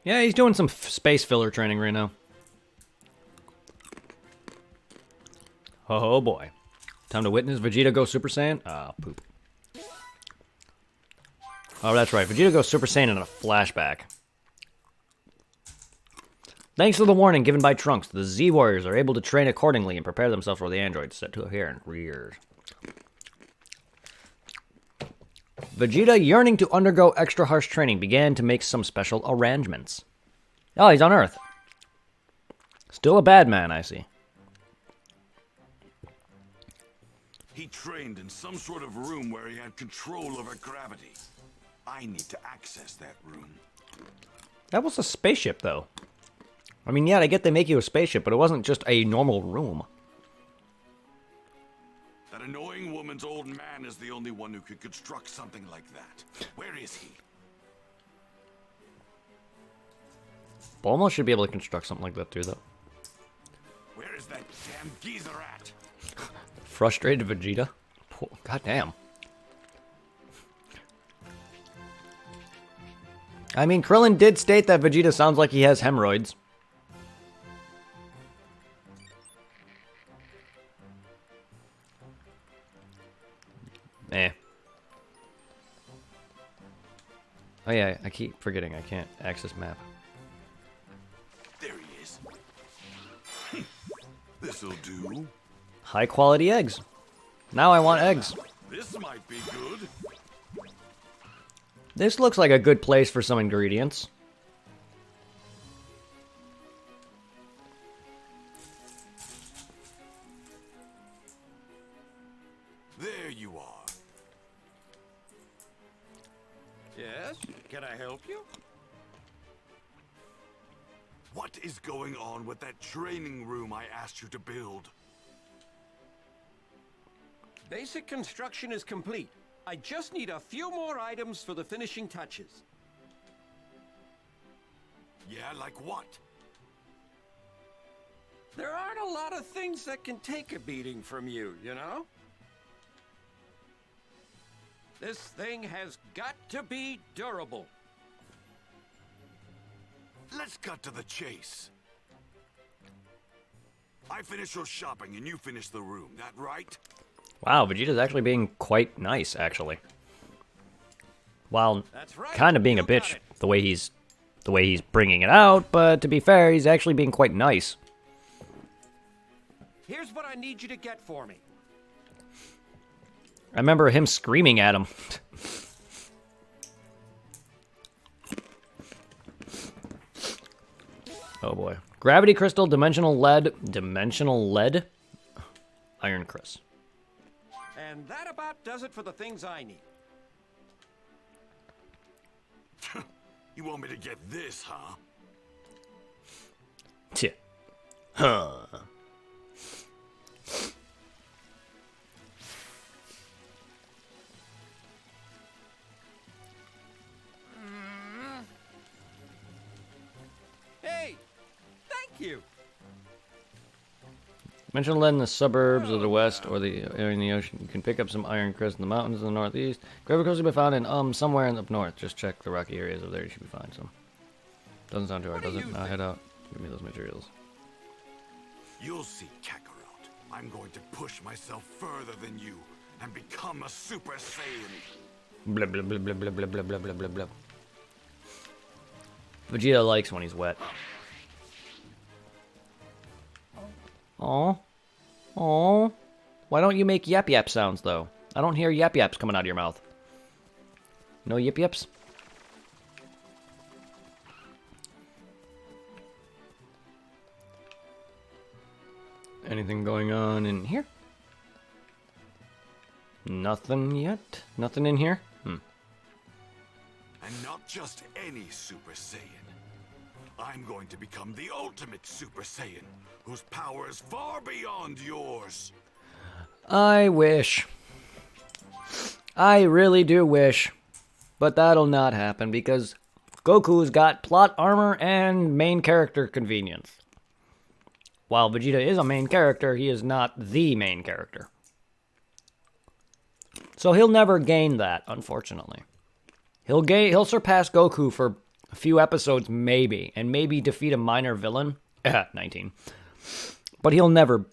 Yeah, he's doing some space filler training right now. Oh boy. Time to witness Vegeta go Super Saiyan? Ah, poop. Oh, that's right. Vegeta goes Super Saiyan in a flashback. Thanks to the warning given by Trunks, the Z Warriors are able to train accordingly and prepare themselves for the androids set to appear in rears. Vegeta, yearning to undergo extra harsh training, began to make some special arrangements. Oh, he's on Earth. Still a bad man, I see. He trained in some sort of room where he had control over gravity. I need to access that room. That was a spaceship, though. I mean, yeah, I get they make you a spaceship, but it wasn't just a normal room. That annoying woman's old man is the only one who could construct something like that. Where is he? Bulma should be able to construct something like that, too, though. Where is that damn geezer at? Frustrated Vegeta? God damn. I mean, Krillin did state that Vegeta sounds like he has hemorrhoids. Eh. Oh yeah, I keep forgetting I can't access map. There he is. This'll do. High quality eggs. Now I want eggs. This might be good. This looks like a good place for some ingredients. There you are. Yes? Can I help you? What is going on with that training room I asked you to build? Basic construction is complete. I just need a few more items for the finishing touches. Yeah, like what? There aren't a lot of things that can take a beating from you, you know? This thing has got to be durable. let's cut to the chase. I finish your shopping and you finish the room, that right? Wow, Vegeta's actually being quite nice, actually. While That's right. kind of being a You got bitch it. the way he's bringing it out, but to be fair, he's actually being quite nice. Here's what I need you to get for me. I remember him screaming at him. Oh boy. Gravity crystal, dimensional lead, iron crystal. And that about does it for the things I need. You want me to get this, huh? Tch. Huh. Hey, thank you. Dimensional lead in the suburbs of the west or the area in the ocean. You can pick up some iron crystal in the mountains in the northeast. Gravity crystal will be found in somewhere in the up north. Just check the rocky areas over there. You should be fine. Some. Doesn't sound too hard, does it? Now head out. Give me those materials. You'll see, Kakarot. I'm going to push myself further than you and become a Super Saiyan. Blah blah blah blah blah blah blah blah blah blah blah. Vegeta likes when he's wet. Aw. Aw. Why don't you make yap yap sounds, though? I don't hear yap yaps coming out of your mouth. No yip yaps? Anything going on in here? Nothing yet? Nothing in here? And not just any Super Saiyan. I'm going to become the ultimate Super Saiyan, whose power is far beyond yours. I wish. I really do wish. But that'll not happen because Goku's got plot armor and main character convenience. While Vegeta is a main character, he is not the main character. So he'll never gain that, unfortunately. He'll surpass Goku for a few episodes, maybe, and maybe defeat a minor villain. 19. But he'll never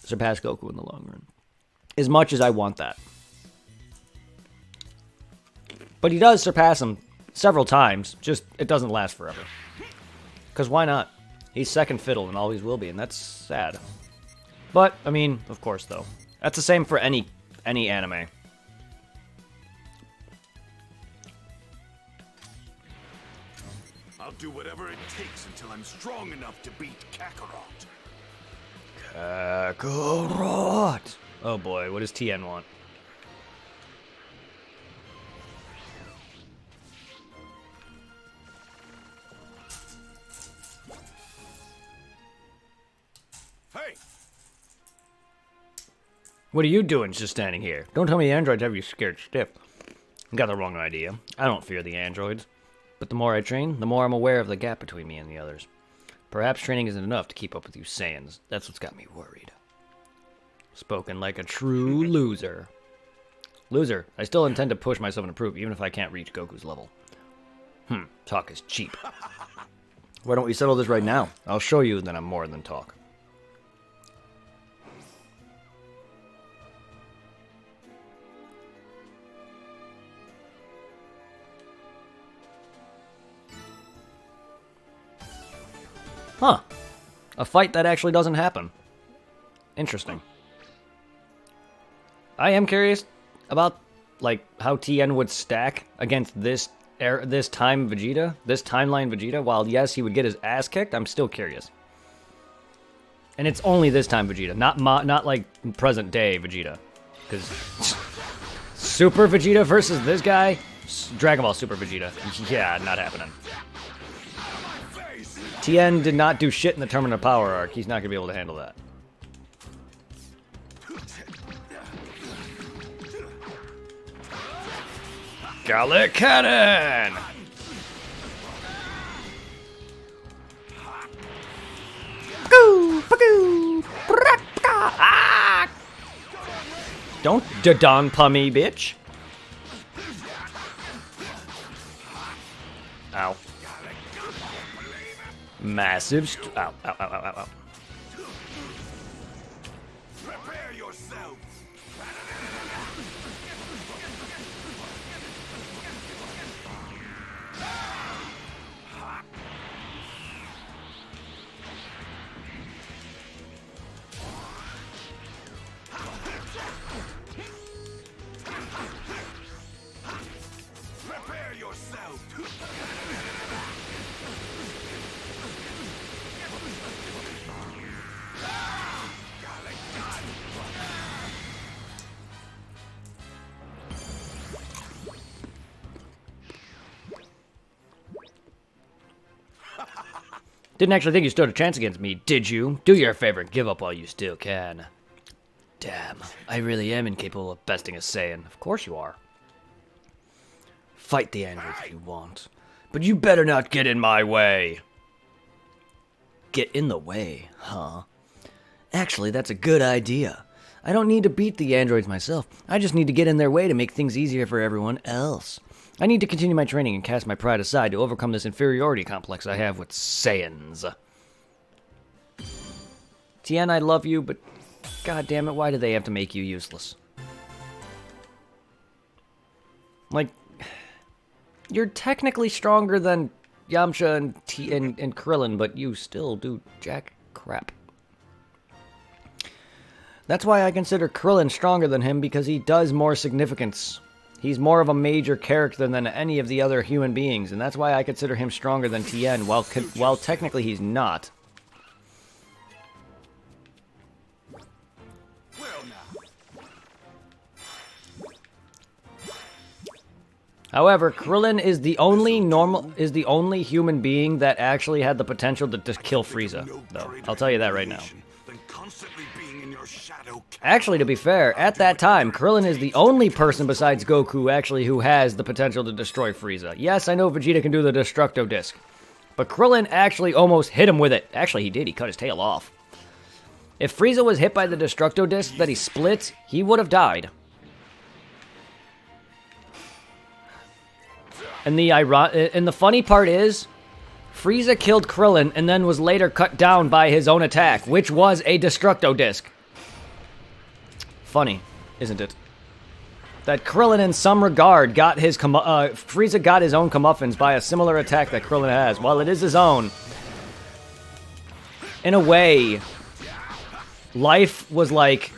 surpass Goku in the long run. As much as I want that. But he does surpass him several times, just it doesn't last forever. Because why not? He's second fiddle and always will be, and that's sad. But, I mean, of course, though. That's the same for any anime. I'll do whatever it takes until I'm strong enough to beat Kakarot. Kakarot! Oh boy, what does TN want? Hey! What are you doing just standing here? Don't tell me the androids have you scared stiff. You got the wrong idea. I don't fear the androids. But the more I train, the more I'm aware of the gap between me and the others. Perhaps training isn't enough to keep up with you Saiyans. That's what's got me worried. Spoken like a true loser. Loser, I still intend to push myself and improve, even if I can't reach Goku's level. Talk is cheap. Why don't we settle this right now? I'll show you that I'm more than talk. Huh. A fight that actually doesn't happen. Interesting. I am curious about, like, how TN would stack against this timeline Vegeta. While, yes, he would get his ass kicked, I'm still curious. And it's only this time Vegeta, not like present day Vegeta. Because Super Vegeta versus this guy? Dragon Ball Super Vegeta. Yeah, not happening. TN did not do shit in the Tournament of Power arc. He's not going to be able to handle that. Gallic Cannon! Don't Dodonpa me, bitch. Ow. Massive. Ow, ow, ow, ow, ow. Prepare yourself. Prepare yourself. Didn't actually think you stood a chance against me, did you? Do your favor and give up while you still can. Damn, I really am incapable of besting a Saiyan. Of course you are. Fight the androids if you want. But you better not get in my way. Get in the way, huh? Actually, that's a good idea. I don't need to beat the androids myself. I just need to get in their way to make things easier for everyone else. I need to continue my training and cast my pride aside to overcome this inferiority complex I have with Saiyans. Tien, I love you, but god damn it, why do they have to make you useless? Like, you're technically stronger than Yamcha and Krillin, but you still do jack crap. That's why I consider Krillin stronger than him, because he does more significance. He's more of a major character than any of the other human beings, and that's why I consider him stronger than Tien, while technically he's not. However, Krillin is the only human being that actually had the potential to kill Frieza, though. I'll tell you that right now. Actually, to be fair, at that time, Krillin is the only person besides Goku actually who has the potential to destroy Frieza. Yes, I know Vegeta can do the Destructo Disc, but Krillin actually almost hit him with it. Actually, he did. He cut his tail off. If Frieza was hit by the Destructo Disc that he split, he would have died. And the funny part is, Frieza killed Krillin and then was later cut down by his own attack, which was a Destructo Disc. Funny, isn't it? That Krillin, in some regard, got his Frieza got his own comeuppance by a similar attack that Krillin has. While it is his own, in a way, life was like,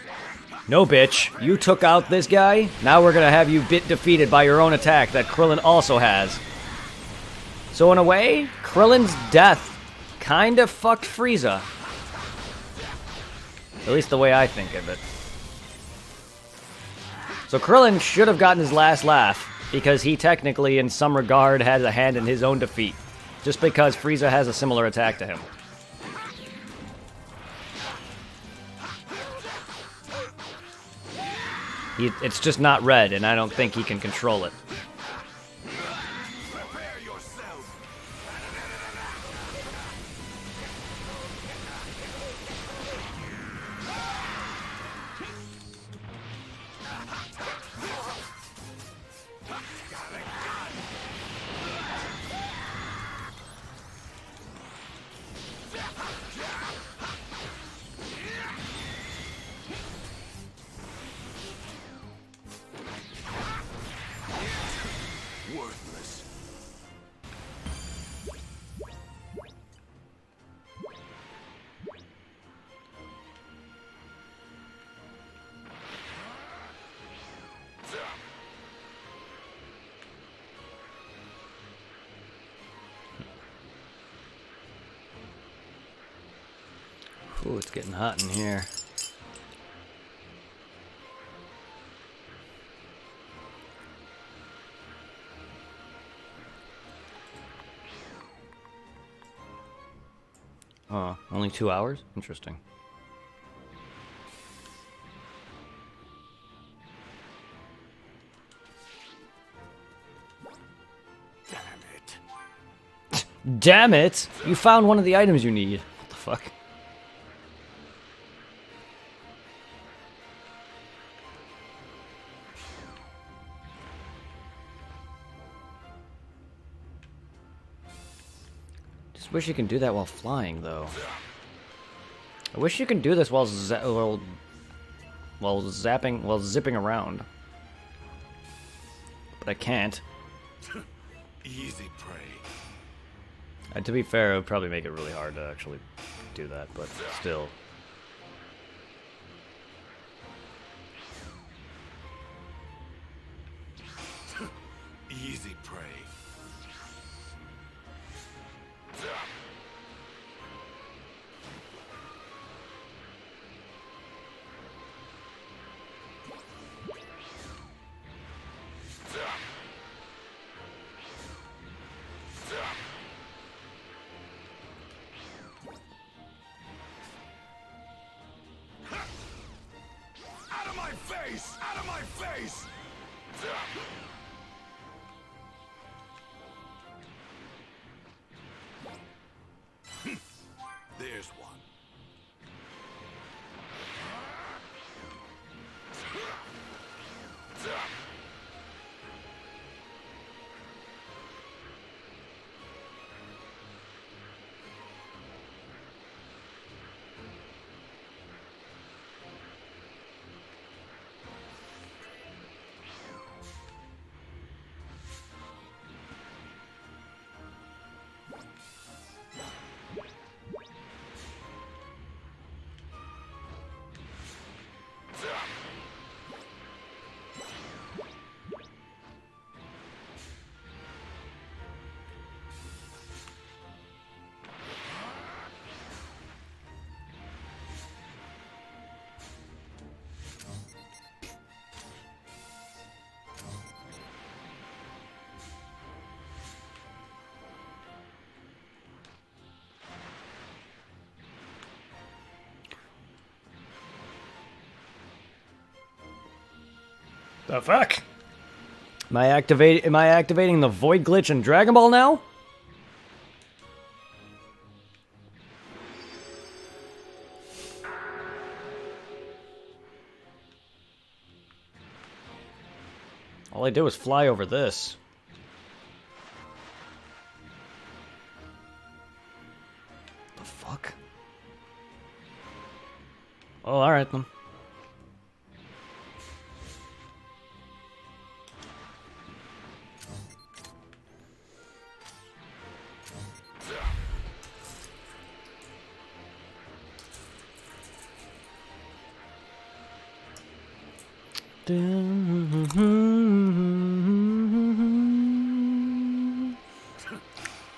no, bitch, you took out this guy, now we're gonna have you defeated by your own attack that Krillin also has. So in a way, Krillin's death kind of fucked Frieza. At least the way I think of it. So Krillin should have gotten his last laugh, because he technically, in some regard, has a hand in his own defeat. Just because Frieza has a similar attack to him. It's just not red, and I don't think he can control it. Worthless. Ooh, it's getting hot in here. Oh, only 2 hours? Interesting. Damn it. Damn it! You found one of the items you need. What the fuck? Just wish you can do that while flying, though. I wish you can do this while zipping around. But I can't. Easy prey. And to be fair, it would probably make it really hard to actually do that, but still. Easy prey. Out of my face! Out of my face! There's one. The fuck? Am I activating the void glitch in Dragon Ball now? All I do is fly over this. The fuck? Oh, alright then.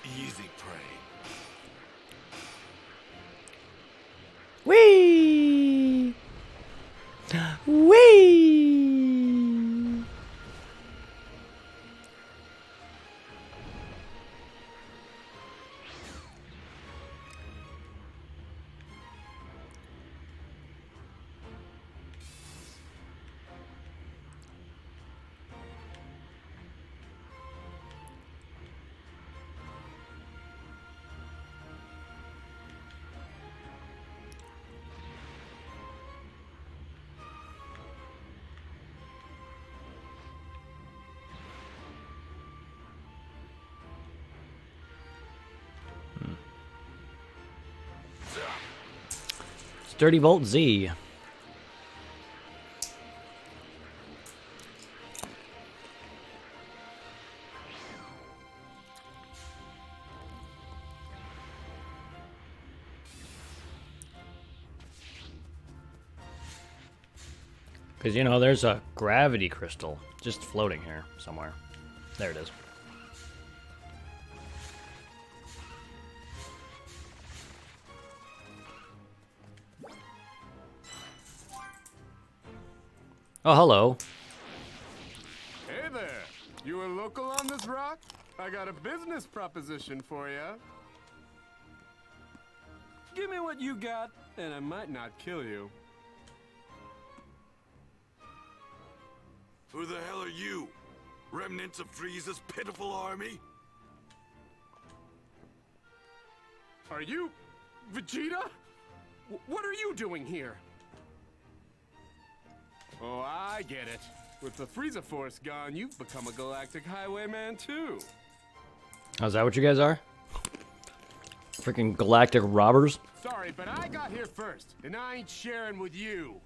Easy prey. Whee! Whee! Sturdy Bolt Z. Because, you know, there's a gravity crystal just floating here somewhere. There it is. Oh, hello. Hey there! You a local on this rock? I got a business proposition for ya. Give me what you got, and I might not kill you. Who the hell are you? Remnants of Frieza's pitiful army? Are you... Vegeta? What are you doing here? Oh, I get it. With the Frieza Force gone, you've become a galactic highwayman too. Oh, is that what you guys are? Freaking galactic robbers. Sorry, but I got here first, and I ain't sharing with you.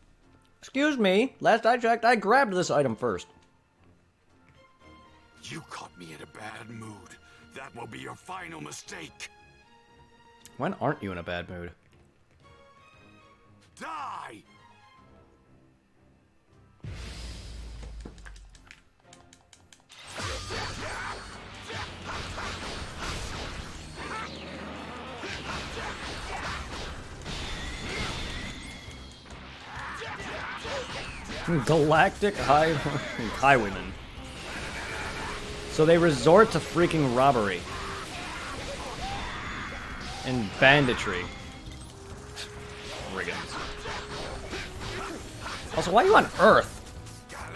Excuse me. Last I checked, I grabbed this item first. You caught me in a bad mood. That will be your final mistake. When aren't you in a bad mood? Die! Galactic highwaymen. So they resort to freaking robbery. And banditry. Brigands. Also, why are you on Earth?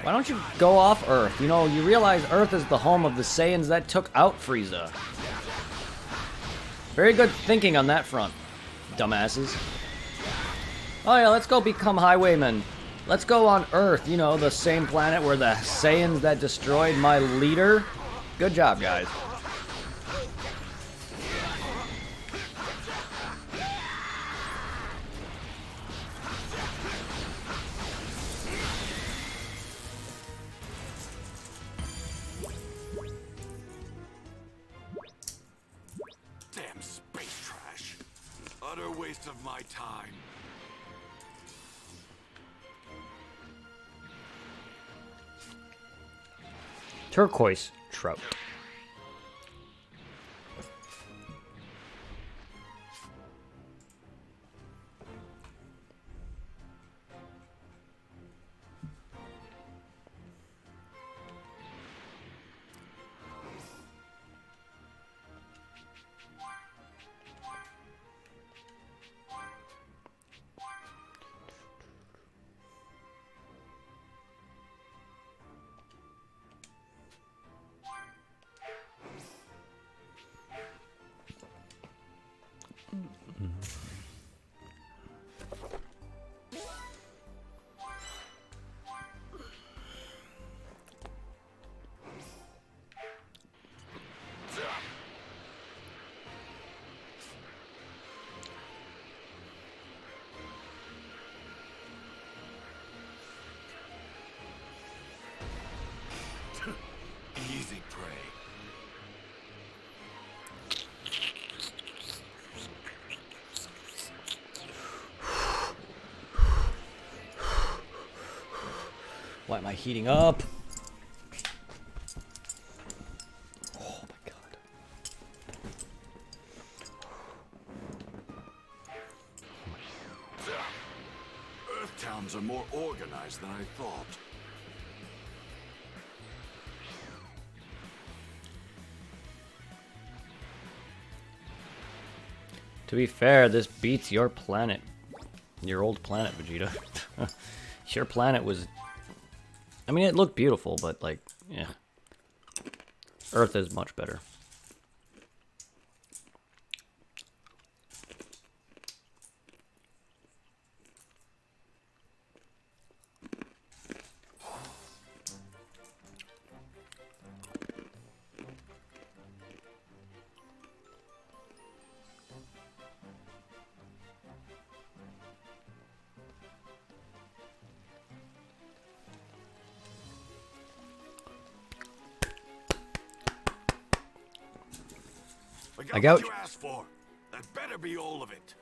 Why don't you go off Earth? You know, you realize Earth is the home of the Saiyans that took out Frieza. Very good thinking on that front, dumbasses. Oh yeah, let's go become highwaymen. Let's go on Earth, you know, the same planet where the Saiyans that destroyed my leader. Good job, guys. Damn space trash. Utter waste of my time. Turquoise trout. Easy prey. Why am I heating up? Oh my god. Earth towns are more organized than I thought. To be fair, this beats your planet. Your old planet, Vegeta. Your planet was... I mean, it looked beautiful, but, like, yeah. Earth is much better. I got what you asked for. That better be all of it.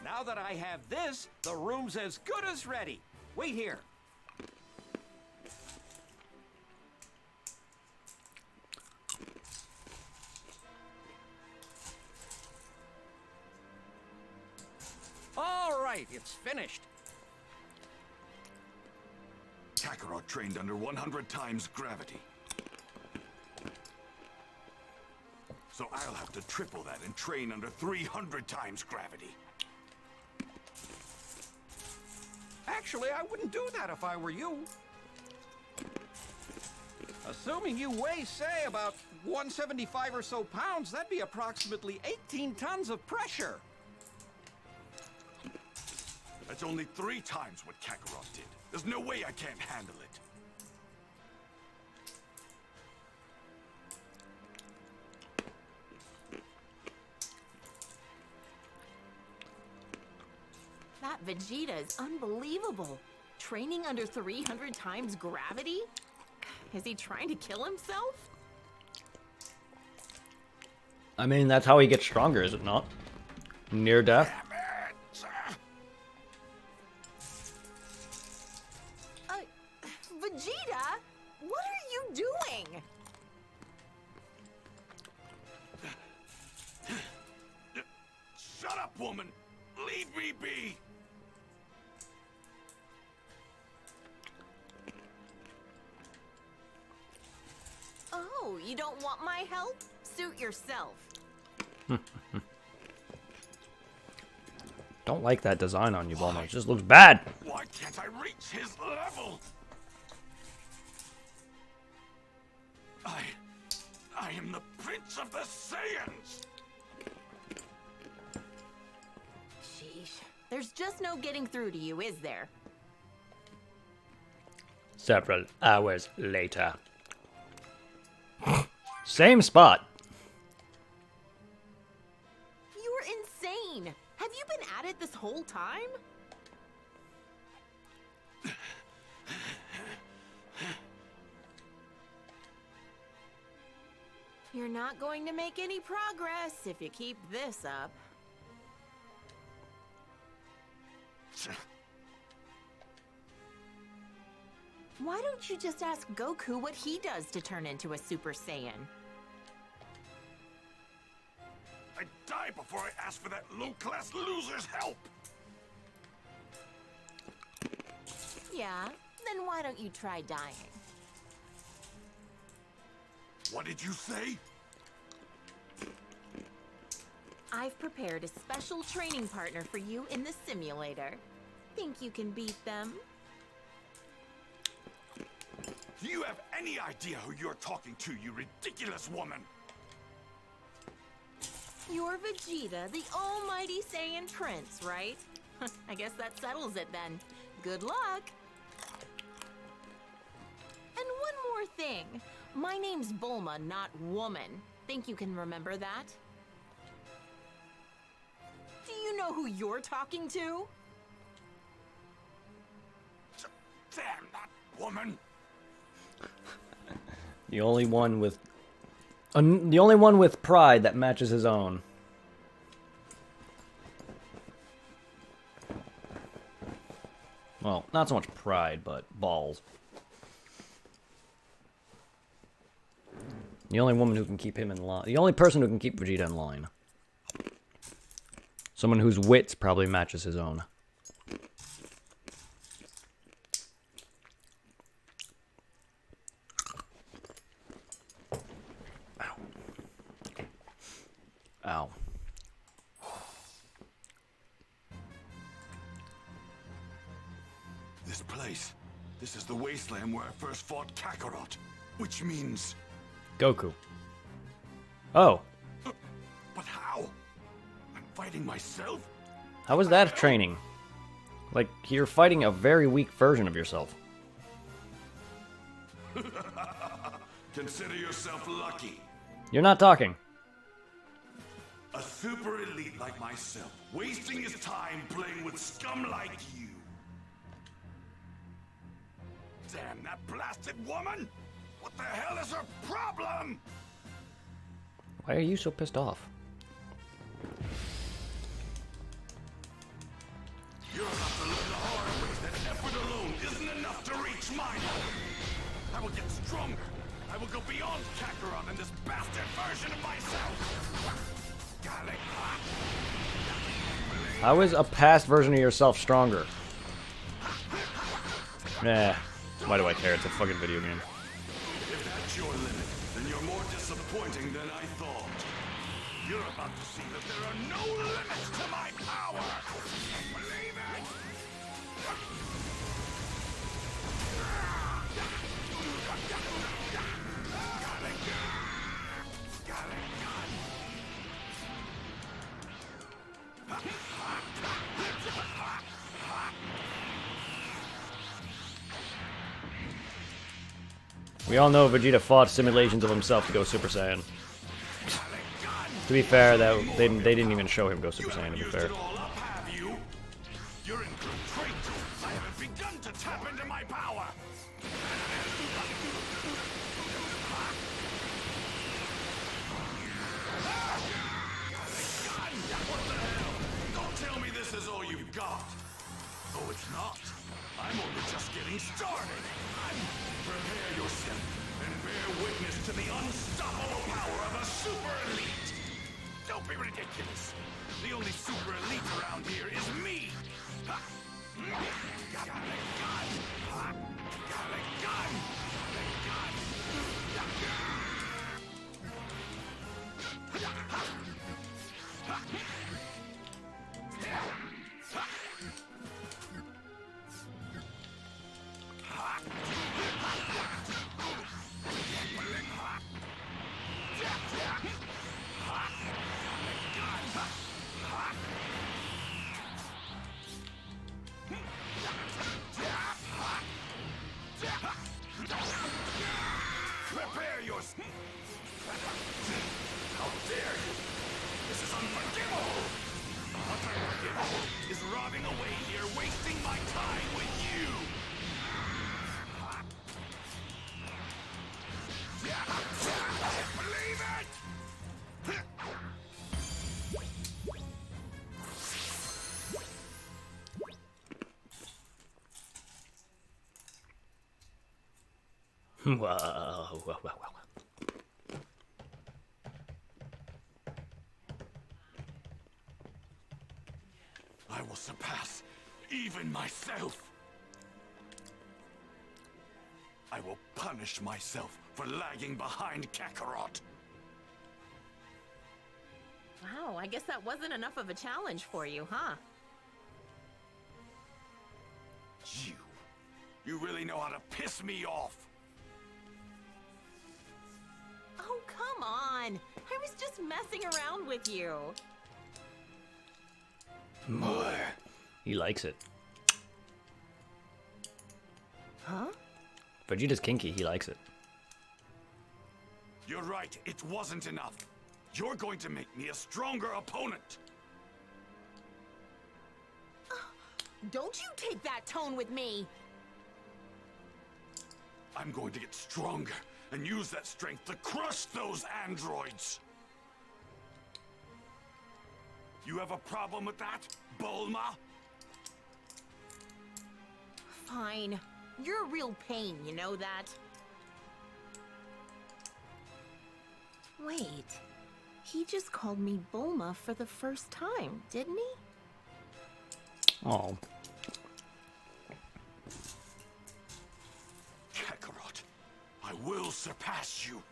Now that I have this, the room's as good as ready. Wait here. All right, it's finished. Kakarot trained under 100 times gravity. So I'll have to triple that and train under 300 times gravity. Actually, I wouldn't do that if I were you. Assuming you weigh, say, about 175 or so pounds, that'd be approximately 18 tons of pressure. That's only 3 times what Kakarot did. There's no way I can't handle it. That Vegeta is unbelievable. Training under 300 times gravity? Is he trying to kill himself? I mean, that's how he gets stronger, is it not? Near death? Vegeta? What are you doing? Shut up, woman! Leave me be! Oh, you don't want my help? Suit yourself. Don't like that design on you, Bulma. It just looks bad. Why can't I reach his level? I am the Prince of the Saiyans! Sheesh. There's just no getting through to you, is there? Several hours later. Same spot. You're insane. Have you been at it this whole time? You're not going to make any progress if you keep this up. Why don't you just ask Goku what he does to turn into a Super Saiyan? I'd die before I ask for that low-class loser's help! Yeah, then why don't you try dying? What did you say? I've prepared a special training partner for you in the simulator. Think you can beat them? Do you have any idea who you're talking to, you ridiculous woman? You're Vegeta, the almighty Saiyan Prince, right? I guess that settles it then. Good luck! And one more thing. My name's Bulma, not woman. Think you can remember that? Do you know who you're talking to? Damn that woman! The only one with pride that matches his own. Well, not so much pride, but balls. The only woman who can keep him in line. The only person who can keep Vegeta in line. Someone whose wits probably matches his own. Ow. This place. This is the wasteland where I first fought Kakarot. Which means... Goku. Oh. But how? I'm fighting myself? How was that training? Like, you're fighting a very weak version of yourself. Consider yourself lucky. You're not talking. A super elite like myself, wasting his time playing with scum like you. Damn that blasted woman! What the hell is her problem? Why are you so pissed off? You're about to learn the hard way that effort alone isn't enough to reach my goal. I will get stronger. I will go beyond Kakarot and this bastard version of myself. How is a past version of yourself stronger? Nah. Why do I care? It's a fucking video game. If that's your limit, then you're more disappointing than I thought. You're about to see that there are no limits to my power! Believe it! We all know Vegeta fought simulations of himself to go Super Saiyan. To be fair, that they didn't even show him go Super Saiyan, to be fair. You're in for a treat. I haven't begun to tap into my power. What the hell? Don't tell me this is all you've got. Oh, it's not. I'm only just getting started. Prepare yourself and bear witness to the unstoppable power of a super elite. Don't be ridiculous. The only super elite around here is me. Ha. Got a gun. Ha. Got a gun. Got a gun. Prepare yourself. How dare you! This is unforgivable! What's unforgivable is rotting away here, wasting my time with you! Believe it! Whoa. I will surpass even myself. I will punish myself for lagging behind Kakarot. Wow, I guess that wasn't enough of a challenge for you, huh? You really know how to piss me off. Oh, come on. I was just messing around with you. More. He likes it. Huh? Vegeta's kinky. He likes it. You're right, it wasn't enough. You're going to make me a stronger opponent. Don't you take that tone with me. I'm going to get stronger and use that strength to crush those androids. You have a problem with that, Bulma? Fine. You're a real pain, you know that? Wait. He just called me Bulma for the first time, didn't he? Oh. Kakarot, I will surpass you.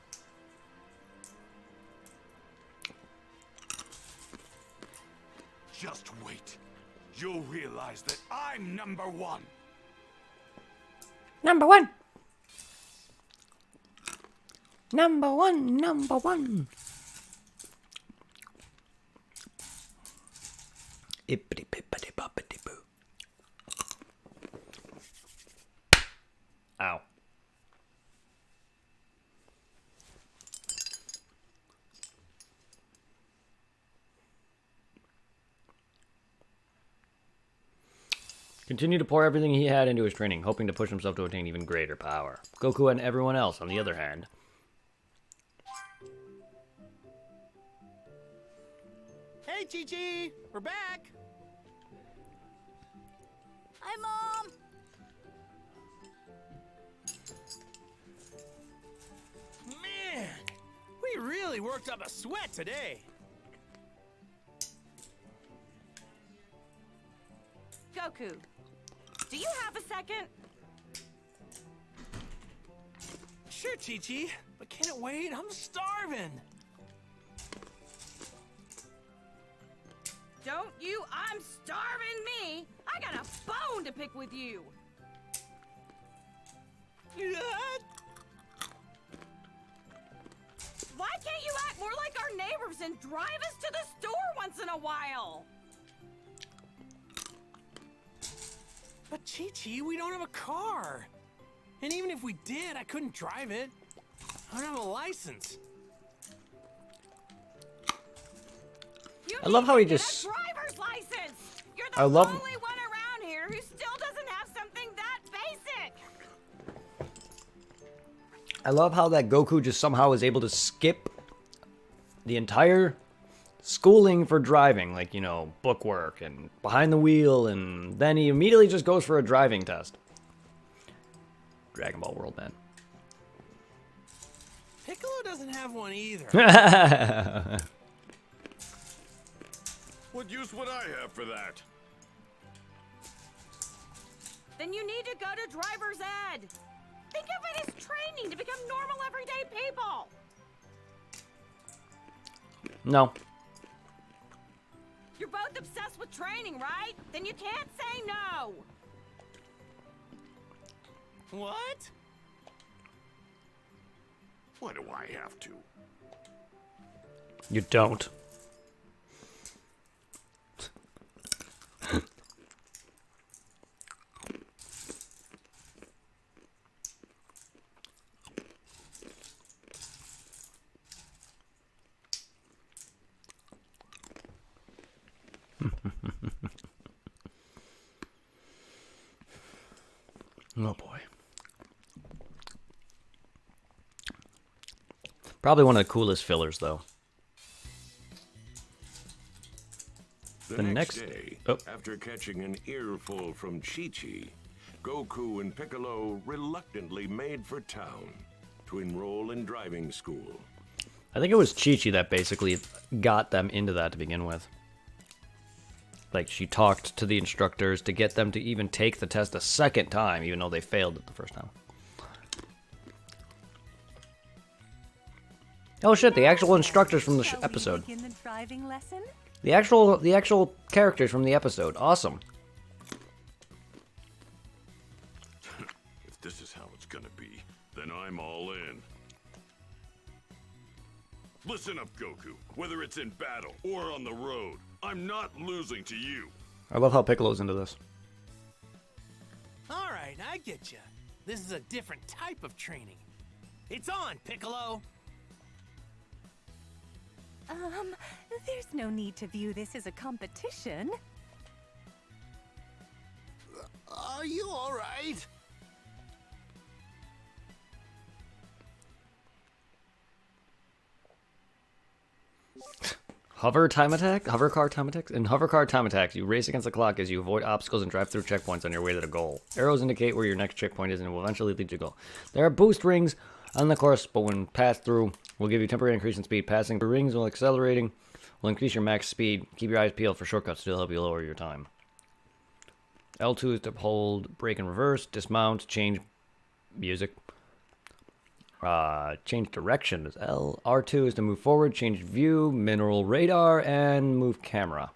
Just wait. You'll realize that I'm number one. Number one. Number one. Number one. Ippity pippity boppity boo. Ow. Continue to pour everything he had into his training, hoping to push himself to attain even greater power. Goku and everyone else, on the other hand. Hey, Chi-Chi! We're back! Hi, Mom! Man, we really worked up a sweat today. Goku, do you have a second? Sure, Chi-Chi, but can it wait? I'm starving. Don't you? I'm starving me! I got a bone to pick with you! Why can't you act more like our neighbors and drive us to the store once in a while? But Chi-Chi, we don't have a car. And even if we did, I couldn't drive it. I don't have a license. You I love how he need to get just- a driver's license. You're I the love- only one around I love how that Goku just somehow is able to skip the entire schooling for driving, like, you know, bookwork and behind the wheel, and then he immediately just goes for a driving test. Dragon Ball World, man. Piccolo doesn't have one either. What use would I have for that? Then you need to go to driver's ed. Think of it as training to become normal everyday people. No. You're both obsessed with training, right? Then you can't say no. What? Why do I have to? You don't. Oh boy. Probably one of the coolest fillers, though. The next day, after catching an earful from Chi-Chi, Goku and Piccolo reluctantly made for town to enroll in driving school. I think it was Chi-Chi that basically got them into that to begin with. Like, she talked to the instructors to get them to even take the test a second time, even though they failed it the first time. Oh shit, the actual instructors from the episode. Begin the driving lesson? The actual characters from the episode. Awesome. If this is how it's gonna be, then I'm all in. Listen up, Goku. Whether it's in battle or on the road, I'm not losing to you. I love how Piccolo's into this. All right, I get you. This is a different type of training. It's on, Piccolo. There's no need to view this as a competition. Are you all right? Hover time attack? Hover car time attacks? In hover car time attacks, you race against the clock as you avoid obstacles and drive through checkpoints on your way to the goal. Arrows indicate where your next checkpoint is and will eventually lead to the goal. There are boost rings on the course, but when passed through, will give you temporary increase in speed. Passing the rings while accelerating will increase your max speed. Keep your eyes peeled for shortcuts to help you lower your time. L2 is to hold, brake and reverse, dismount, change music. Change direction is L. R2 is to move forward, change view, mineral radar, and move camera.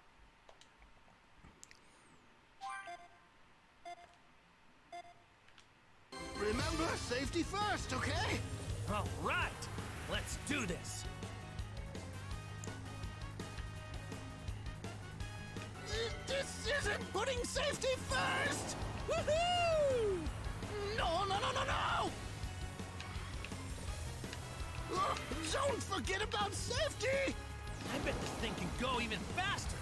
Remember, safety first, okay? All right, let's do this. This isn't putting safety first! Woohoo! No, no, no, no, no! Don't forget about safety! I bet this thing can go even faster.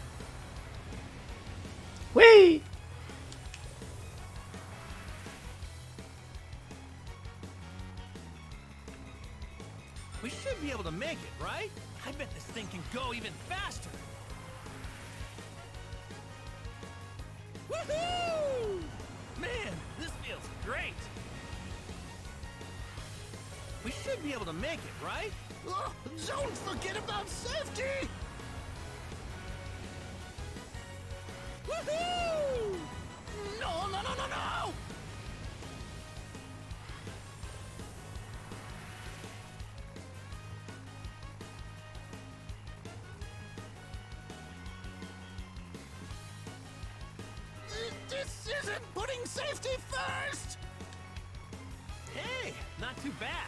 Whee! We should be able to make it, right? I bet this thing can go even faster. Woohoo! Man, this feels great. We should be able to make it, right? Don't forget about safety! Woohoo! No, no, no, no, no! This isn't putting safety first! Hey, not too bad.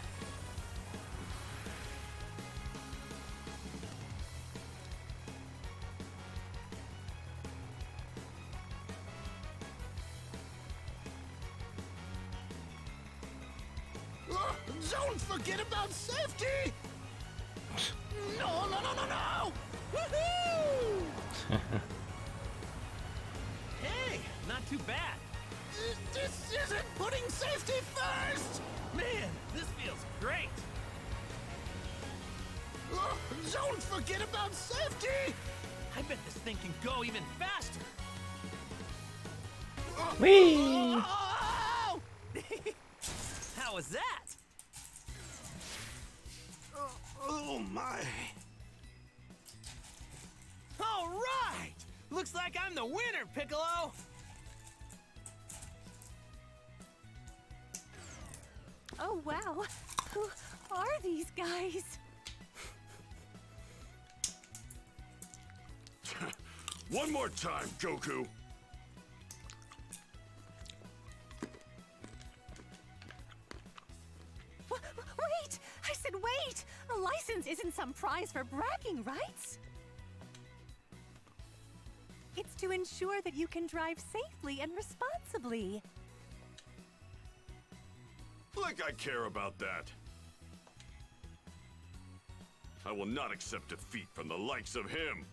Don't forget about safety! No, no, no, no, no! Woohoo! Hey, not too bad. This isn't putting safety first! Man, this feels great! Don't forget about safety! I bet this thing can go even faster! Whee! Oh! How was that? Oh my. All right! Looks like I'm the winner, Piccolo! Oh, wow. Who are these guys? One more time, Goku. Wait! I said wait! A license isn't some prize for bragging rights. It's to ensure that you can drive safely and responsibly. Like I care about that. I will not accept defeat from the likes of him.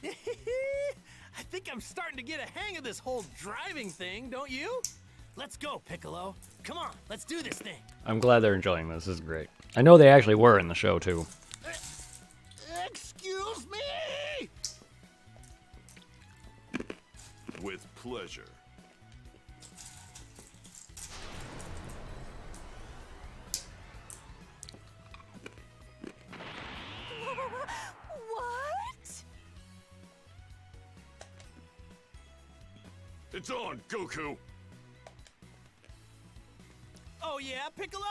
I think I'm starting to get a hang of this whole driving thing, don't you? Let's go, Piccolo. Come on, let's do this thing. I'm glad they're enjoying this. This is great. I know they actually were in the show, too. Excuse me! With pleasure. What? It's on, Goku! Oh yeah, Piccolo?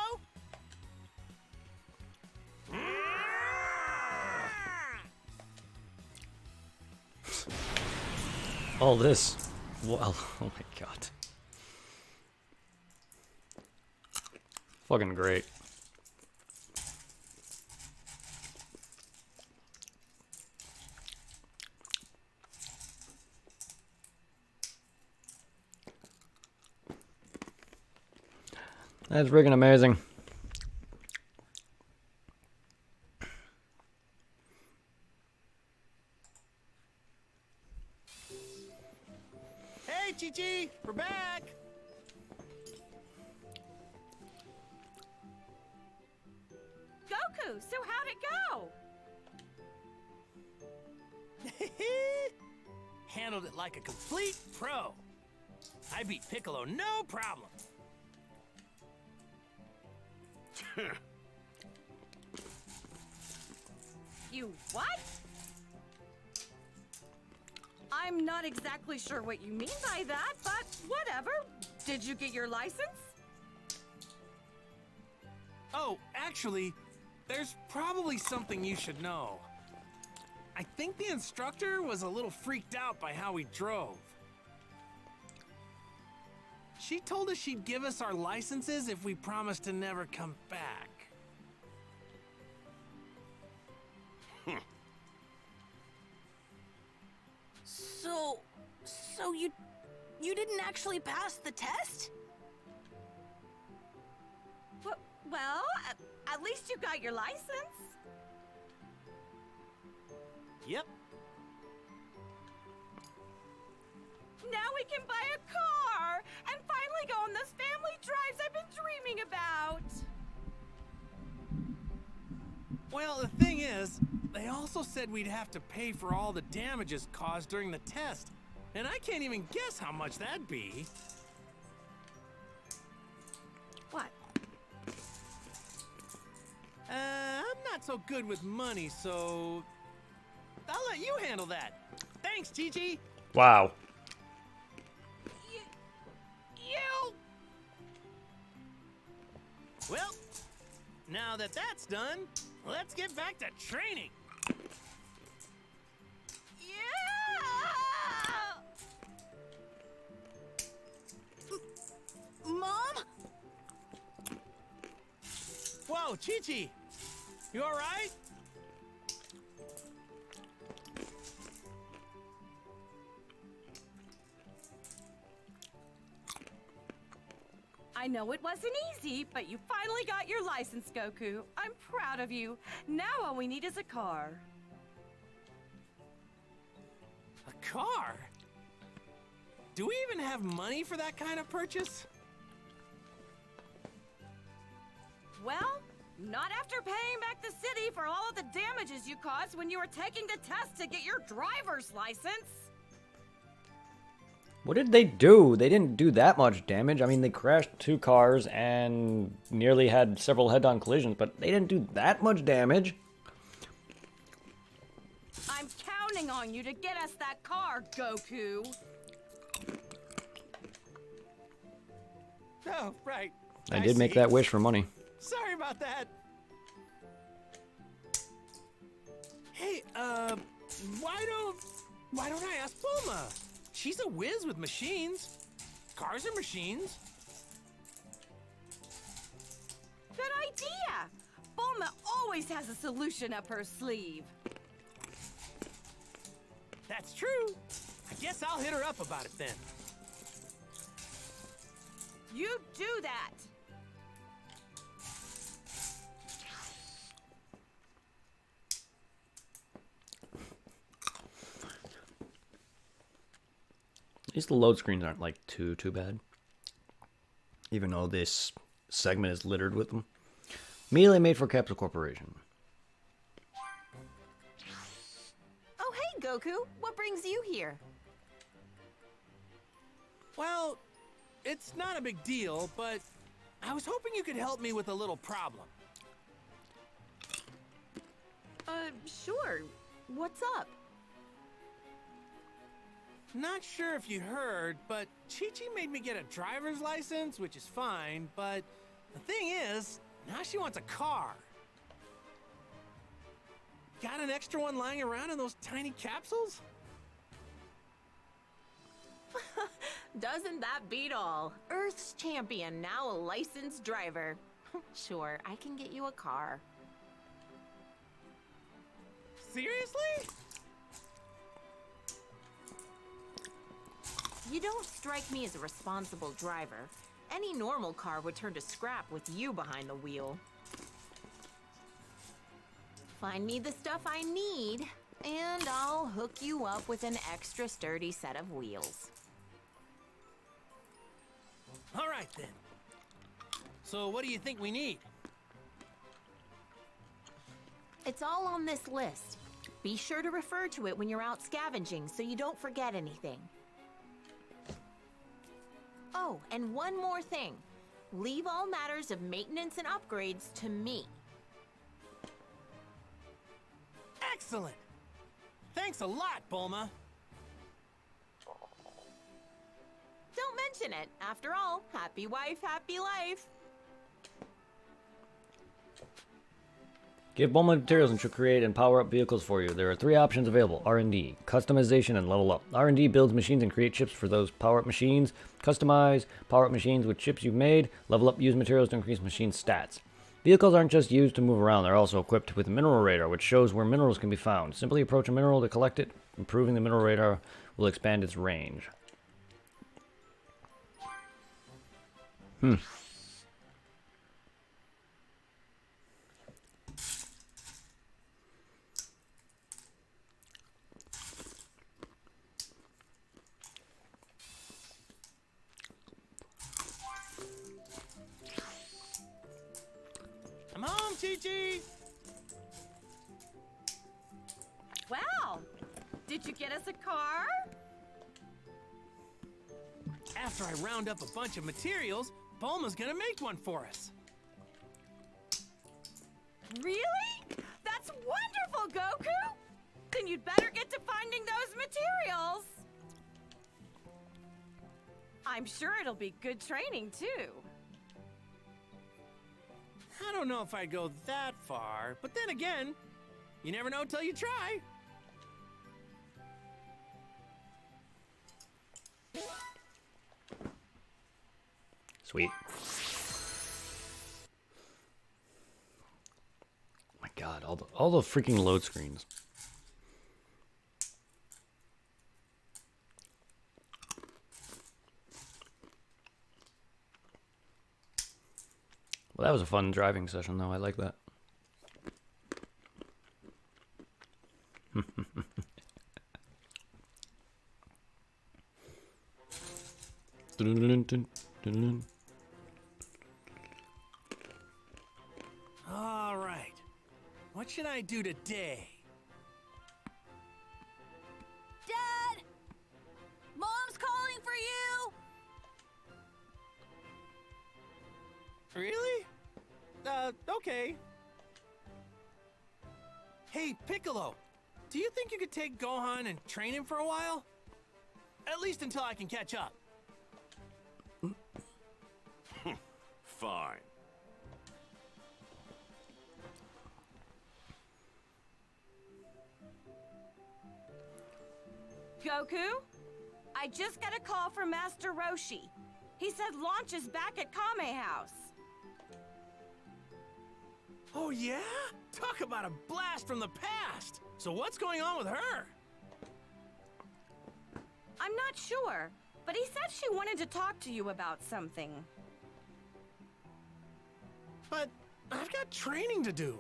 All this. Well, oh my god. Fucking great. That's freaking amazing. Hey, Chi-Chi! We're back! Goku, so how'd it go? Handled it like a complete pro. I beat Piccolo, no problem. You what? I'm not exactly sure what you mean by that, but whatever. Did you get your license? Oh, actually, there's probably something you should know. I think the instructor was a little freaked out by how we drove. She told us she'd give us our licenses if we promised to never come back. So you didn't actually pass the test? Well, at least you got your license. Yep. Now we can buy a car and finally go on those family drives I've been dreaming about. Well, the thing is, they also said we'd have to pay for all the damages caused during the test. And I can't even guess how much that'd be. What? I'm not so good with money, so I'll let you handle that. Thanks, Chi-Chi. Wow. You! Well, now that that's done, let's get back to training. Mom? Whoa, Chi-Chi! You alright? I know it wasn't easy, but you finally got your license, Goku. I'm proud of you. Now all we need is a car. A car? do we even have money for that kind of purchase? Well, not after paying back the city for all of the damages you caused when you were taking the test to get your driver's license. What did they do? They didn't do that much damage. I mean, they crashed 2 cars and nearly had several head-on collisions, but they didn't do that much damage. I'm counting on you to get us that car, Goku. Oh, right. I did make see. that wish for money. Sorry about that. Hey, why don't I ask Bulma? She's a whiz with machines. Cars are machines. Good idea. Bulma always has a solution up her sleeve. That's true. I guess I'll hit her up about it then. You do that. At least the load screens aren't like too bad. Even though this segment is littered with them. Immediately made for Capsule Corporation. Oh, hey, Goku. What brings you here? Well, it's not a big deal, but I was hoping you could help me with a little problem. Sure. What's up? Not sure if you heard, but Chi-Chi made me get a driver's license, which is fine, but the thing is, now she wants a car. Got an extra one lying around in those tiny capsules? Doesn't that beat all? Earth's champion, now a licensed driver. Sure, I can get you a car. Seriously? You don't strike me as a responsible driver. Any normal car would turn to scrap with you behind the wheel. Find me the stuff I need, and I'll hook you up with an extra sturdy set of wheels. All right, then. So what do you think we need? It's all on this list. Be sure to refer to it when you're out scavenging so you don't forget anything. Oh, and one more thing. Leave all matters of maintenance and upgrades to me. Excellent! Thanks a lot, Bulma. Don't mention it. After all, happy wife, happy life. Give Bulma materials and she'll create and power up vehicles for you. There are 3 options available: R&D, customization, and level up. R&D builds machines and create chips for those power-up machines. Customize, power up machines with chips you've made. Level up, use materials to increase machine stats. Vehicles aren't just used to move around, they're also equipped with a mineral radar, which shows where minerals can be found. Simply approach a mineral to collect it. Improving the mineral radar will expand its range. I'm home, Chi-Chi! Well, did you get us a car? After I round up a bunch of materials, Bulma's gonna make one for us. Really? That's wonderful, Goku! Then you'd better get to finding those materials. I'm sure it'll be good training, too. I don't know if I'd go that far, but then again, you never know till you try. Sweet. My God, all the freaking load screens. Well, that was a fun driving session, though. I like that. All right. What should I do today? Dad! Mom's calling for you! Really? Okay. Hey, Piccolo. Do you think you could take Gohan and train him for a while? At least until I can catch up. Fine. Goku? I just got a call from Master Roshi. He said launch is back at Kame House. Oh, yeah? Talk about a blast from the past! So what's going on with her? I'm not sure, but he said she wanted to talk to you about something. But I've got training to do.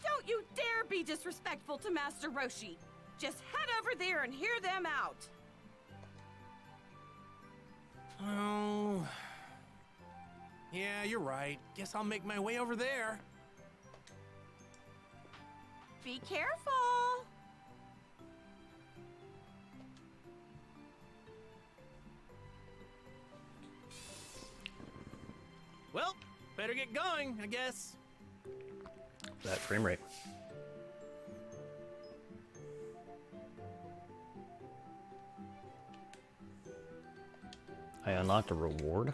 Don't you dare be disrespectful to Master Roshi. Just head over there and hear them out. Oh... Yeah, you're right. Guess I'll make my way over there. Be careful. Well, better get going, I guess. That frame rate. I unlocked a reward.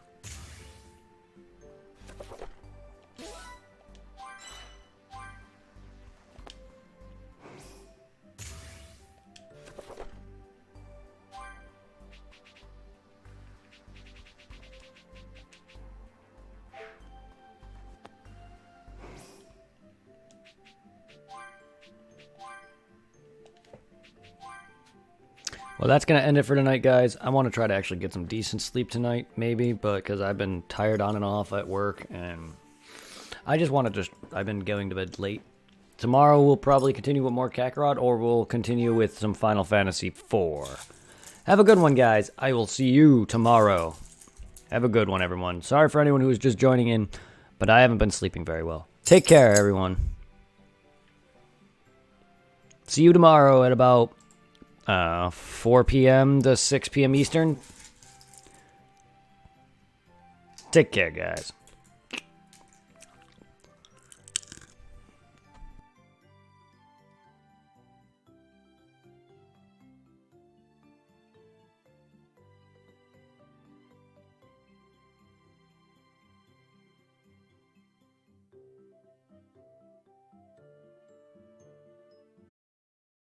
Well, that's going to end it for tonight, guys. I want to try to actually get some decent sleep tonight, maybe, but because I've been tired on and off at work, and I just want to I've been going to bed late. Tomorrow we'll probably continue with more Kakarot, or we'll continue with some Final Fantasy IV. Have a good one, guys. I will see you tomorrow. Have a good one, everyone. Sorry for anyone who was just joining in, but I haven't been sleeping very well. Take care, everyone. See you tomorrow at about 4 p.m. to 6 p.m. Eastern. Take care, guys.